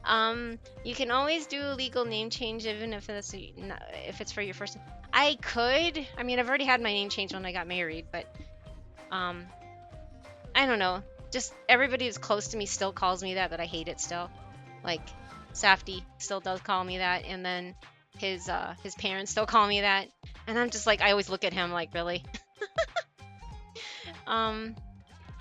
H: You can always do a legal name change even if it's for your first. I could. I mean, I've already had my name changed when I got married, but I don't know. Just everybody who's close to me still calls me that, but I hate it still. Like Safty still does call me that, and then his parents still call me that, and I'm just like, I always look at him like, really.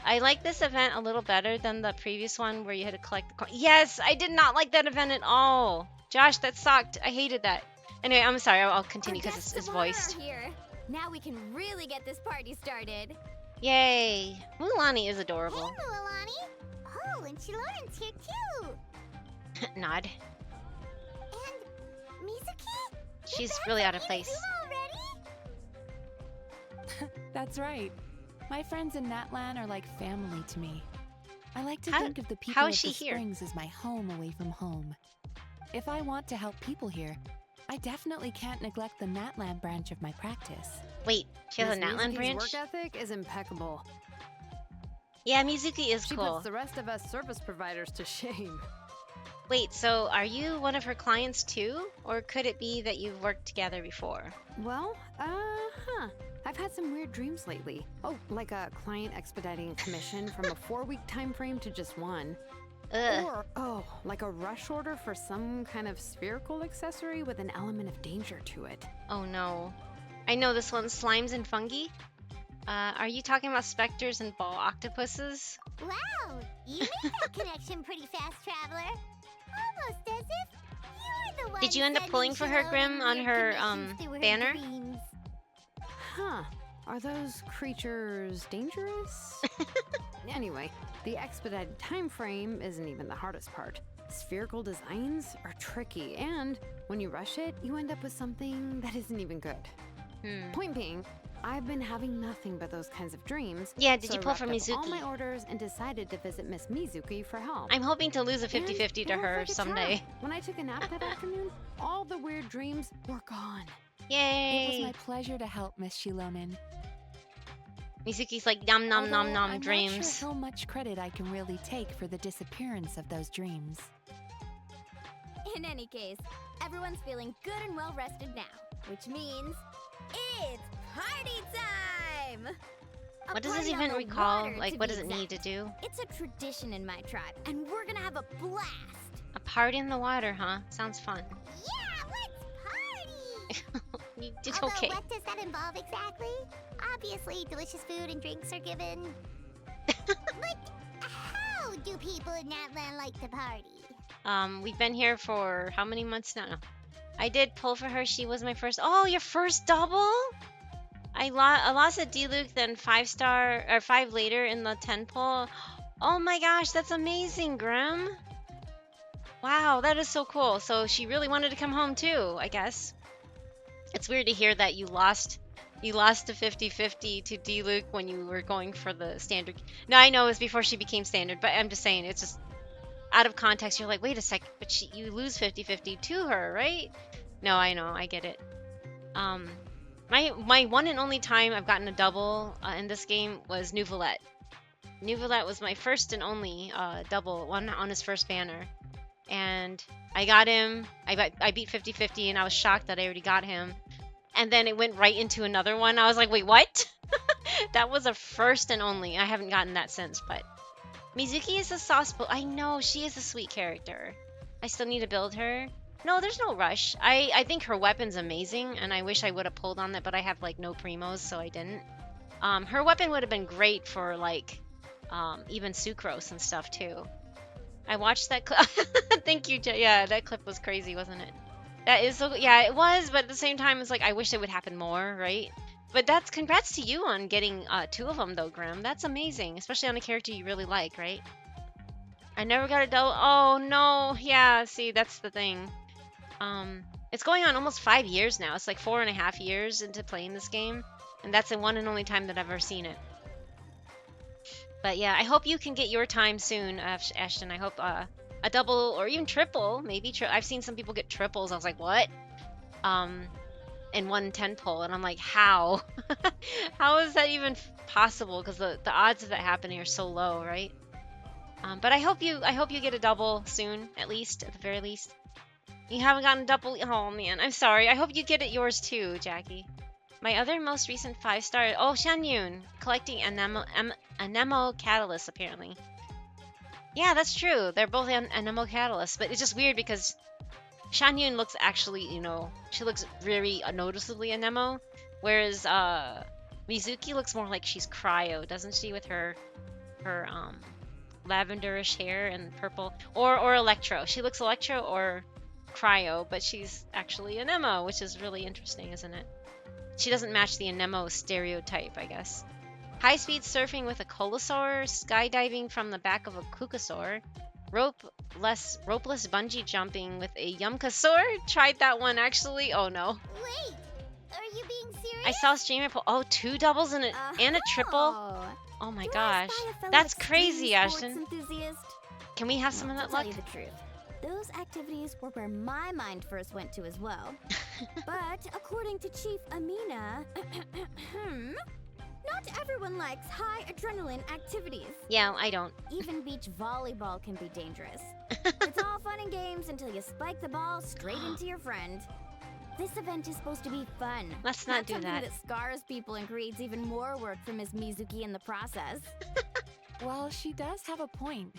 H: I like this event a little better than the previous one where you had to collect the coin. Yes, I did not like that event at all. Josh, that sucked. I hated that. Anyway, I'm sorry. I'll continue because it's voiced.
G: Here. Now we can really get this party started.
H: Yay. Mulani is adorable.
D: Hey, Mualani. Oh, and Shiloran's here too.
H: Nod.
D: And Mizuki?
H: She's really out of place.
J: That's right. My friends in Natlan are like family to me. I like to
H: How-
J: think of the people
H: how
J: of
H: is
J: the
H: she here?
J: Springs as my home away from home. If I want to help people here, I definitely can't neglect the Natlan branch of my practice.
H: Wait, she has a
K: Miss
H: Natlan
K: Mizuki's
H: branch?
K: work ethic is impeccable.
H: Yeah, Mizuki is
K: She
H: cool.
K: puts the rest of us service providers to shame.
H: Wait, so are you one of her clients too? Or could it be that you've worked together before?
K: Well, I've had some weird dreams lately. Oh, like a client expediting a commission from a 4-week time frame to just 1.
H: Ugh.
K: Or, like a rush order for some kind of spherical accessory with an element of danger to it.
H: Oh no. I know this one, slimes and fungi. Are you talking about specters and ball octopuses?
D: Wow, you made that connection pretty fast, traveler. Almost as if you're the one.
H: Did you end up
D: sending
H: pulling for her,
D: Shiloh
H: Grim, on
D: weird
H: her,
D: commissions through her
H: banner?
D: dreams.
K: Huh. Are those creatures dangerous? Anyway, the expedited time frame isn't even the hardest part. Spherical designs are tricky, and when you rush it, you end up with something that isn't even good. Point being, I've been having nothing but those kinds of dreams.
H: Yeah, did
K: so
H: you
K: I
H: pull for
K: wrapped up all
H: Mizuki?
K: my orders and decided to visit Miss Mizuki for help.
H: I'm hoping to lose a
K: And
H: 50-50 to
K: it worked
H: her
K: like a
H: someday.
K: charm. When I took a nap that afternoon, all the weird dreams were gone.
H: Yay!
J: It was my pleasure to help, Miss Shilonen.
H: Mizuki's like nom nom nom
J: Although
H: nom
J: I'm
H: dreams.
J: not sure how much credit I can really take for the disappearance of those dreams.
G: In any case, everyone's feeling good and well rested now, which means it's party time! A
H: What does this
G: party on
H: even
G: the
H: recall?
G: water,
H: Like,
G: to
H: what
G: be
H: does it need
G: exact.
H: to do?
G: It's a tradition in my tribe, and we're gonna have a blast!
H: A party in the water, huh? Sounds fun.
D: Yeah, let's party.
H: You did
D: Although,
H: okay.
D: what does that involve exactly? Obviously, delicious food and drinks are given. But how do people in Natlan like to party?
H: We've been here for how many months now? No. I did pull for her. She was my first. Oh, your first double? I lost a D-Luke, then 5-star or 5 later in the 10 pull. Oh my gosh, that's amazing, Grim. Wow, that is so cool. So she really wanted to come home too, I guess. It's weird to hear that you lost You lost to 50-50 to D-Luke when you were going for the standard. No, I know it was before she became standard, but I'm just saying, it's just out of context. You're like, wait a second, but you lose 50-50 to her, right? No, I know, I get it. My one and only time I've gotten a double in this game was Nouvelette. Nouvelette was my first and only double one on his first banner. And I got him, I beat 50-50 and I was shocked that I already got him. And then it went right into another one. I was like, wait, what? That was a first and only. I haven't gotten that since, but Mizuki is a soft spot. I know, she is a sweet character. I still need to build her. No, there's no rush. I think her weapon's amazing, and I wish I would have pulled on that, but I have, like, no primos, so I didn't. Her weapon would have been great for, like, even Sucrose and stuff, too. I watched that clip. Thank you, Jay. Yeah, that clip was crazy, wasn't it? That is so... Yeah, it was, but at the same time, it's like, I wish it would happen more, right? But that's... Congrats to you on getting 2 of them, though, Grim. That's amazing, especially on a character you really like, right? I never got a double... Oh, no. Yeah, see, that's the thing. It's going on almost 5 years now. It's like 4.5 years into playing this game, and that's the one and only time that I've ever seen it. But yeah, I hope you can get your time soon, Ashton. I hope a double or even triple, maybe. I've seen some people get triples. I was like, what? In 110 pull, and I'm like, how? How is that even possible? Because the odds of that happening are so low, right? But I hope you get a double soon, at least, at the very least. You haven't gotten a double. Oh man, I'm sorry. I hope you get it yours too, Jackie. My other most recent 5-star. Oh, Shanyun collecting Anemo Catalyst apparently. Yeah, that's true. They're both Anemo Catalyst, but it's just weird because Shanyun looks actually, you know, she looks very noticeably Anemo, whereas Mizuki looks more like she's Cryo, doesn't she, with her lavenderish hair and purple, or Electro. She looks Electro or Cryo, but she's actually an Anemo, which is really interesting, isn't it? She doesn't match the Anemo stereotype, I guess. High-speed surfing with a Colosaur, skydiving from the back of a Kukasaur, ropeless bungee jumping with a Yumkasaur. Tried that one, actually. Oh, no.
D: Wait, are you being serious?
H: I saw a streamer pull... Oh, 2 doubles and a triple? Oh, my gosh. That's crazy, Ashton. Can we have some of that luck?
G: Tell you the truth. Those activities were where my mind first went to as well. But according to Chief Amina, not everyone likes high adrenaline activities.
H: Yeah, I don't.
G: Even beach volleyball can be dangerous. It's all fun and games until you spike the ball straight into your friend. This event is supposed to be fun.
H: Let's not do
G: something
H: that.
G: That scars people and creates even more work for Ms. Mizuki in the process.
J: Well, she does have a point.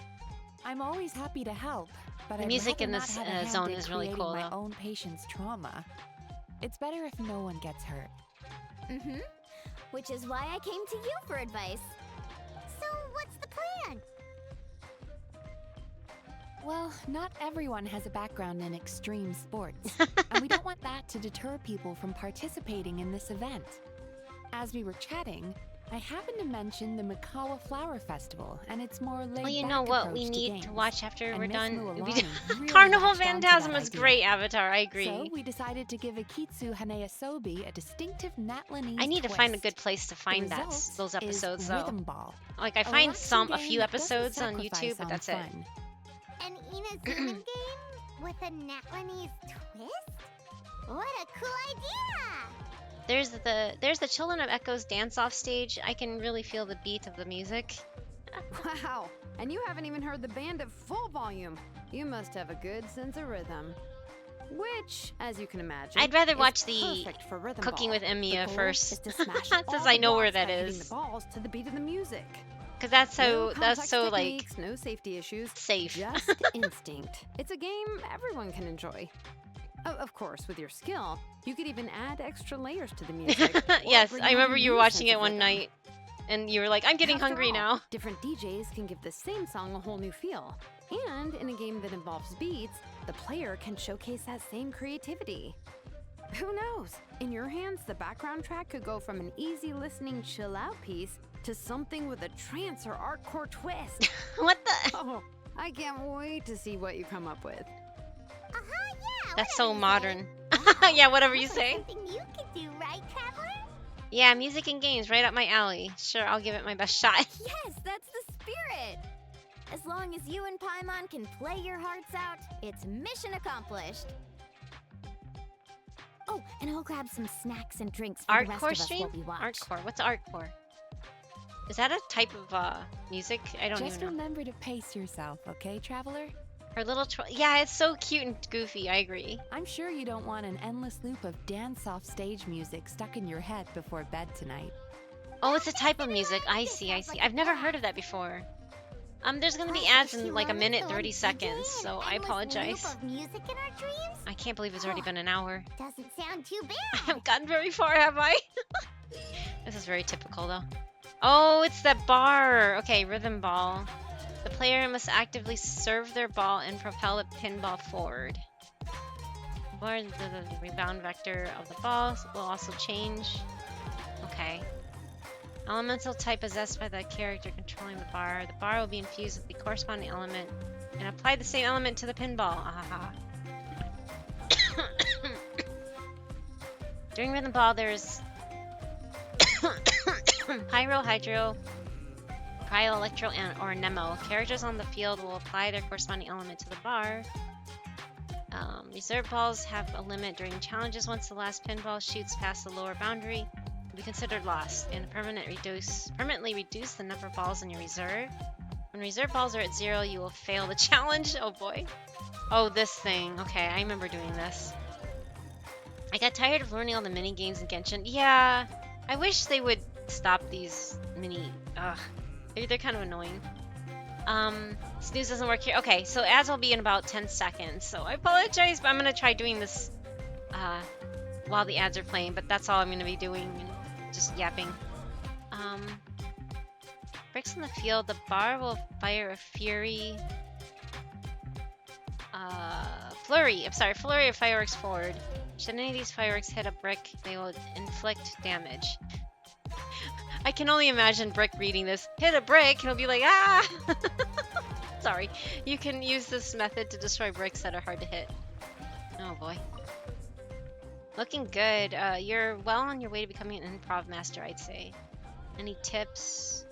J: I'm always happy to help, but
H: the
J: I'd
H: music in
J: rather
H: this
J: not have a hand
H: zone
J: in
H: is really cool,
J: creating my
H: though.
J: own patient's trauma. It's better if no one gets hurt.
G: Mm-hmm. Which is why I came to you for advice.
D: So what's the plan?
J: Well, not everyone has a background in extreme sports, and we don't want that to deter people from participating in this event. As we were chatting, I happened to mention the Mikawa Flower Festival, and it's more laid-back
H: Well, you know what we
J: approach to
H: need
J: games.
H: to watch after
J: And
H: we're
J: Miss
H: done?
J: Mualani really
H: Carnival
J: latched onto
H: Phantasm
J: that
H: is
J: idea.
H: great, Avatar. I agree.
J: So we decided to give Akitsu Haneasobi a distinctive Natlanese
H: I need to
J: twist.
H: find a good place to
J: The
H: find
J: result
H: those episodes,
J: is
H: though.
J: Rhythm Ball.
H: Like, I
J: A
H: find
J: relaxing
H: a few
J: game that doesn't
H: episodes on
J: sacrifice
H: YouTube, but
J: on
H: that's it.
J: fun.
D: An Inazuman game with a Natlanese twist? What a cool idea!
H: There's the Children of Echoes dance-off stage. I can really feel the beat of the music.
K: Wow, and you haven't even heard the band at full volume. You must have a good sense of rhythm. Which, as you can imagine,
H: I'd rather
K: is
H: watch the
K: perfect for Rhythm
H: Cooking
K: Ball.
H: with Emiya
K: The goal
H: first.
K: is to smash
H: Since
K: all
H: I
K: the
H: know where
K: blocks
H: that
K: by hitting
H: is.
K: the balls to the beat of the music.
H: Because that's
K: No
H: so
K: complex
H: like
K: techniques, no safety issues,
H: safe.
K: just instinct. It's a game everyone can enjoy. Of course, with your skill, you could even add extra layers to the music. or
H: Yes,
K: bring
H: I
K: out
H: remember
K: a
H: you were
K: new
H: watching
K: sense
H: it
K: of
H: one
K: rhythm.
H: night, and you were like, "I'm getting
K: After
H: hungry
K: all,
H: now."
K: Different DJs can give the same song a whole new feel. And in a game that involves beats, the player can showcase that same creativity. Who knows? In your hands, the background track could go from an easy listening chill out piece to something with a trance or hardcore twist.
H: What the?
K: Oh, I can't wait to see what you come up with.
D: Yeah,
H: That's so
D: whatever you
H: modern.
D: say.
H: Yeah, whatever you
D: Sounds like
H: say.
D: Something you could do, right, Traveler?
H: Yeah, music and games, right up my alley. Sure, I'll give it my best shot.
G: Yes, that's the spirit! As long as you and Paimon can play your hearts out, it's mission accomplished. Oh, and I'll grab some snacks and drinks for the rest
H: Artcore
G: of us
H: stream?
G: while we watch.
H: Artcore. What's artcore? Is that a type of music? I don't
J: Just
H: even know.
J: remember to pace yourself, okay, traveler?
H: Her little yeah, it's so cute and goofy. I agree.
J: I'm sure you don't want an endless loop of dance-off stage music stuck in your head before bed tonight.
H: Oh, it's a type of music. I see. I see. I've never heard of that before. There's gonna be ads in like a minute 30 seconds, so I apologize.
D: Of music in our dreams?
H: I can't believe it's already been an hour.
D: Doesn't sound too
H: I
D: bad.
H: haven't gotten very far, have I? This is very typical, though. Oh, it's that bar. Okay, rhythm ball. The player must actively serve their ball and propel the pinball forward. The rebound vector of the ball will also change. Okay. Elemental type possessed by the character controlling the bar. The bar will be infused with the corresponding element and apply the same element to the pinball. Ahaha. During rhythm ball, there's Pyro, Hydro, Cryo, Electro, or Nemo. Characters on the field will apply their corresponding element to the bar. Reserve balls have a limit during challenges. Once the last pinball shoots past the lower boundary, will be considered lost, and permanently reduce the number of balls in your reserve. When reserve balls are at 0, you will fail the challenge. Oh boy. Oh, this thing. Okay, I remember doing this. I got tired of learning all the mini games in Genshin. Yeah, I wish they would stop these mini. Ugh, they're kind of annoying. Snooze doesn't work here. Okay, so ads will be in about 10 seconds. So I apologize, but I'm gonna try doing this while the ads are playing. But that's all I'm gonna be doing, and just yapping. Bricks in the field. The bar will fire a flurry. Flurry of fireworks forward. Should any of these fireworks hit a brick, they will inflict damage. I can only imagine Brick reading this. Hit a brick, and he'll be like, ah! Sorry. You can use this method to destroy bricks that are hard to hit. Oh boy. Looking good. You're well on your way to becoming an improv master, I'd say. Any tips?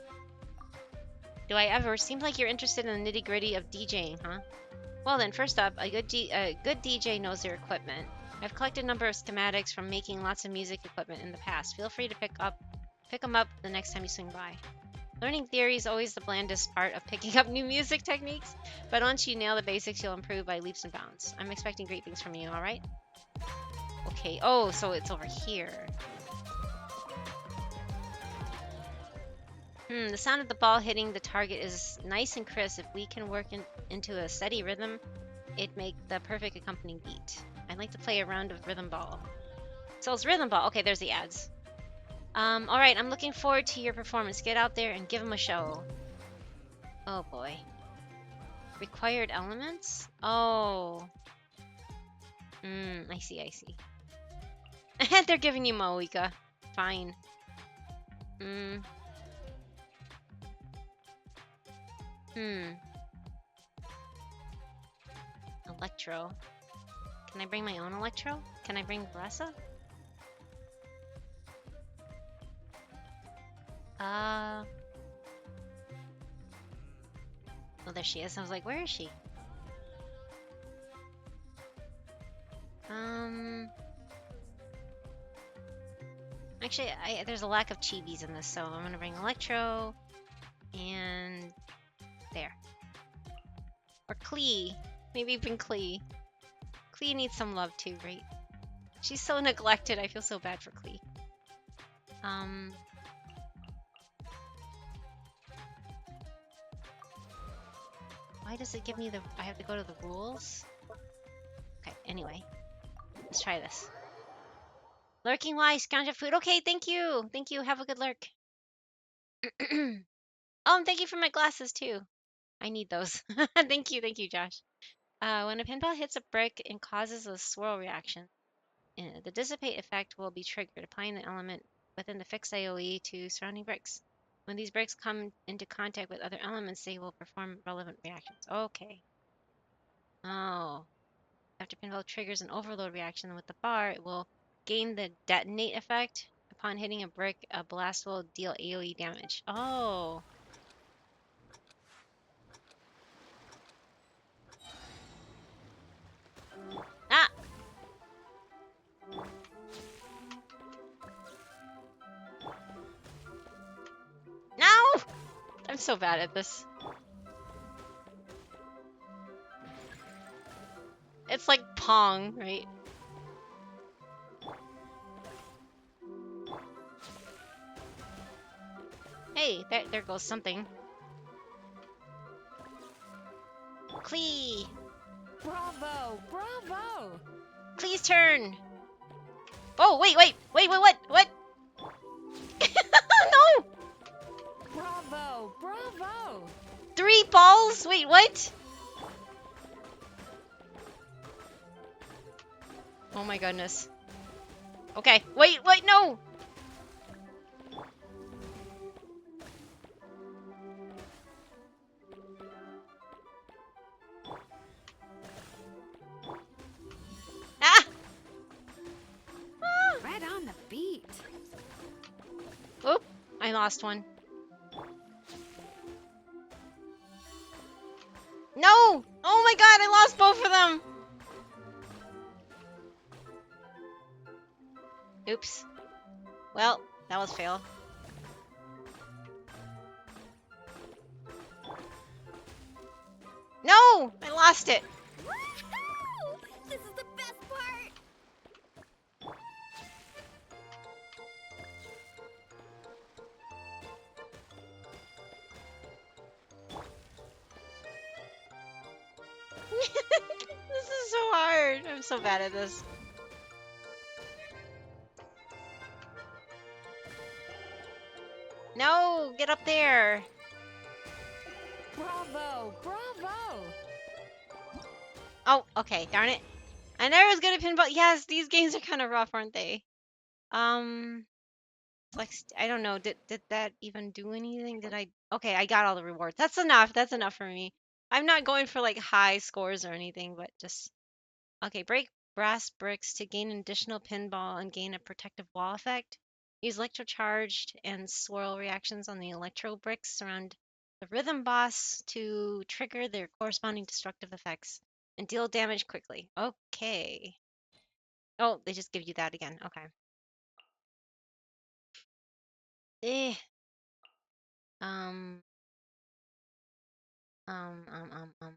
H: Do I ever? Seems like you're interested in the nitty-gritty of DJing, huh? Well then, first up, a good DJ knows their equipment. I've collected a number of schematics from making lots of music equipment in the past. Feel free to pick them up the next time you swing by. Learning theory is always the blandest part of picking up new music techniques, but once you nail the basics, you'll improve by leaps and bounds. I'm expecting great things from you, alright? Okay, oh, so it's over here. The sound of the ball hitting the target is nice and crisp. If we can work into a steady rhythm, it'd make the perfect accompanying beat. I'd like to play a round of rhythm ball. So it's rhythm ball. Okay, there's the ads. Alright, I'm looking forward to your performance. Get out there and give them a show. Oh boy. Required elements? Oh. I see. They're giving you Moika. Fine. Electro. Can I bring my own Electro? Can I bring Varessa? Oh, there she is. I was like, where is she? Actually, there's a lack of chibis in this, so I'm gonna bring Electro and there. Or Klee. Maybe bring Klee. Klee needs some love too, right? She's so neglected. I feel so bad for Klee. Why does it give me I have to go to the rules? Okay, anyway. Let's try this. Lurking wise, ganja food. Okay, thank you. Thank you. Have a good lurk. Oh, and thank you for my glasses too. I need those. Thank you, Josh. When a pinball hits a brick and causes a swirl reaction, the dissipate effect will be triggered, applying the element within the fixed AoE to surrounding bricks. When these bricks come into contact with other elements, they will perform relevant reactions. Okay. Oh. After pinball triggers an overload reaction with the bar, it will gain the detonate effect upon hitting a brick, a blast will deal AoE damage. Oh. Ah! No! I'm so bad at this. It's like Pong, right? Hey, there goes something. Clee!
J: Bravo! Bravo!
H: Please turn! Oh, wait, what? What? No!
J: Bravo! Bravo!
H: 3 balls? Wait, what? Oh my goodness. Okay, wait, no! Ah!
K: Right on the beat.
H: Oop, I lost one. No! Oh my god, I lost both of them! Oops. Well, that was fail. No! I lost it!
G: Woohoo! This is the best part!
H: This is so hard. I'm so bad at this. No! Get up there!
J: Bravo! Bravo!
H: Oh, okay, darn it. I never was good at pinball. Yes, these games are kind of rough, aren't they? Like, I don't know. Did that even do anything? Did I? Okay, I got all the rewards. That's enough. That's enough for me. I'm not going for like high scores or anything, but just okay. Break brass bricks to gain an additional pinball and gain a protective wall effect. Use electrocharged and swirl reactions on the electro bricks around the rhythm boss to trigger their corresponding destructive effects and deal damage quickly. Okay. Oh, they just give you that again. Okay. Eh. Um. Um, um, um, um.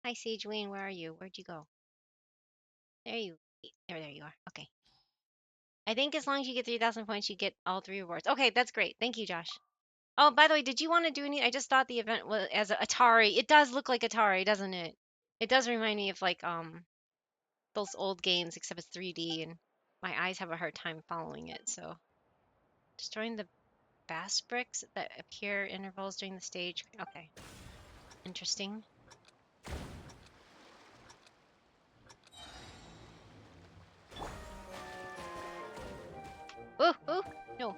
H: Hi, Sage Wayne. Where are you? Where'd you go? There you. There you are. Okay. I think as long as you get 3,000 points, you get all 3 rewards. Okay, that's great. Thank you, Josh. Oh, by the way, did you want to do any? I just thought the event was as a Atari. It does look like Atari, doesn't it? It does remind me of like those old games, except it's 3D, and my eyes have a hard time following it. So, destroying the bass bricks that appear intervals during the stage. Okay, interesting. Ooh, ooh, no.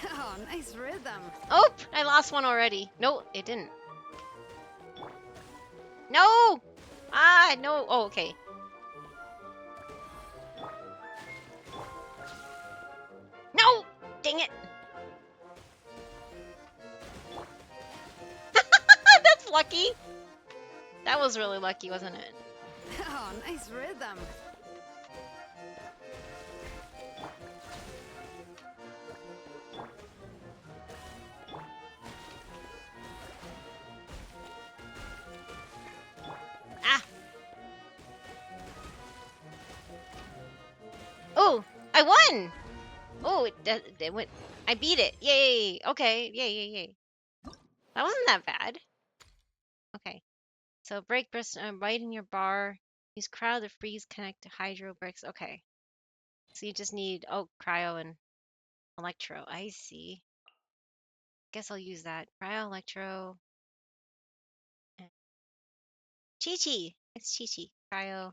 K: Oh, nice rhythm.
H: Oh, I lost one already. No, it didn't. No! Ah, no. Oh, okay. No! Dang it. That's lucky. That was really lucky, wasn't it?
K: Oh, nice rhythm.
H: Ah! Oh, I won! Oh, it went. I beat it. Yay! Okay, yay. That wasn't that bad. Okay. So break burst right in your bar. Use cryo to freeze connect to hydro bricks. Okay. So you just need cryo and electro. I see. Guess I'll use that. Cryo, electro, and Chi-Chi. It's Chi-Chi. Cryo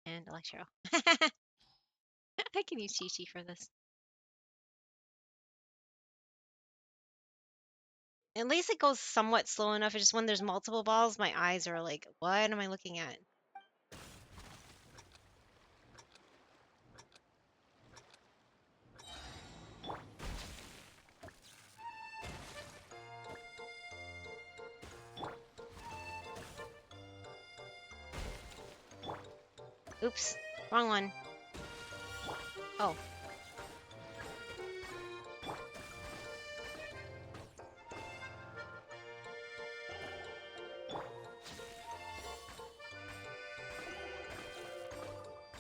H: and electro. I can use Chi-Chi for this. At least it goes somewhat slow enough. It's just when there's multiple balls, my eyes are like, what am I looking at? Oops, wrong one. Oh.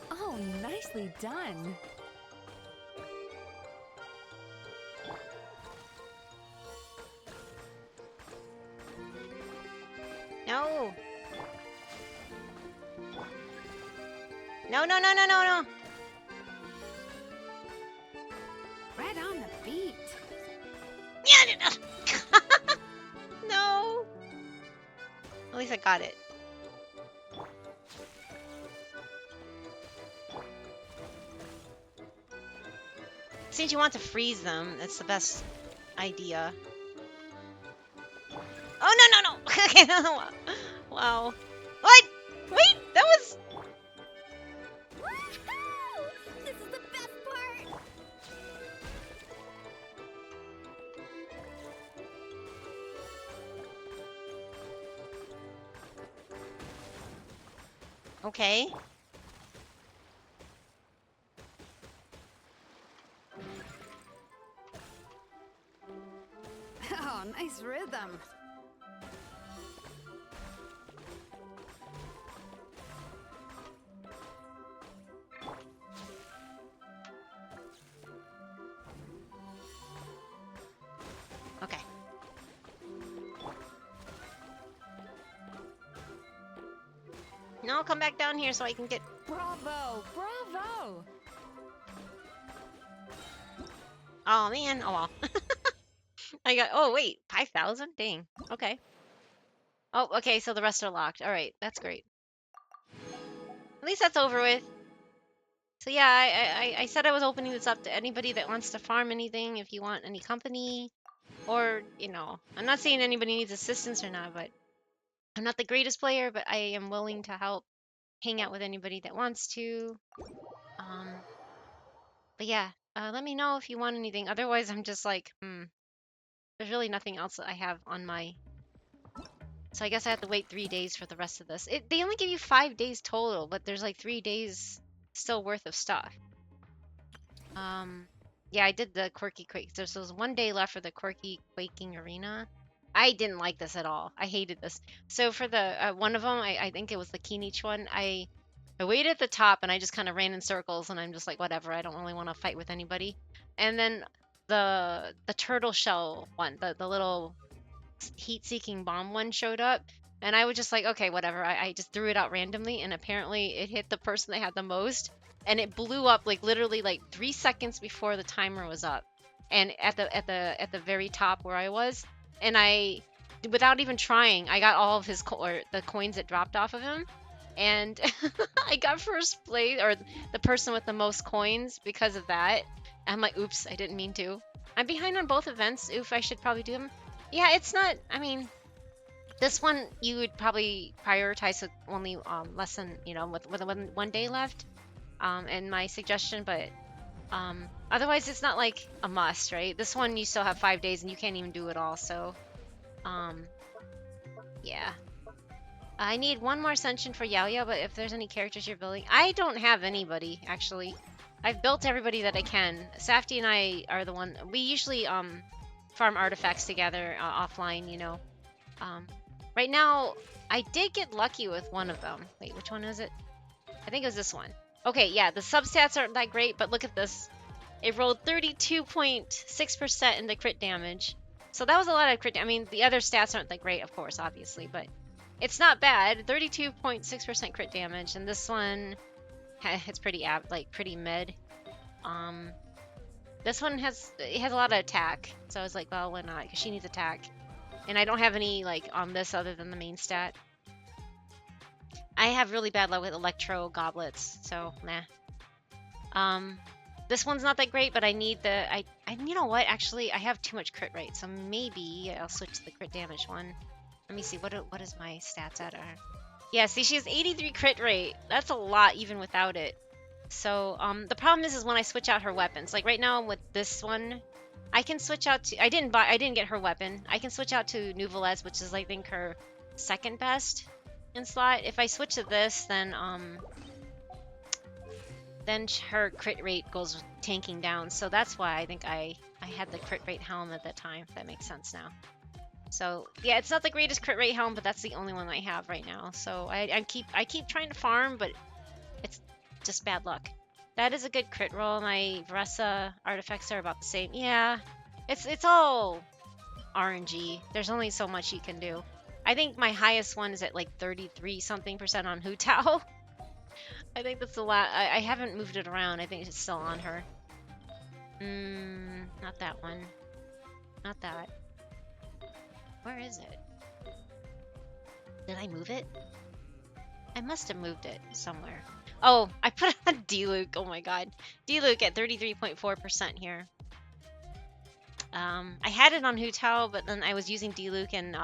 J: Oh, nicely done.
H: No. No, no, no, no, no, no.
K: Right on the beat.
H: No. At least I got it. Since you want to freeze them, that's the best idea. Oh, no, no, no. Okay, wow. What? Wait, that was...
G: Woohoo! This is the best part!
H: Okay.
K: Oh, nice rhythm.
H: Okay. No, come back down here so I can get...
J: Bravo! Bravo!
H: Oh, man. Oh, well. I got... Oh, wait. 5,000? Dang. Okay. Oh, okay. So the rest are locked. All right. That's great. At least that's over with. So yeah, I said I was opening this up to anybody that wants to farm anything. If you want any company, or you know, I'm not saying anybody needs assistance or not, but I'm not the greatest player, but I am willing to help hang out with anybody that wants to. But yeah, let me know if you want anything. Otherwise, I'm just like, there's really nothing else that I have on my. So I guess I have to wait 3 days for the rest of this. They only give you 5 days total, but there's like 3 days still worth of stuff. Yeah, I did the quirky quake. So there's 1 day left for the quirky quaking arena. I didn't like this at all. I hated this. So for the one of them, I think it was the Kinich one. I waited at the top and I just kind of ran in circles and I'm just like, whatever. I don't really want to fight with anybody. And then the turtle shell one, the little heat-seeking bomb one showed up. And I was just like, okay, whatever. I just threw it out randomly and apparently it hit the person that had the most. And it blew up like literally like 3 seconds before the timer was up, and at the very top where I was, and I, without even trying, I got all of his the coins that dropped off of him, and I got first place, or the person with the most coins because of that. I'm like, oops, I didn't mean to. I'm behind on both events. Oof, I should probably do them. Yeah, it's not. I mean, this one you would probably prioritize with only less than with 1 day left. And my suggestion, but otherwise it's not like a must, right? This one you still have 5 days and you can't even do it all, so yeah. I need 1 more ascension for Yao Yao, but if there's any characters you're building, I don't have anybody actually. I've built everybody that I can. Safety and I are the one we usually farm artifacts together offline, you know. Right now I did get lucky with one of them. Wait, which one is it? I think it was this one. Okay, yeah, the substats aren't that great, but look at this. It rolled 32.6% in the crit damage. So that was a lot of crit. I mean, the other stats aren't that great, of course, obviously, but it's not bad. 32.6% crit damage, and this one, it's pretty pretty mid. This one has a lot of attack, so I was like, well, why not? Because she needs attack, and I don't have any like on this other than the main stat. I have really bad luck with electro goblets, so nah. This one's not that great, but I need the you know what? Actually, I have too much crit rate, so maybe I'll switch to the crit damage one. Let me see what is my stats at her. Yeah, see, she has 83 crit rate. That's a lot even without it. So the problem is when I switch out her weapons. Like right now with this one, I can switch out to I didn't get her weapon. I can switch out to Nouvelez, which is I think her second best in slot. If I switch to this, then her crit rate goes tanking down. So that's why I think I had the crit rate helm at that time, if that makes sense now. So yeah, it's not the greatest crit rate helm, but that's the only one I have right now. So I keep trying to farm, but it's just bad luck. That is a good crit roll. My Vressa artifacts are about the same. Yeah, it's all RNG. There's only so much you can do. I think my highest one is at like 33 something % on Hu Tao. I think that's a lot. I haven't moved it around. I think it's still on her. Not that one. Not that. Where is it? Did I move it? I must have moved it somewhere. Oh, I put it on D-Luke. Oh my god. D-Luke at 33.4% here. I had it on Hu Tao, but then I was using D-Luke in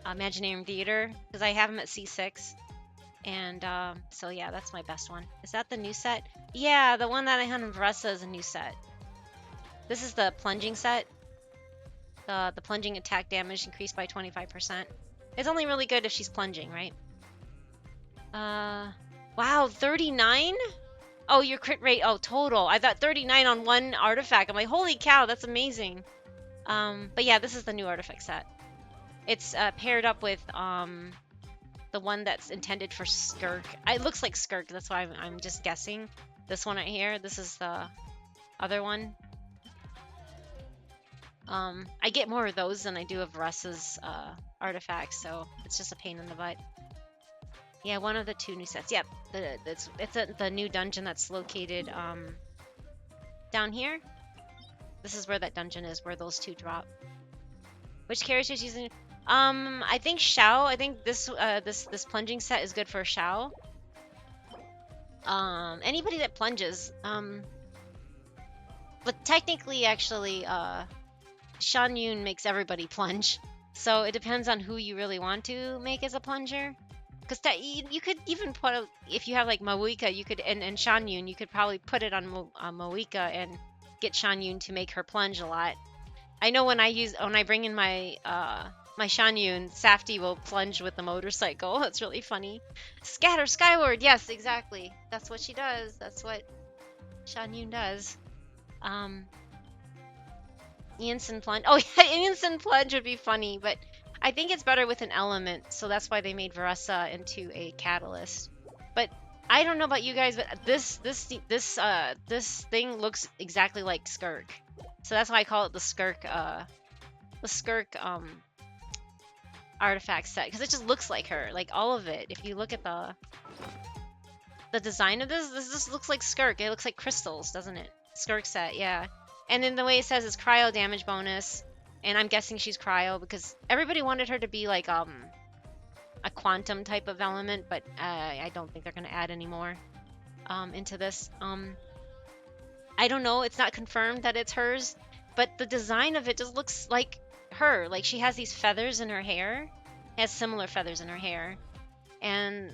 H: Imaginarium Theater because I have him at C6. And so yeah, that's my best one. Is that the new set? Yeah, the one that I had in Vressa is a new set. This is the plunging set. The plunging attack damage increased by 25%. It's only really good if she's plunging, right? Wow, 39? Oh, your crit rate, oh, total. I thought 39 on one artifact. I'm like, holy cow, that's amazing. But yeah, this is the new artifact set. It's paired up with the one that's intended for Skirk. It looks like Skirk, that's why I'm just guessing. This one right here, this is the other one. I get more of those than I do of Russ's artifacts, so it's just a pain in the butt. Yeah, one of the two new sets. Yep, it's the new dungeon that's located down here. This is where that dungeon is, where those two drop. Which characters using? I think Xiao. I think this this plunging set is good for Xiao. Anybody that plunges. But technically, actually, Shan Yun makes everybody plunge. So it depends on who you really want to make as a plunger. Because you could even put, if you have like Mawika, you could, and Shan Yun, you could probably put it on Mawika and get Shan Yun to make her plunge a lot. I know when I bring in my my Shan Yun, Safty will plunge with the motorcycle. That's really funny. Scatter skyward, yes, exactly. That's what she does. That's what Shan Yun does. Instant plunge. Oh yeah, instant plunge would be funny, but I think it's better with an element, so that's why they made Vressa into a catalyst. But I don't know about you guys, but this thing looks exactly like Skirk, so that's why I call it the Skirk artifact set, because it just looks like her, like all of it. If you look at the design of this just looks like Skirk. It looks like crystals, doesn't it? Skirk set, yeah. And then the way it says is cryo damage bonus. And I'm guessing she's cryo because everybody wanted her to be like a quantum type of element, but I don't think they're going to add any more into this. I don't know. It's not confirmed that it's hers, but the design of it just looks like her. Like she has these feathers in her hair. Has similar feathers in her hair. And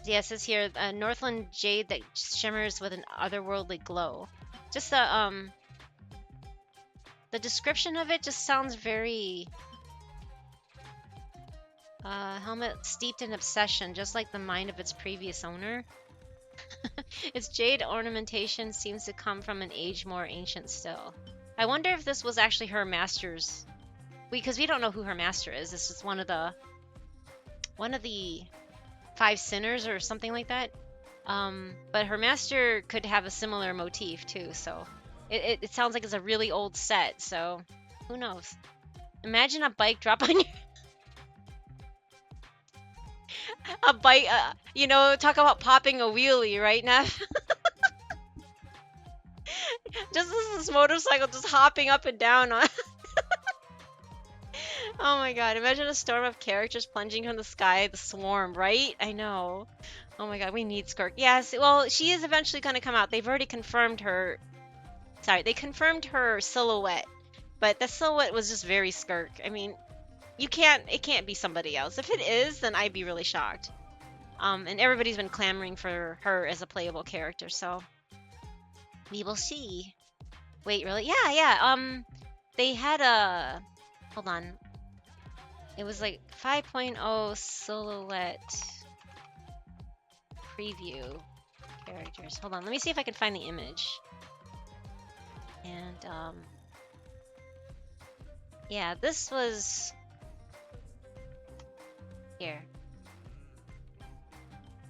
H: yeah, it says here, Northland jade that shimmers with an otherworldly glow. Just the description of it just sounds very helmet steeped in obsession, just like the mind of its previous owner. Its jade ornamentation seems to come from an age more ancient still. I wonder if this was actually her master's, because we don't know who her master is. This is one of the 5 sinners or something like that. But her master could have a similar motif too, so it sounds like it's a really old set, so who knows. Imagine a bike drop on you. A bike, you know, talk about popping a wheelie, right, Neff? Just this motorcycle just hopping up and down on. Oh my god, imagine a storm of characters plunging from the sky, the swarm, right? I know. Oh my god, we need Skirk. Yes, well, she is eventually going to come out. They've already confirmed her. Sorry, they confirmed her silhouette, but the silhouette was just very Skirk. I mean, it can't be somebody else. If it is, then I'd be really shocked. And everybody's been clamoring for her as a playable character, so we will see. Wait, really? Yeah. They had a. Hold on. It was like 5.0 silhouette preview characters. Hold on, let me see if I can find the image. And yeah, this was here.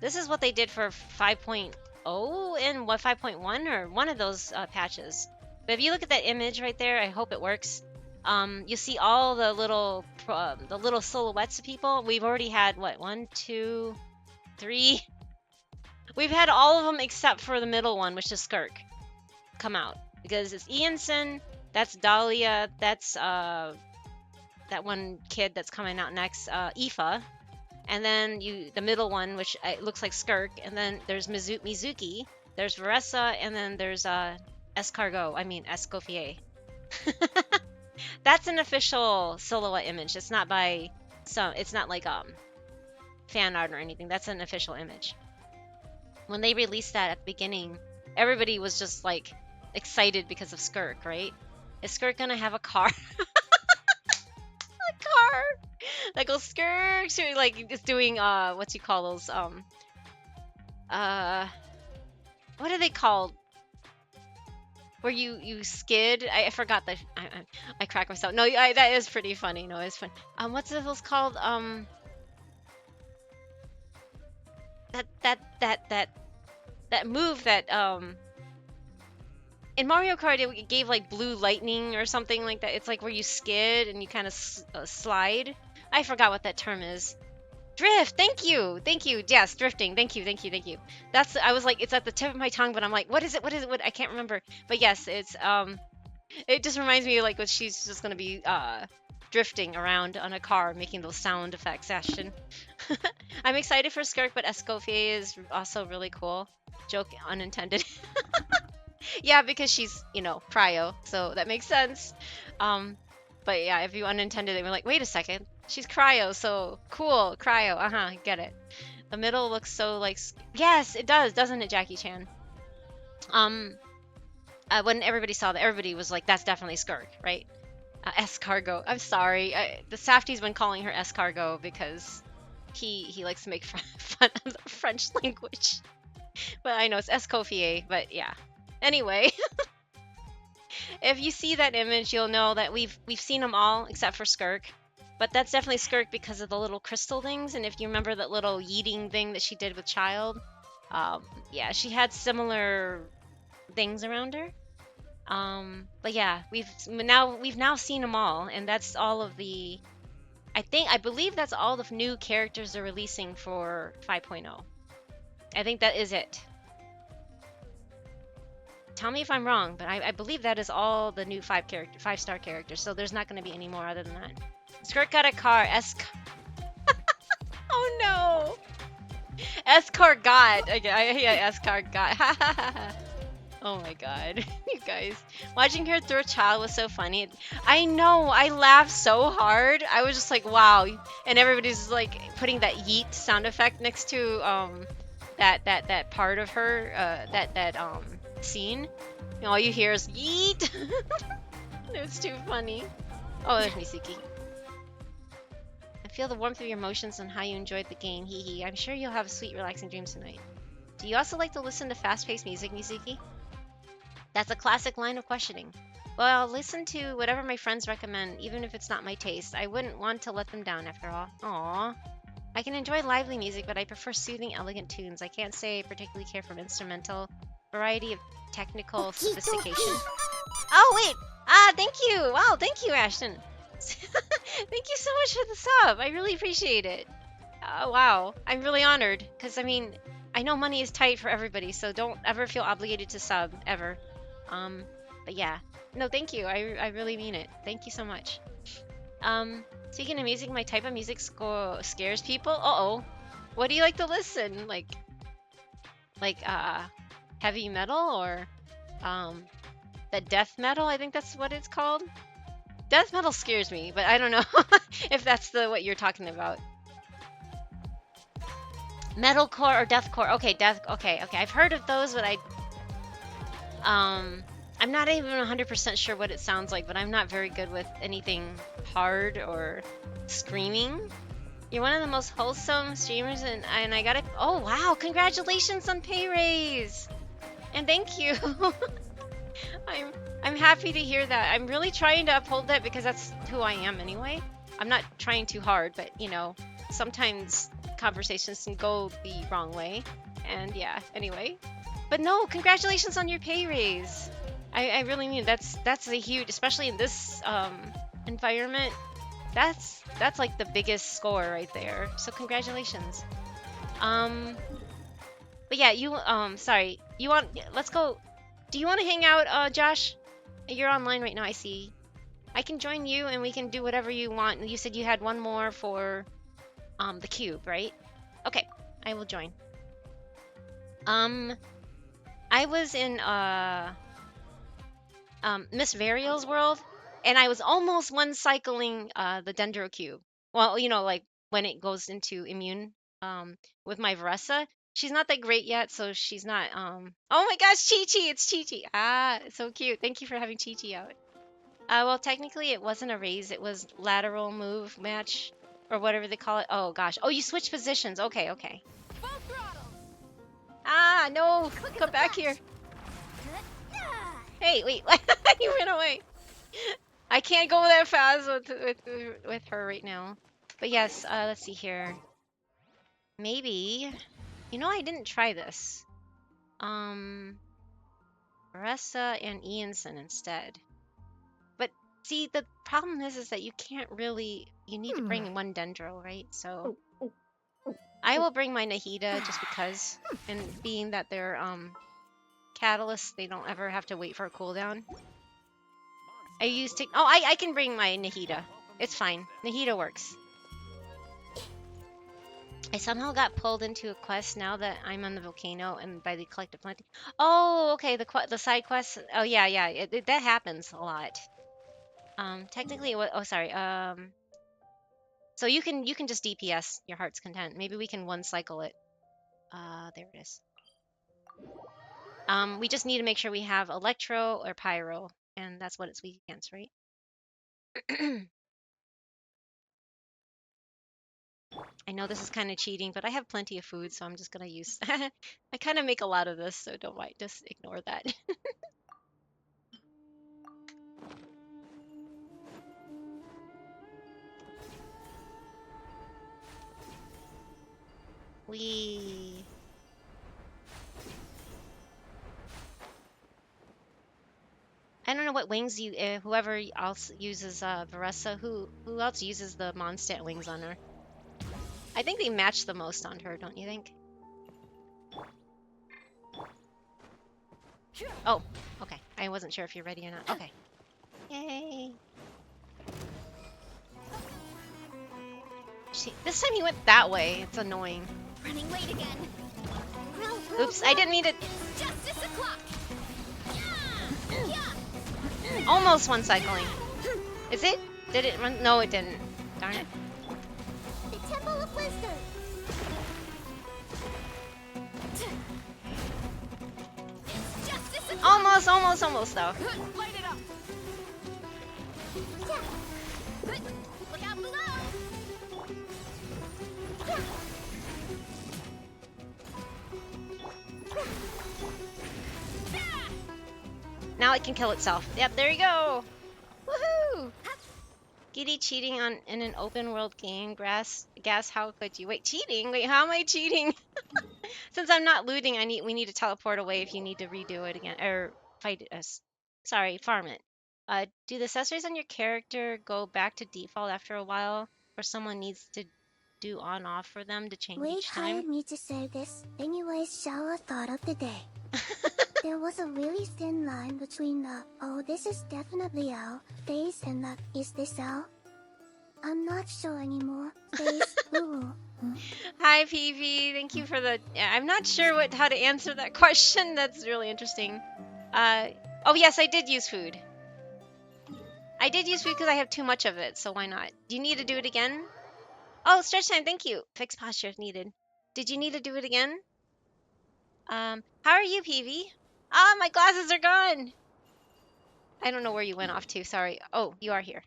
H: This is what they did for 5.0 and what 5.1 or one of those patches. But if you look at that image right there, I hope it works. You see all the little silhouettes of people. We've already had what 1, 2, 3. We've had all of them except for the middle one, which is Skirk, come out because it's Ianson. That's Dahlia. That's that one kid that's coming out next, Aoife. And then the middle one, which looks like Skirk. And then there's Mizuki. There's Veressa, and then there's Escoffier. That's an official silhouette image. It's not by it's not like fan art or anything. That's an official image. When they released that at the beginning, everybody was just like excited because of Skirk, right? Is Skirk gonna have a car? A car that goes Skirk, like it's doing what you call those what are they called? Where you skid? I forgot that. I crack myself. No, that is pretty funny. No, it's fun. What's those called? That move that in Mario Kart it gave like blue lightning or something like that. It's like where you skid and you kind of slide. I forgot what that term is. Drift. Thank you. Yes, drifting. Thank you. That's. I was like, it's at the tip of my tongue, but I'm like, what is it? What I can't remember. But yes, it's it just reminds me of like what she's just gonna be drifting around on a car, making those sound effects. Ashton. I'm excited for Skirk, but Escoffier is also really cool. Joke unintended. Yeah, because she's cryo, so that makes sense. But yeah, if you unintended it, we're like, wait a second. She's cryo, so cool. Cryo, get it. The middle looks so like... Yes, it does, doesn't it, Jackie Chan? When everybody saw that, everybody was like, that's definitely Skirk, right? Escargot. I'm sorry. The Safty's been calling her Escargot because he likes to make fun of the French language. But I know it's Escoffier, but yeah. Anyway. If you see that image, you'll know that we've seen them all except for Skirk. But that's definitely Skirk because of the little crystal things. And if you remember that little yeeting thing that she did with Child, yeah, she had similar things around her. But yeah, we've now seen them all, and that's all of the. I believe that's all the new characters they're releasing for 5.0. I think that is it. Tell me if I'm wrong, but I believe that is all the new 5-star characters. So there's not going to be any more other than that. Skirk got a car. Oh no. Escargot. Yeah, Escargot. Oh my god. You guys. Watching her throw Child was so funny. I know. I laughed so hard. I was just like, wow. And everybody's like putting that yeet sound effect next to that part of her that scene. All you hear is yeet. It was too funny. Oh, there's Misiki. I feel the warmth of your emotions and how you enjoyed the game. Hee hee. I'm sure you'll have sweet, relaxing dreams tonight. Do you also like to listen to fast-paced music, Misiki? That's a classic line of questioning. Well, I'll listen to whatever my friends recommend, even if it's not my taste. I wouldn't want to let them down, after all. Aww. I can enjoy lively music, but I prefer soothing, elegant tunes. I can't say I particularly care for instrumental variety of technical sophistication. Oh, wait! Thank you! Wow, thank you, Ashton. Thank you so much for the sub. I really appreciate it. Wow. I'm really honored, because, I mean, I know money is tight for everybody, so don't ever feel obligated to sub, ever. But yeah. No, thank you. I really mean it. Thank you so much. Speaking of music, my type of music scares people. Uh-oh. What do you like to listen? Like, like heavy metal or the death metal. I think that's what it's called. Death metal scares me, but I don't know if that's what you're talking about. Metalcore or deathcore. Okay, okay. I've heard of those, but I'm not even 100% sure what it sounds like, but I'm not very good with anything hard or screaming. You're one of the most wholesome streamers, and I gotta. Oh wow! Congratulations on pay raise, and thank you. I'm happy to hear that. I'm really trying to uphold that because that's who I am anyway. I'm not trying too hard, but you know, sometimes conversations can go the wrong way, and yeah. Anyway, but no, congratulations on your pay raise. I really mean that's a huge, especially in this environment. That's like the biggest score right there. So congratulations. But yeah, you sorry. You want let's go. Do you want to hang out, Josh? You're online right now, I see. I can join you and we can do whatever you want. You said you had one more for the cube, right? Okay, I will join. I was in Miss Varial's world, and I was almost one cycling the Dendro cube. Well, you know, like when it goes into immune with my Veressa. She's not that great yet, so she's not oh my gosh, Chi-Chi, it's Chi-Chi. Ah, it's so cute. Thank you for having Chi-Chi out. Well, technically it wasn't a raise, it was lateral move match or whatever they call it. Oh gosh. Oh, you switched positions. Okay, okay. Ah, no. Come back here. Hey, wait. You ran away. I can't go that fast with her right now. But yes, let's see here. Maybe. You know, I didn't try this. Marissa and Ianson instead. But see, the problem is that you can't really. You need to bring one Dendro, right? So I will bring my Nahida just because, and being that they're catalysts, they don't ever have to wait for a cooldown. I used to. Oh, I can bring my Nahida. It's fine. Nahida works. I somehow got pulled into a quest now that I'm on the volcano and by the collective planting. Oh, okay. The side quests. Oh yeah. That happens a lot. Technically, oh sorry. So you can just DPS your heart's content. Maybe we can one cycle it. There it is. We just need to make sure we have Electro or Pyro, and that's what it's weak against, right? I know this is kind of cheating, but I have plenty of food, so I'm just gonna use. I kind of make a lot of this, so don't mind. Just ignore that. We. I don't know what wings you. Whoever else uses Veressa, who else uses the Mondstadt wings on her? I think they match the most on her, don't you think? Oh, okay. I wasn't sure if you're ready or not. Okay. Yay. This time he went that way. It's annoying.
G: Running late again.
H: Oops, I didn't mean to.
G: It's justice o'clock.
H: Almost one cycling. Is it? Did it run? No, it didn't. Darn it.
D: The Temple of Wisdom.
G: It's justice o'clock.
H: Almost though.
G: Light it up. Look out below.
H: Now it can kill itself. Yep, there you go. Woohoo! Giddy cheating in an open world game. Gas, how could you? Wait, cheating? Wait, how am I cheating? Since I'm not looting, we need to teleport away if you need to redo it again. Or fight us. Sorry, farm it. Do the accessories on your character go back to default after a while? Or someone needs to do on off for them to change
D: Wade
H: each time?
D: hired me to say this. Anyways, shower thought of the day. There was a really thin line between the, oh, this is definitely L phase and the, is this L? I'm not sure anymore phase. Ooh,
H: Hi, PV. Thank you for the. I'm not sure how to answer that question. That's really interesting. Oh yes, I did use food. I did use food because I have too much of it, so why not? Do you need to do it again? Oh, stretch time. Thank you. Fixed posture if needed. Did you need to do it again? How are you, PV? Ah, my glasses are gone. I don't know where you went off to. Sorry. Oh, you are here.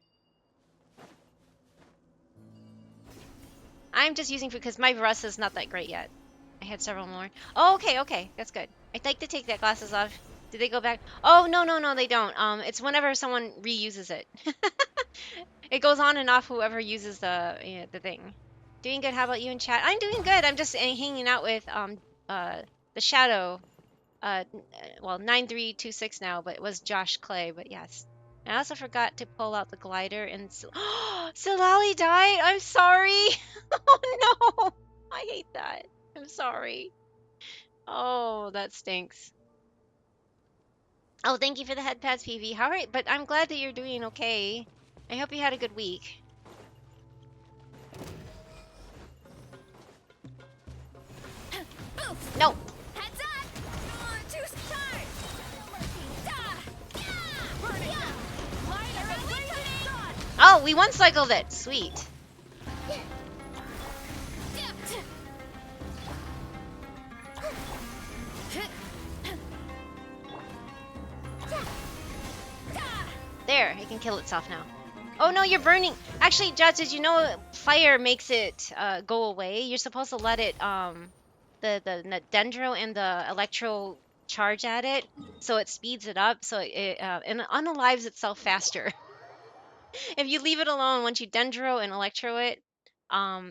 H: I'm just using food because my Varus is not that great yet. I had several more. Oh, okay, okay. That's good. I'd like to take that glasses off. Did they go back? Oh, no, no, no, they don't. It's whenever someone reuses it. It goes on and off whoever uses the thing. Doing good. How about you in chat? I'm doing good. I'm just hanging out with the Shadow. Well, 9326 now, but it was Josh Clay. But yes. I also forgot to pull out the glider and Silali died. I'm sorry. Oh no. I hate that. I'm sorry. Oh, that stinks. Oh, thank you for the head pads, PV. How are you? But I'm glad that you're doing okay. I hope you had a good week. No.
G: Heads up! Too smart!
H: Oh, we one cycled it. Sweet. There, it can kill itself now. Oh no, you're burning. Actually, Judge, did you know fire makes it go away? You're supposed to let it the dendro and the electro charge at it, so it speeds it up, so it and unalives itself faster. If you leave it alone, once you dendro and electro it,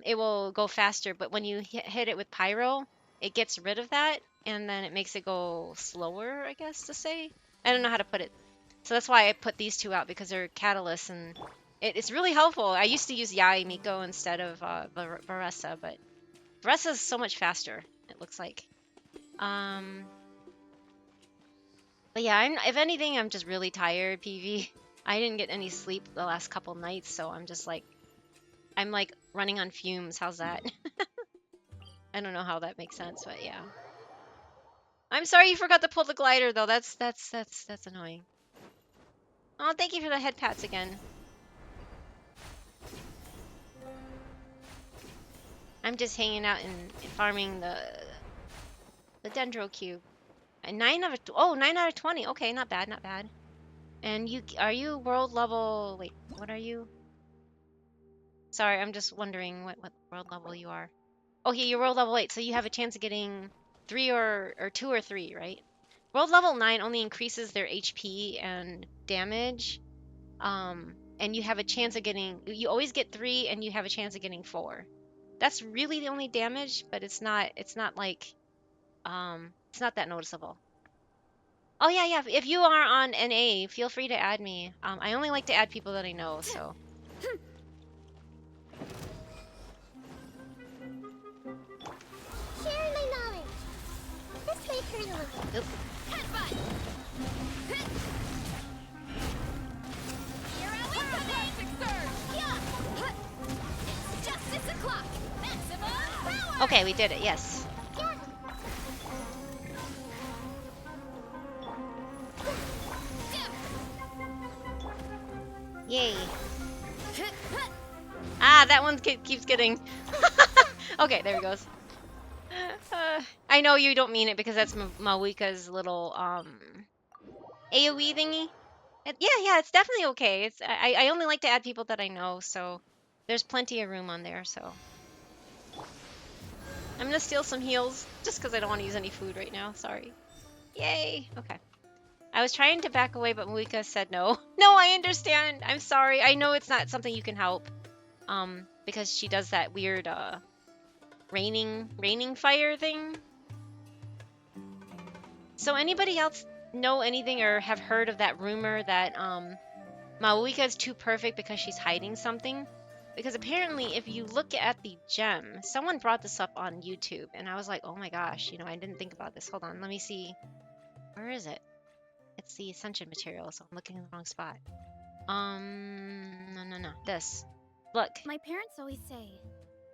H: it will go faster. But when you hit it with pyro, it gets rid of that, and then it makes it go slower, I guess to say. I don't know how to put it. So that's why I put these two out because they're catalysts and it's really helpful. I used to use Yai Miko instead of Varessa, but Varessa is so much faster, it looks like. But yeah, if anything, I'm just really tired, PV. I didn't get any sleep the last couple nights, so I'm like running on fumes. How's that? I don't know how that makes sense, but yeah. I'm sorry you forgot to pull the glider though. That's annoying. Oh, thank you for the head pats again. I'm just hanging out and farming the dendro cube. And 9 out of 20. Okay, not bad, not bad. And are you world level? Wait, what are you? Sorry, I'm just wondering what world level you are. Okay, you're world level 8, so you have a chance of getting 3 or 2 or 3, right? World level 9 only increases their HP and damage. And you have a chance of getting, you always get 3 and you have a chance of getting 4. That's really the only damage, but it's not like it's not that noticeable. Oh yeah, if you are on NA, feel free to add me. I only like to add people that I know, so.
D: Sharing my knowledge. This may hurt a little.
H: Oop.
G: Headbutt! You're out with the basic surge! Yeah! It's justice o'clock! Maximum power!
H: Okay, we did it, yes. Yay. Ah, that one keeps getting... Okay, there he goes. I know you don't mean it because that's Mawika's little AoE thingy. Yeah, it's definitely okay. I only like to add people that I know, so there's plenty of room on there, so. I'm gonna steal some heals just because I don't want to use any food right now. Sorry. Yay. Okay. I was trying to back away, but Mawika said no. No, I understand. I'm sorry. I know it's not something you can help. Because she does that weird raining fire thing. So anybody else know anything or have heard of that rumor that Mawika is too perfect because she's hiding something? Because apparently if you look at the gem, someone brought this up on YouTube and I was like, oh my gosh, I didn't think about this. Hold on, let me see. Where is it? It's the Ascension material, so I'm looking in the wrong spot. No. This. Look.
G: My parents always say,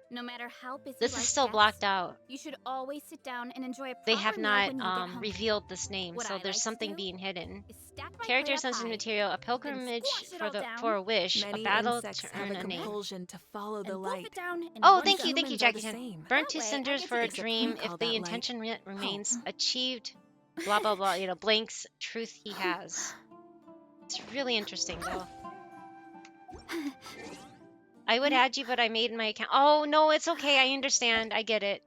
G: No matter how busy
H: This is
G: life
H: still
G: gets,
H: blocked out.
G: you should always sit down and enjoy a proper
H: They have
G: meal
H: not
G: when you get home.
H: revealed this name,
G: What
H: so
G: I
H: there's
G: like to
H: something
G: do
H: being hidden.
G: is stack my
H: Character
G: plate up
H: sensitive
G: high,
H: material, a
G: then
H: pilgrimage
G: squash it all down,
H: for a wish, a
L: Many
H: battle
L: insects
H: to
L: have
H: earn
L: a
H: a name.
L: compulsion to follow the
G: and wolf
L: light.
G: it down in
H: Oh,
G: one
H: thank
G: go.
H: you,
L: Humans are
H: Jackie
L: the
H: Chan.
L: same.
H: Burnt
G: That
H: to
G: way, I
H: cinders
G: get
H: for
G: to
H: a
G: visit
H: dream.
L: We call
H: If the
L: that
H: intention remains
L: home.
H: achieved, blah blah blah. You know, blanks truth he has. It's really interesting though. I would add you, but I made my account. Oh no, it's okay. I understand. I get it.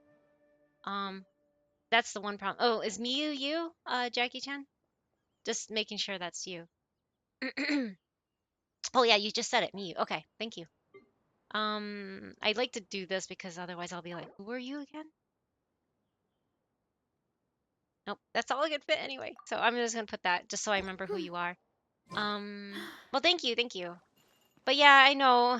H: That's the one problem. Oh, is Miyu you, Jackie Chan? Just making sure that's you. Oh yeah, you just said it, Miyu. Okay, thank you. I'd like to do this because otherwise I'll be like, who are you again? Nope, that's all I could fit anyway. So I'm just gonna put that just so I remember who you are. Well, thank you, thank you. But yeah, I know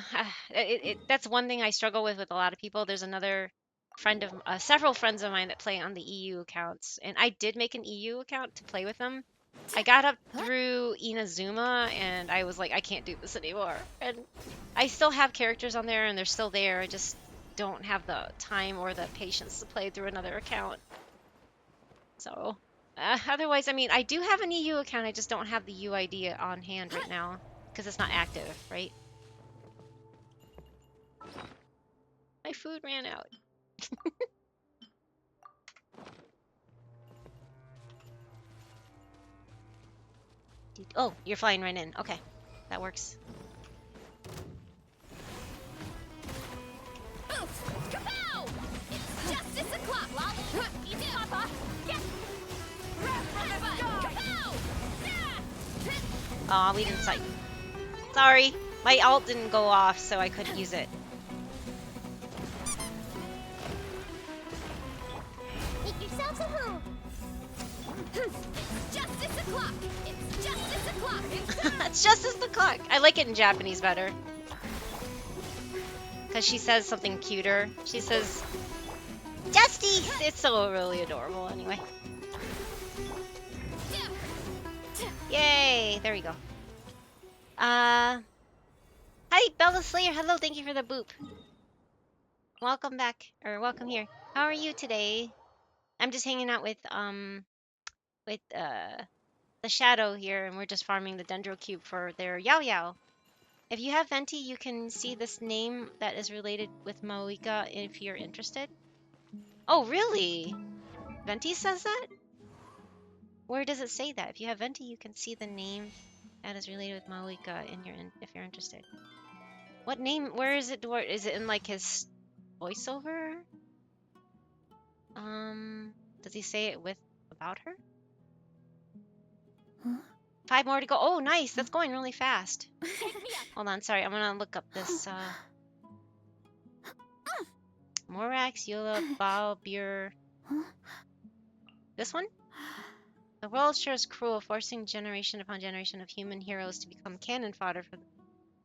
H: that's one thing I struggle with a lot of people. There's another friend of several friends of mine that play on the EU accounts, and I did make an EU account to play with them. I got up through Inazuma, and I was like, I can't do this anymore. And I still have characters on there, and they're still there. I just don't have the time or the patience to play through another account. So, otherwise, I mean, I do have an EU account. I just don't have the UID on hand right now because it's not active, right? My food ran out. Oh, you're flying right in. Okay, that works.
G: Kapow! It's justice o'clock, lol. You do, Papa. Get.
H: Aw, we didn't sight. Sorry, my ult didn't go off, so I couldn't use it.
D: Make yourselves at home.
G: It's justice o'clock. It's justice o'clock.
H: It's justice the clock. I like it in Japanese better. Because she says something cuter. She says, Justy! It's so really adorable anyway. Yay! There we go. Hi, Bella Slayer. Hello, thank you for the boop. Welcome back, or welcome here. How are you today? I'm just hanging out with the Shadow here, and we're just farming the Dendro Cube for their Yao Yao. If you have Venti, you can see this name that is related with Moika if you're interested. Oh, really? Venti says that? Where does it say that? If you have Venti, you can see the name that is related with Moika if you're interested. What name? Where is it? Is it in like his voiceover? Does he say it about her? 5 more to go. Oh, nice. That's going really fast. Hold on. Sorry. I'm going to look up this. Morax, Yola, Bao, Beer. This one? The world sure is cruel, forcing generation upon generation of human heroes to become cannon fodder for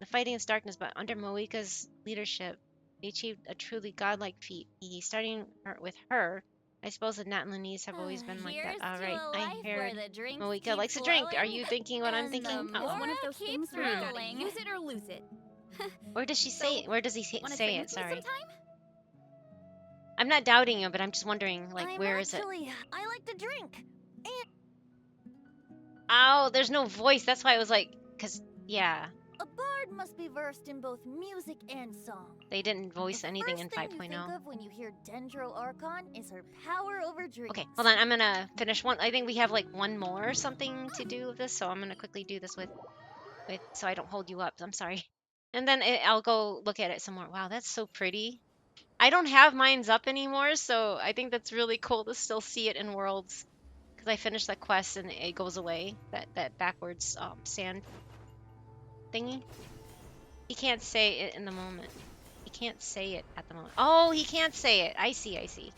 H: the fight against darkness. But under Moika's leadership, they achieved a truly godlike feat. Starting with her, I suppose the Natlanese have always been like that. All right, I heard Moika likes to drink. Are you thinking what I'm thinking?
G: It's one of those things where you gotta use it or lose it.
H: Where does she say it? Where does he say it? Sorry.
G: Sometime?
H: I'm not doubting you, but I'm just wondering, like, where is it?
G: I like to drink.
H: Oh, there's no voice. That's why I was like, yeah.
G: A bard must be versed in both music and song.
H: They didn't voice anything in 5.0.
G: First thing you think of when you hear Dendro Archon is her power over drinks.
H: Okay, hold on. I'm gonna finish one. I think we have like one more or something to do with this, so I'm gonna quickly do this with so I don't hold you up. I'm sorry. And then I'll go look at it some more. Wow, that's so pretty. I don't have mine's up anymore, so I think that's really cool to still see it in Worlds. Because I finished that quest and it goes away. That backwards sand thingy. He can't say it in the moment. He can't say it at the moment. Oh, he can't say it. I see, I see.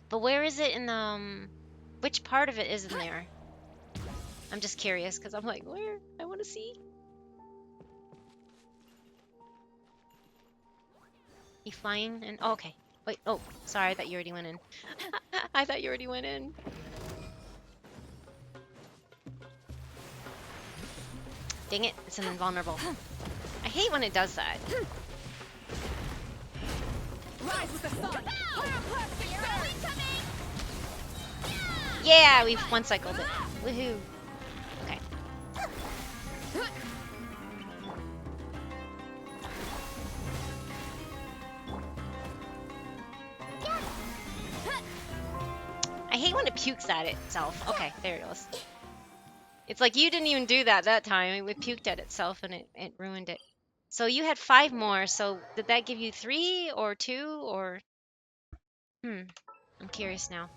H: But where is it in the, which part of it is in there? I'm just curious, because I'm like, where? I want to see. You flying? And oh, okay. Wait, oh, sorry, I thought you already went in. I thought you already went in. Dang it, it's an invulnerable. I hate when it does that. Yeah, we've one cycled it. Woohoo. Okay. I hate when it pukes at itself. Okay, there it goes. It's like you didn't even do that time. It puked at itself and it ruined it. So you had 5 more. So did that give you 3 or 2 or? I'm curious now.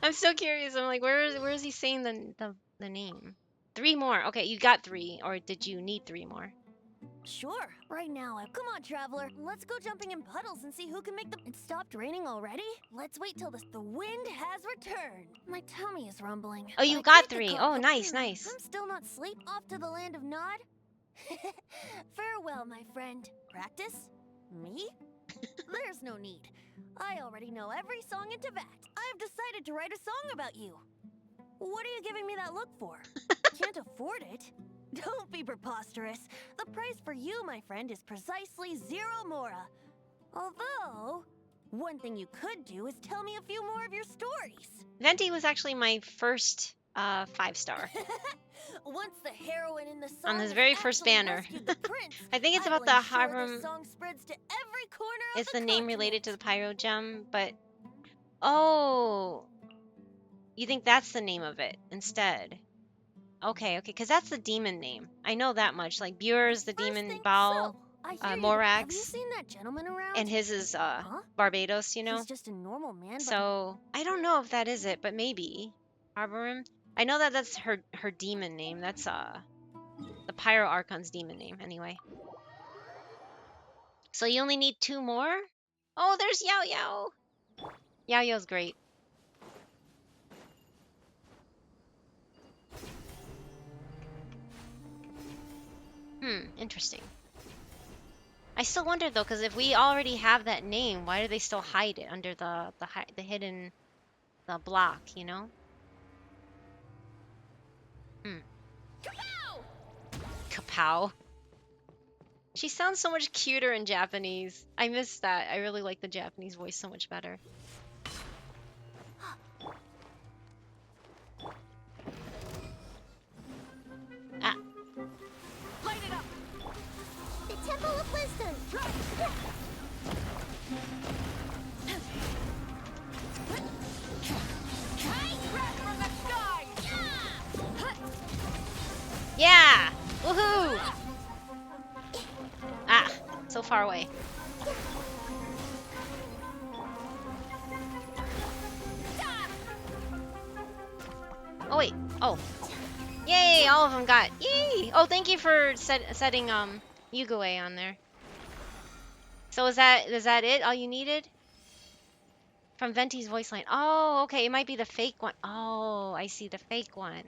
H: I'm so curious. I'm like, where is he saying the name? 3 more. Okay, you got 3, or did you need 3 more?
G: Sure, right now. Come on, traveler. Let's go jumping in puddles and see who can make the. It stopped raining already? Let's wait till the wind has returned. My tummy is rumbling.
H: Oh, you
G: but I
H: got
G: drank a
H: 3.
G: cup
H: Oh,
G: of-
H: nice, nice.
G: I'm still not asleep. Off to the land of Nod. Farewell, my friend. Practice? Me? There's no need. I already know every song in Tibet. I have decided to write a song about you. What are you giving me that look for? Can't afford it. Don't be preposterous. The price for you, my friend, is precisely 0 mora. Although, one thing you could do is tell me a few more of your stories.
H: Venti was actually my first 5-star.
G: Once the heroine in the song
H: On his
G: has
H: very first
G: actually
H: banner.
G: rescued the prince,
H: I think it's
G: I
H: about
G: will
H: the
G: ensure
H: Harem.
G: the song spreads to every corner of
H: Is the name related to the
G: continent.
H: Pyro Gem? But oh, you think that's the name of it instead? Okay, because that's the demon name. I know that much. Like Bure's the demon Baal,
G: I hear you. Have you
H: Morax,
G: seen that gentleman around?
H: and his is
G: Huh?
H: Barbados. You know.
G: He's just a normal man, but
H: So I don't know if that is it, but maybe Arborim. I know that that's her demon name. That's the Pyro Archon's demon name. Anyway. So you only need 2 more. Oh, there's Yao Yao. Yao Yao's great. Interesting. I still wonder though, because if we already have that name, why do they still hide it under the hidden block? You know. Kapow. She sounds so much cuter in Japanese. I miss that. I really like the Japanese voice so much better. Ah.
D: Light it up. The Temple of Wisdom.
H: Yeah! Woohoo! Ah, so far away. Oh wait. Oh. Yay! All of them got. Yay! Oh, thank you for setting Yugue on there. So is that it? All you needed? From Venti's voice line. Oh, okay. It might be the fake one. Oh, I see the fake one.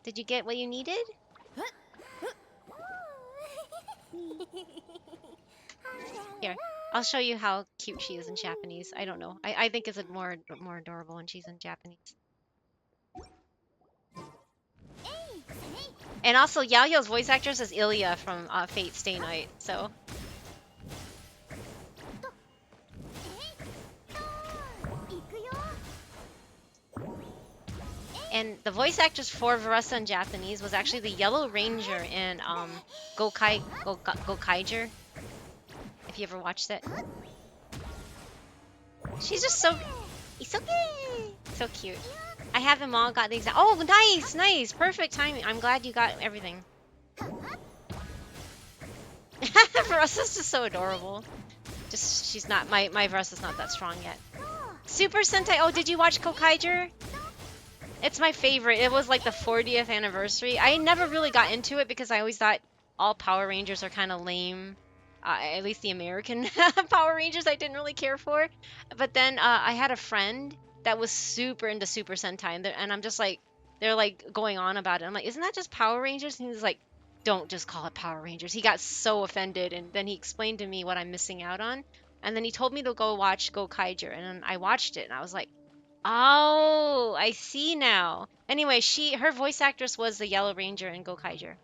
H: Did you get what you needed? Here, I'll show you how cute she is in Japanese. I don't know. I think it's more adorable when she's in Japanese. And also, Yao Yao's voice actress is Ilya from Fate Stay Night. So. And the voice actress for Veressa in Japanese was actually the Yellow Ranger in Gokaiger. If you ever watched it. She's just so cute. I have them all got the exact. Oh, nice, perfect timing. I'm glad you got everything. Veressa's just so adorable. Just she's not my Veressa's not that strong yet. Super Sentai. Oh, did you watch Gokaiger? It's my favorite. It was like the 40th anniversary. I never really got into it because I always thought all Power Rangers are kind of lame. At least the American Power Rangers I didn't really care for. But then I had a friend that was super into Super Sentai. And I'm just like, they're like going on about it. I'm like, isn't that just Power Rangers? And he's like, don't just call it Power Rangers. He got so offended. And then he explained to me what I'm missing out on. And then he told me to go watch Gokaiger. And then I watched it. And I was like, Oh, I see now. Anyway, her voice actress was the Yellow Ranger in Gokaiger.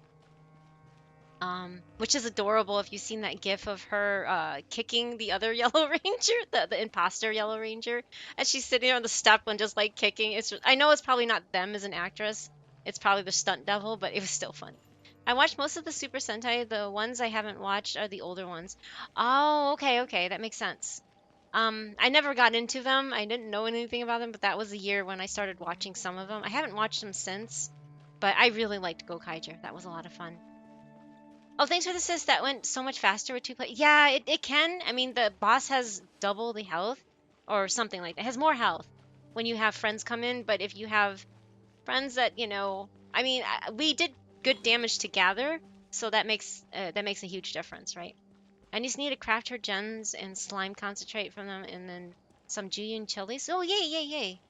H: Which is adorable if you've seen that gif of her kicking the other Yellow Ranger, the imposter Yellow Ranger, and she's sitting on the step and just like kicking. I know it's probably not them as an actress. It's probably the stunt double, but it was still funny. I watched most of the Super Sentai. The ones I haven't watched are the older ones. Oh, okay, that makes sense. I never got into them. I didn't know anything about them, but that was the year when I started watching some of them. I haven't watched them since, but I really liked Gokaiger. That was a lot of fun. Oh, thanks for the assist. That went so much faster with 2 play. Yeah, it can. I mean, the boss has double the health or something like that. It has more health when you have friends come in, but if you have friends that, I mean, we did good damage together, so that makes a huge difference, right? I just need to craft her gens and slime concentrate from them and then some Julian chilies. Oh, yay.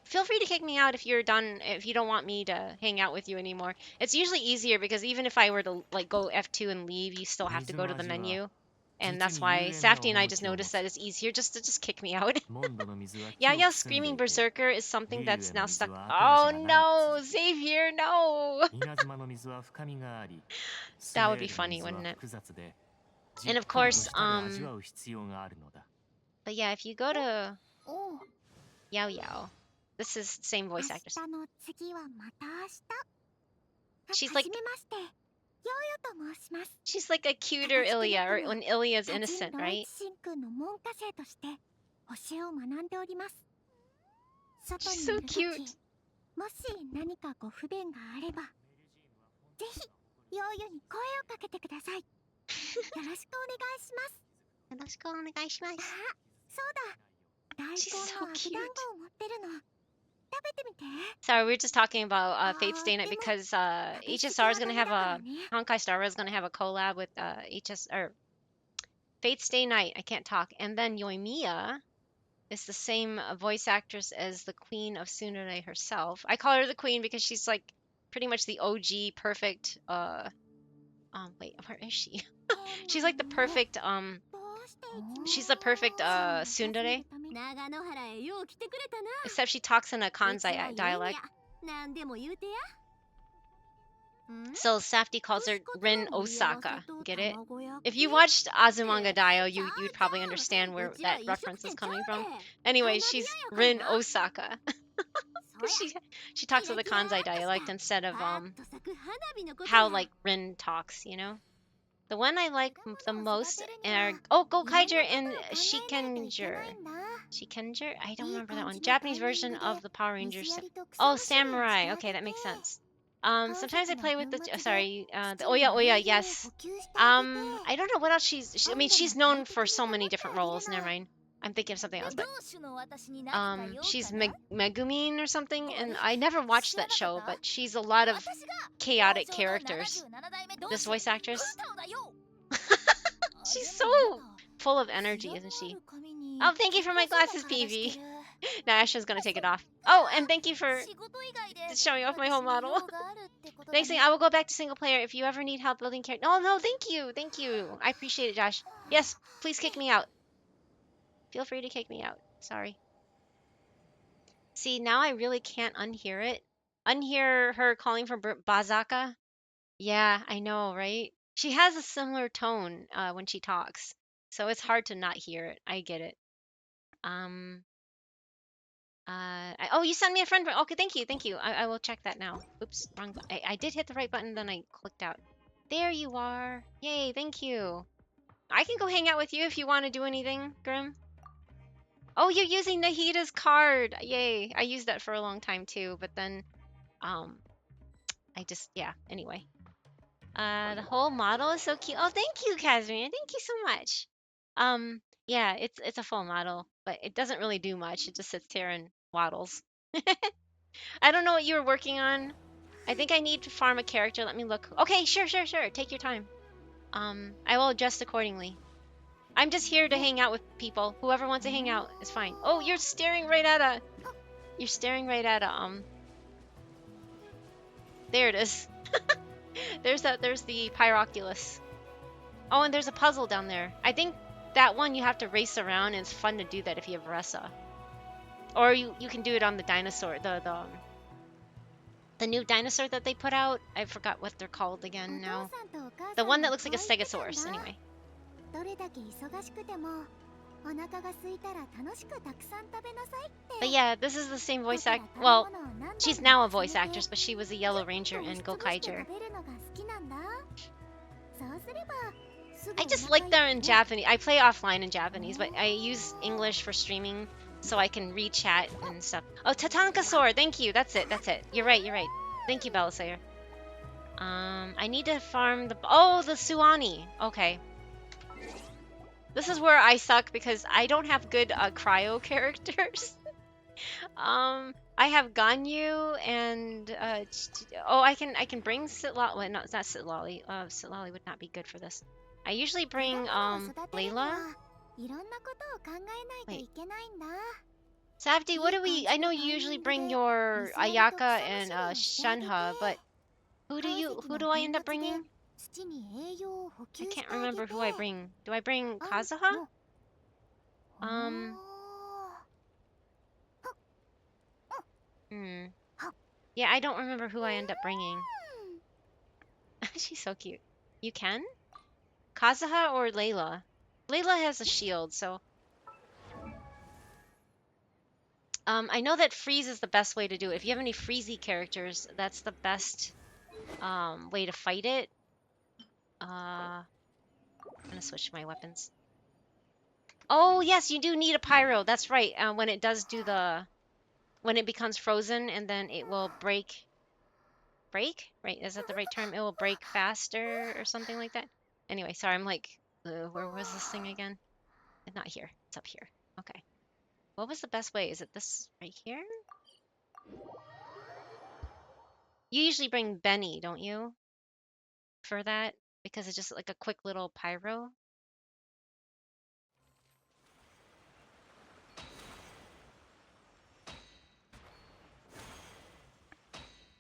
H: Feel free to kick me out if you're done, if you don't want me to hang out with you anymore. It's usually easier because even if I were to like go F2 and leave, you still have to go to the menu. And that's why Safety and I just noticed that it's easier just to just kick me out. Yaya screaming berserker is something that's now stuck. Oh no, Xavier, no! That would be funny, wouldn't it? And of course, but yeah, if you go to Yao Yao, this is same voice actress. She's like a cuter Ilya, or when Ilya's innocent, right? She's so cute.
D: もし何かご不便があれば、ぜひヨーヨに声をかけてください。よろしくお願いします。よろしくお願いします。あ、そうだ。大根の揚げ団子を持ってるの。
H: Sorry, we were just talking about Fate Stay Night because HSR is gonna have Honkai Star Rail is gonna have a collab with Fate Stay Night. I can't talk. And then Yoimiya is the same voice actress as the Queen of Tsundere herself. I call her the Queen because she's like pretty much the OG perfect. Wait, where is she? She's like the perfect. She's the perfect tsundere. Except she talks in a Kansai dialect. So Safety calls her Rin Osaka. Get it? If you watched Azumanga Daioh, you'd probably understand where that reference is coming from. Anyway, she's Rin Osaka. she talks with a Kansai dialect instead of how like Rin talks, you know? The one I like the most are Gokaiger and Shikenger. Shikenger? I don't remember that one. Japanese version of the Power Rangers. Oh, Samurai. Okay, that makes sense. Sometimes I play with the Oya Oya. Yes. I don't know what else she's known for so many different roles. Never mind. I'm thinking of something else, but she's Megumin or something, and I never watched that show, but she's a lot of chaotic characters. This voice actress, she's so full of energy, isn't she? Oh, thank you for my glasses, PV. Now Ashton's gonna take it off. Oh, and thank you for showing off my whole model. Next thing, I will go back to single player if you ever need help building character. Oh no, thank you. I appreciate it, Josh. Yes, please kick me out. Feel free to kick me out. Sorry. See, now I really can't unhear it. Unhear her calling for Bazaka? Yeah, I know, right? She has a similar tone when she talks, so it's hard to not hear it. I get it. Oh, you sent me a friend. Okay, thank you. I will check that now. Oops, wrong button. I did hit the right button, then I clicked out. There you are. Yay, thank you. I can go hang out with you if you want to do anything, Grim. Oh, you're using Nahida's card. Yay. I used that for a long time too, but then anyway. The whole model is so cute. Oh, thank you, Casimir. Thank you so much. Yeah, it's a full model, but it doesn't really do much. It just sits here and waddles. I don't know what you were working on. I think I need to farm a character. Let me look. Okay, sure. Take your time. I will adjust accordingly. I'm just here to hang out with people. Whoever wants to hang out is fine. Oh, you're staring right at a... There it is. There's the Pyroculus. Oh, and there's a puzzle down there. I think that one you have to race around, and it's fun to do that if you have Ressa. Or you can do it on the dinosaur, the new dinosaur that they put out. I forgot what they're called again now. The one that looks like a stegosaurus, anyway.
D: どれだけ忙しくてもお腹が空いたら楽しくたくさん食べなさいって
H: But yeah, this is the same voice act. Well, she's now a voice actress, but she was a Yellow Ranger in Gokaiger. I just like them in Japanese. I play offline in Japanese, but I use English for streaming so I can read chat and stuff. Oh, Tatankasaur! Thank you. That's it. That's it. You're right. You're right. Thank you, Bellasayer. I need to farm the... Oh, the Suani. Okay. This is where I suck because I don't have good cryo characters. I have Ganyu and oh, I can bring Sitlali. Well, no, it's not Sitlali. Sitlali would not be good for this. I usually bring Layla. Wait. Safdie, what do we? I know you usually bring your Ayaka and Shanha, but who do I end up bringing? I can't remember who I bring. Do I bring Kazuha? Yeah, I don't remember who I end up bringing. She's so cute. You can? Kazuha or Layla? Layla has a shield, so... I know that freeze is the best way to do it. If you have any freezy characters, that's the best way to fight it. I'm gonna switch my weapons. Oh, yes, you do need a pyro. That's right. When it does do the... When it becomes frozen, and then it will break... Break? Right, is that the right term? It will break faster or something like that? Anyway, sorry, I'm like... where was this thing again? It's not here. It's up here. Okay. What was the best way? Is it this right here? You usually bring Benny, don't you? For that? Because it's just like a quick little pyro?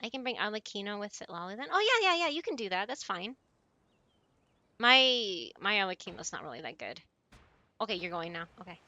H: I can bring Arlecchino with Sitlali then. Oh, yeah, you can do that. That's fine. My Arlecchino's not really that good. Okay, you're going now. Okay.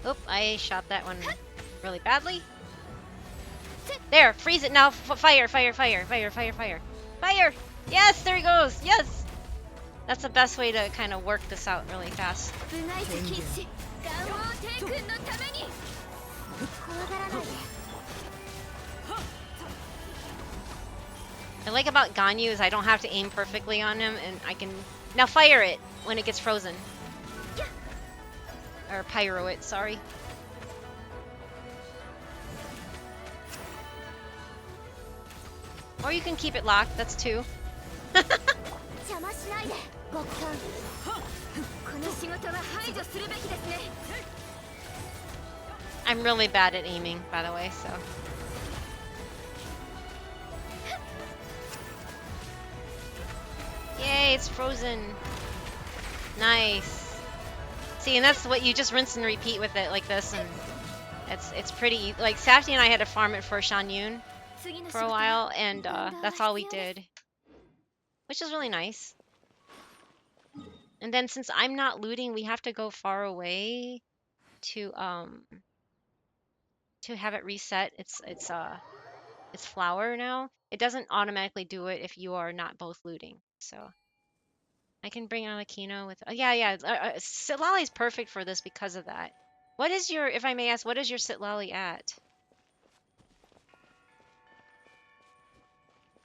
H: Oop, I shot that one really badly. There, freeze it now. Fire, fire, fire, fire, fire, fire. Fire! Yes, there he goes. Yes! That's the best way to kind of work this out really fast. I like about Ganyu is I don't have to aim perfectly on him, and I can now fire it when it gets frozen. Or pyro it, sorry. Or you can keep it locked, that's two. I'm really bad at aiming, by the way, so. Yay, it's frozen. Nice. See, and that's what you just rinse and repeat with it like this, and it's pretty. Like Safdie and I had to farm it for Shanyun for a while, and that's all we did, which is really nice. And then since I'm not looting, we have to go far away to have it reset. It's flower now. It doesn't automatically do it if you are not both looting. So I can bring Arlecchino with... yeah. Sitlali is perfect for this because of that. What is your... If I may ask, what is your Sitlali at?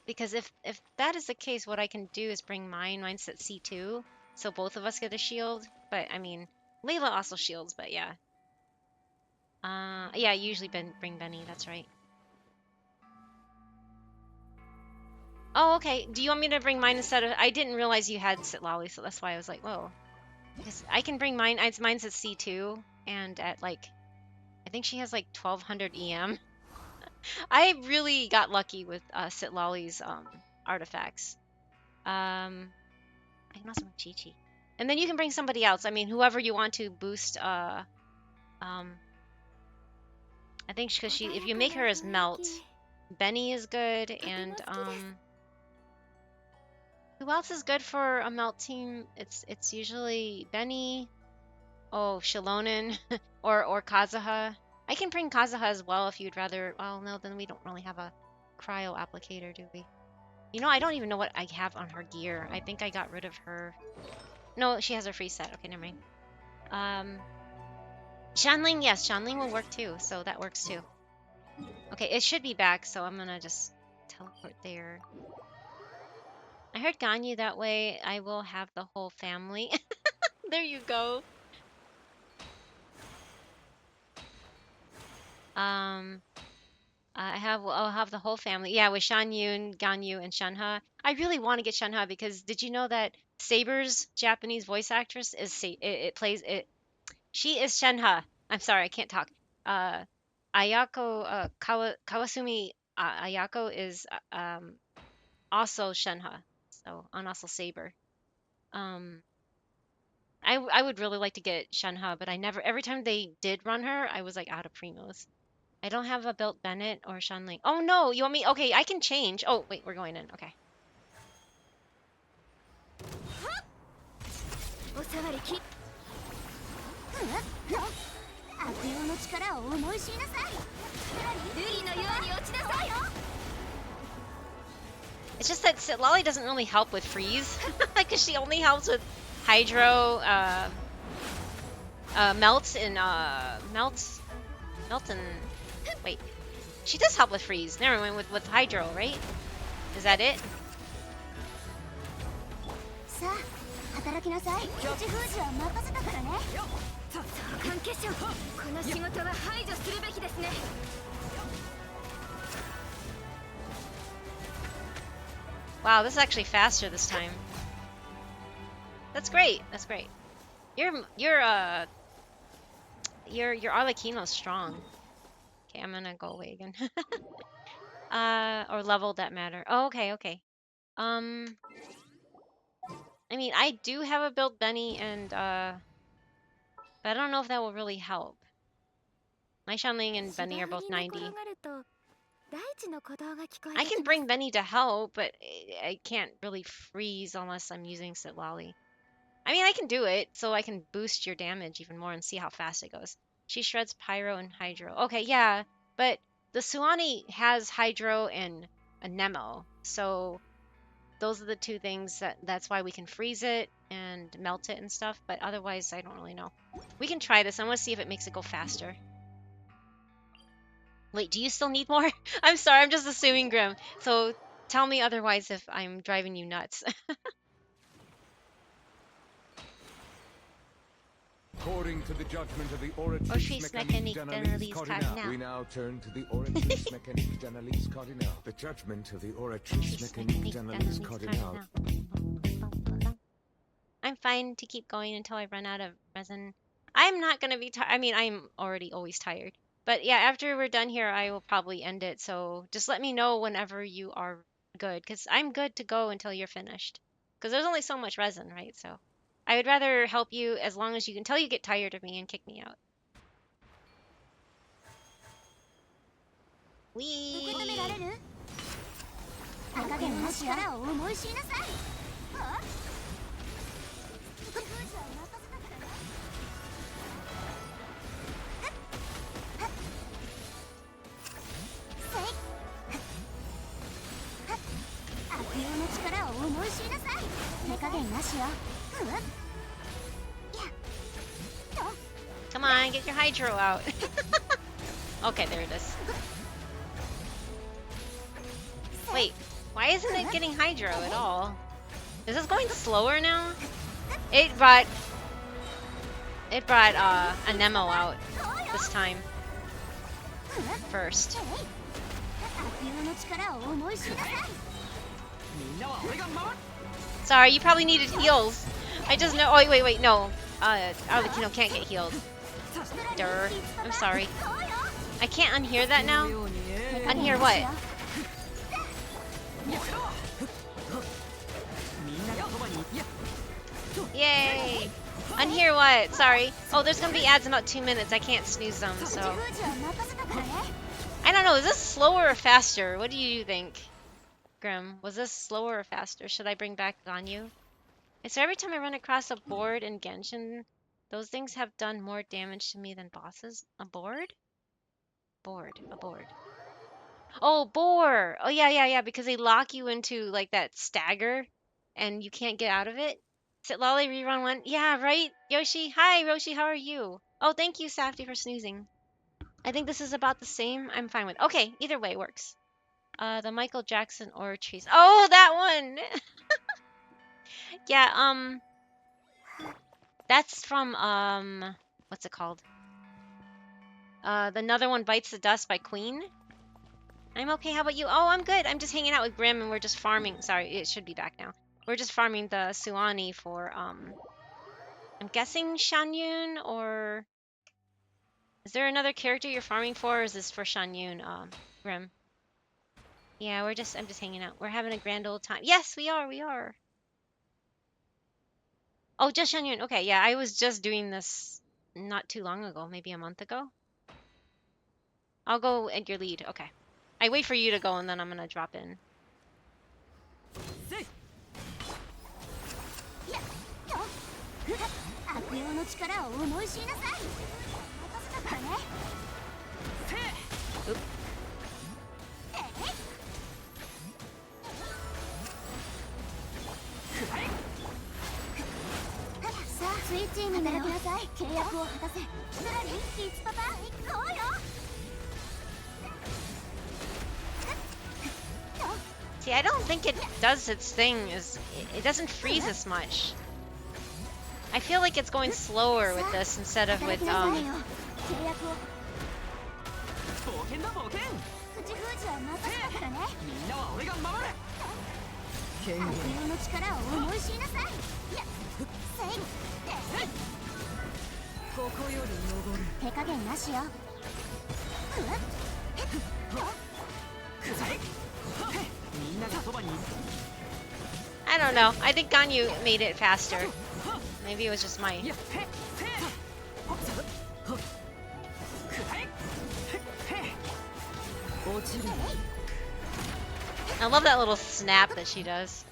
H: Because if that is the case, what I can do is bring mine. Mine's at C2. So both of us get a shield. But, I mean, Layla also shields, but yeah. Yeah, I usually bring Benny. That's right. Oh, okay. Do you want me to bring mine instead of... I didn't realize you had Sitlali, so that's why I was like, whoa. Because I can bring mine. Mine's at C2, and at, like... I think she has, like, 1200 EM. I really got lucky with Sitlali's artifacts. I can also bring Chi-Chi. And then you can bring somebody else. I mean, whoever you want to boost. I think because if you make her as Melt, Benny is good, and who else is good for a Melt team? It's usually Benny, Shilonen, or Kazuha. I can bring Kazuha as well if you'd rather. Well, no, then we don't really have a cryo applicator, do we? You know, I don't even know what I have on her gear. I think I got rid of her. No, she has her free set. Okay, never mind. Shanling, yes, Shanling will work too, so that works too. Okay, it should be back, so I'm gonna just teleport there. I heard Ganyu that way. I will have the whole family. There you go. I'll have the whole family. Yeah, with Shanyun, Ganyu, and Shanha. I really want to get Shanha because did you know that Saber's Japanese voice actress is it plays it? She is Shanha. I'm sorry, I can't talk. Ayako Kawasumi Ayako is also Shanha. So and also Saber. I would really like to get Shanha, but I never. Every time they did run her, I was like out of primos. I don't have a built Bennett or Shanling. Oh no, you want me? Okay, I can change. Oh wait, we're going in. Okay. It's just that Lolly doesn't really help with freeze, because she only helps with hydro, melt and wait. She does help with freeze. Never mind, with hydro, right? Is that it? Wow, this is actually faster this time. That's great. That's great. Your Arlecchino's strong. Okay, I'm gonna go away again. Or leveled that matter. Oh, okay, okay. I mean, I do have a built Benny and but I don't know if that will really help. My Shanling and Benny are both 90. I can bring Benny to help, but I can't really freeze unless I'm using Sitlali. I mean, I can do it, so I can boost your damage even more and see how fast it goes. She shreds Pyro and Hydro. Okay, yeah, but the Suani has Hydro and a Nemo, so those are the two things that's why we can freeze it and melt it and stuff, but otherwise I don't really know. We can try this. I want to see if it makes it go faster. Wait, do you still need more? I'm sorry, I'm just assuming, Grim. So tell me otherwise if I'm driving you nuts.
L: According to the judgment of the Oratrice Mécanique d'Analyse Cardinale. We now turn to the Oratrice Mécanique d'Analyse Cardinale. The judgment of the Oratrice Mécanique d'Analyse Cardinale.
H: I'm fine to keep going until I run out of resin. I'm not gonna be tired. I mean, I'm already always tired. But yeah, after we're done here, I will probably end it. So just let me know whenever you are good, because I'm good to go until you're finished. Because there's only so much resin, right? So I would rather help you as long as you can, until you get tired of me and kick me out. Wee. Come on, get your Hydro out. Okay, there it is. Wait, why isn't it getting Hydro at all? Is this going slower now? It brought a Nemo out this time. First. Sorry, you probably needed heals. I just know. Oh, wait, no. Arlecchino can't get healed. Durr. I'm sorry. I can't unhear that now? Unhear what? Yay! Unhear what? Sorry. Oh, there's gonna be ads in about 2 minutes. I can't snooze them, so. I don't know. Is this slower or faster? What do you think, Grim? Was this slower or faster? Should I bring back Ganyu? So every time I run across a board in Genshin, those things have done more damage to me than bosses. A board? Board. A board. Oh, boar! Oh, yeah, because they lock you into, like, that stagger, and you can't get out of it. Sit Lolly rerun 1. Yeah, right? Yoshi? Hi, Roshi, how are you? Oh, thank you, Safty, for snoozing. I think this is about the same. I'm fine with. Okay, either way works. The Michael Jackson or trees. Oh, that one! Yeah, that's from, what's it called? The Another One Bites the Dust by Queen. I'm okay, how about you? Oh, I'm good. I'm just hanging out with Grim and we're just farming. Sorry, it should be back now. We're just farming the Suani for, I'm guessing Shanyun, or... Is there another character you're farming for, or is this for Shanyun, Grim? Yeah, I'm just hanging out. We're having a grand old time. Yes, we are. Oh, just Shanyun. Okay, yeah, I was just doing this not too long ago, maybe a month ago. I'll go at your lead. Okay. I wait for you to go and then I'm gonna drop in. Oop. See, I don't think it does its thing. It doesn't freeze as much. I feel like it's going slower with this instead of with I don't know. I think Ganyu made it faster. Maybe it was just my... I love that little snap that she does.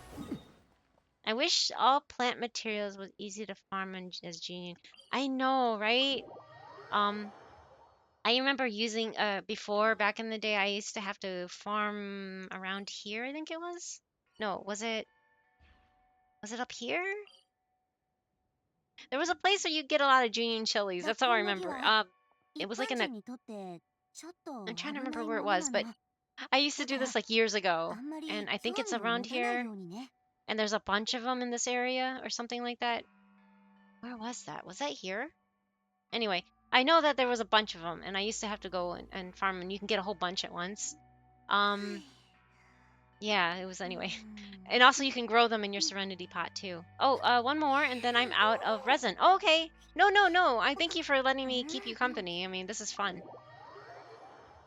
H: I wish all plant materials was easy to farm as Genie. I know, right? I remember using before, back in the day, I used to have to farm around here, I think it was. No, was it up here? There was a place where you get a lot of Junior chilies. That's all I remember. It was like in a... I'm trying to remember where it was, but I used to do this like years ago, and I think it's around here. And there's a bunch of them in this area or something like that. Where was that? Was that here? Anyway, I know that there was a bunch of them, and I used to have to go and farm, and you can get a whole bunch at once. Yeah, it was anyway. And also you can grow them in your Serenity pot too. Oh, one more, and then I'm out of resin. Oh, okay. No. I thank you for letting me keep you company. I mean, this is fun.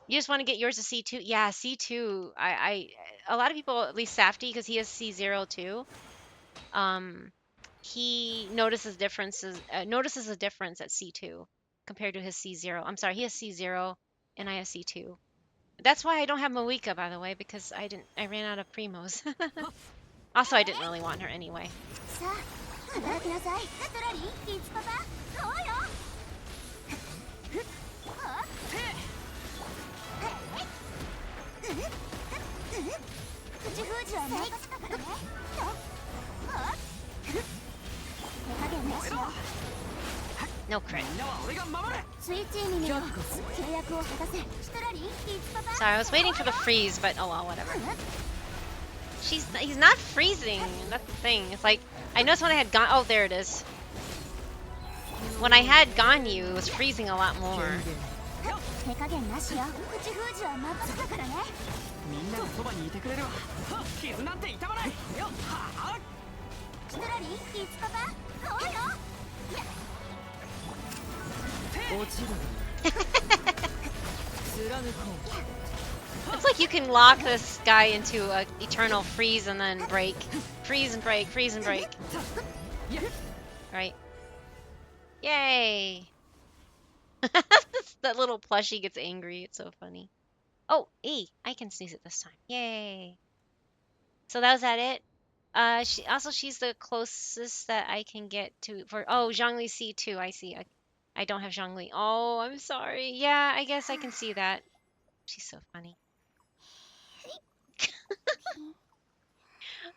H: You just want to get yours to C2? Yeah, C2. A lot of people, at least Safty, because he has C0 too. He notices a difference at C2 compared to his C0. I'm sorry, he has C0 and I have C2. That's why I don't have Moika, by the way, because I ran out of Primos. Also, I didn't really want her anyway. No crit. Sorry, I was waiting for the freeze, but oh well, whatever. He's not freezing. That's the thing. It's like, I noticed when I had gone. Oh, there it is. When I had Ganyu, it was freezing a lot more. It's like you can lock this guy into an eternal freeze and then break. Freeze and break, freeze and break. right? Yay! That little plushie gets angry. It's so funny. Oh, hey, I can sneeze it this time. Yay! So that was that it. She's the closest that I can get to for. Oh, Zhongli C2. I see. I don't have Zhongli. Oh, I'm sorry. Yeah, I guess I can see that. She's so funny.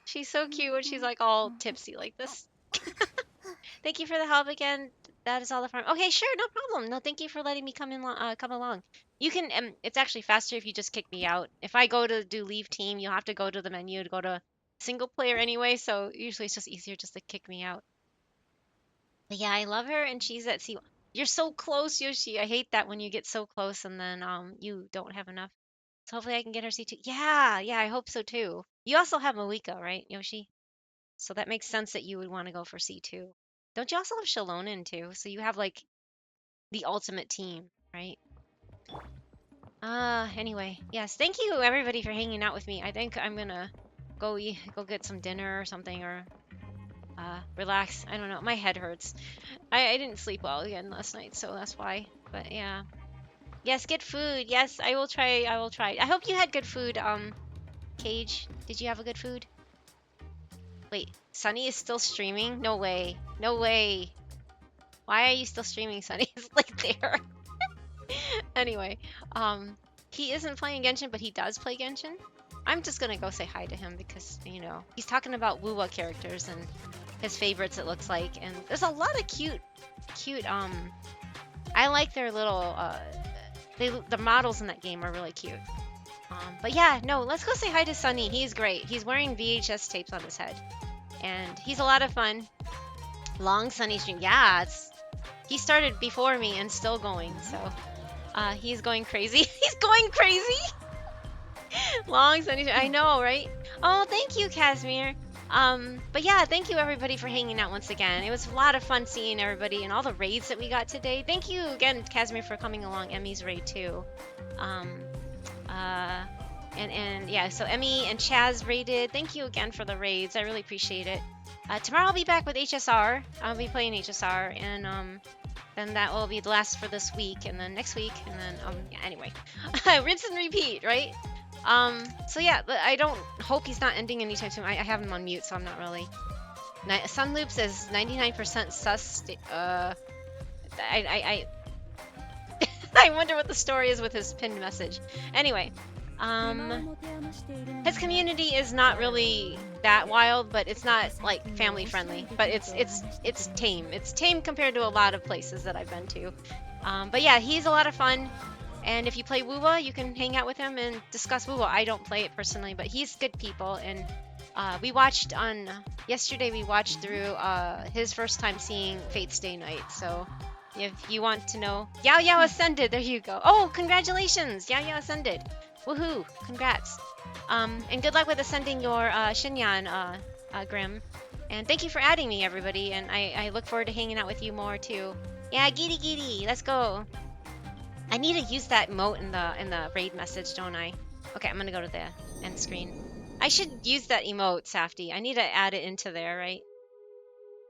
H: She's so cute when she's like all tipsy like this. Thank you for the help again. That is all the farm. Okay, sure, no problem. No, thank you for letting me come along. You can. It's actually faster if you just kick me out. If I go to do leave team, you'll have to go to the menu to go to single player anyway. So usually it's just easier just to kick me out. But yeah, I love her, and she's at C. You're so close, Yoshi. I hate that when you get so close and then you don't have enough. So hopefully I can get her C2. Yeah, yeah, I hope so too. You also have Moika, right, Yoshi? So that makes sense that you would want to go for C2. Don't you also have Shalonen too? So you have like the ultimate team, right? Anyway, yes, thank you everybody for hanging out with me. I think I'm gonna go get some dinner or something, or relax. I don't know. My head hurts. I didn't sleep well again last night, so that's why. But yeah. Yes, get food. Yes, I will try. I will try. I hope you had good food. Cage, did you have a good food? Wait, Sunny is still streaming? No way. No way. Why are you still streaming, Sunny? It's like there. Anyway, he isn't playing Genshin, but he does play Genshin. I'm just gonna go say hi to him because, you know, he's talking about Wuwa characters and his favorites, it looks like. And there's a lot of cute, I like their little, the models in that game are really cute. But yeah, no, let's go say hi to Sunny. He's great. He's wearing VHS tapes on his head. And he's a lot of fun. Long Sunny stream. Yeah, he started before me and still going, so he's going crazy. He's going crazy! Long Sunny stream. I know, right? Oh, thank you, Casimir. But yeah, thank you everybody for hanging out once again. It was a lot of fun seeing everybody and all the raids that we got today. Thank you again, Casimir, for coming along. Emmy's raid too. And yeah, so Emmy and Chaz raided. Thank you again for the raids. I really appreciate it. Tomorrow I'll be back with HSR. I'll be playing HSR, and then that will be the last for this week, and then next week, and then yeah, anyway, rinse and repeat, right? So yeah, but I don't hope he's not ending anytime soon. I have him on mute, so I'm not really. Sunloop says 99% sus. I wonder what the story is with his pinned message. Anyway, his community is not really that wild, but it's not like family friendly. But it's tame. It's tame compared to a lot of places that I've been to. But yeah, he's a lot of fun. And if you play Wuwa, you can hang out with him and discuss Wuwa. I don't play it personally, but he's good people. And we watched yesterday. We watched through his first time seeing Fate's Day Night. So if you want to know, Yao Yao ascended. There you go. Oh, congratulations, Yao Yao ascended. Woohoo! Congrats. And good luck with ascending your Shinyan, Grim. And thank you for adding me, everybody. And I look forward to hanging out with you more too. Yeah, Giddy Giddy, let's go. I need to use that emote in the raid message, don't I? Okay, I'm gonna go to the end screen. I should use that emote, Safty. I need to add it into there, right?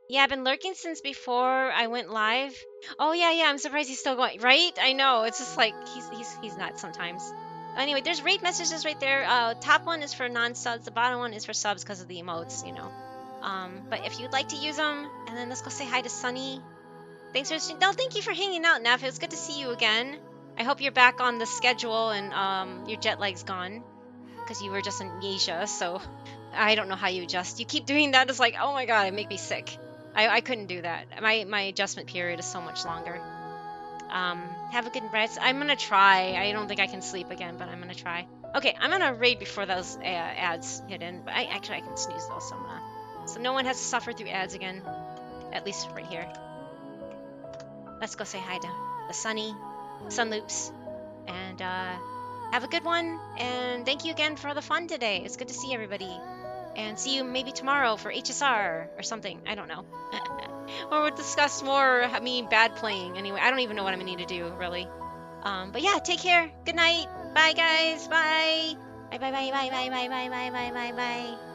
H: Yeah, I've been lurking since before I went live. Oh yeah, I'm surprised he's still going. Right? I know. It's just like he's nuts sometimes. Anyway, there's raid messages right there. Top one is for non-subs. The bottom one is for subs because of the emotes, you know. But if you'd like to use them, and then let's go say hi to Sunny. Thanks for thank you for hanging out, Neff. It's good to see you again. I hope you're back on the schedule and your jet lag's gone because you were just in Asia. So I don't know how you adjust. You keep doing that. It's like, oh my god, it make me sick. I couldn't do that. My adjustment period is so much longer. Have a good rest. I'm gonna try. I don't think I can sleep again, but I'm gonna try. Okay, I'm gonna raid before those ads hit in. But I can snooze those, so no one has to suffer through ads again. At least right here. Let's go say hi to the Sunloops, and have a good one. And thank you again for the fun today. It's good to see everybody. And see you maybe tomorrow for HSR or something. I don't know. Or we'll discuss more me bad playing. Anyway, I don't even know what I'm gonna need to do really. But yeah, take care. Good night. Bye guys. Bye. Bye bye bye bye bye bye bye bye bye bye bye.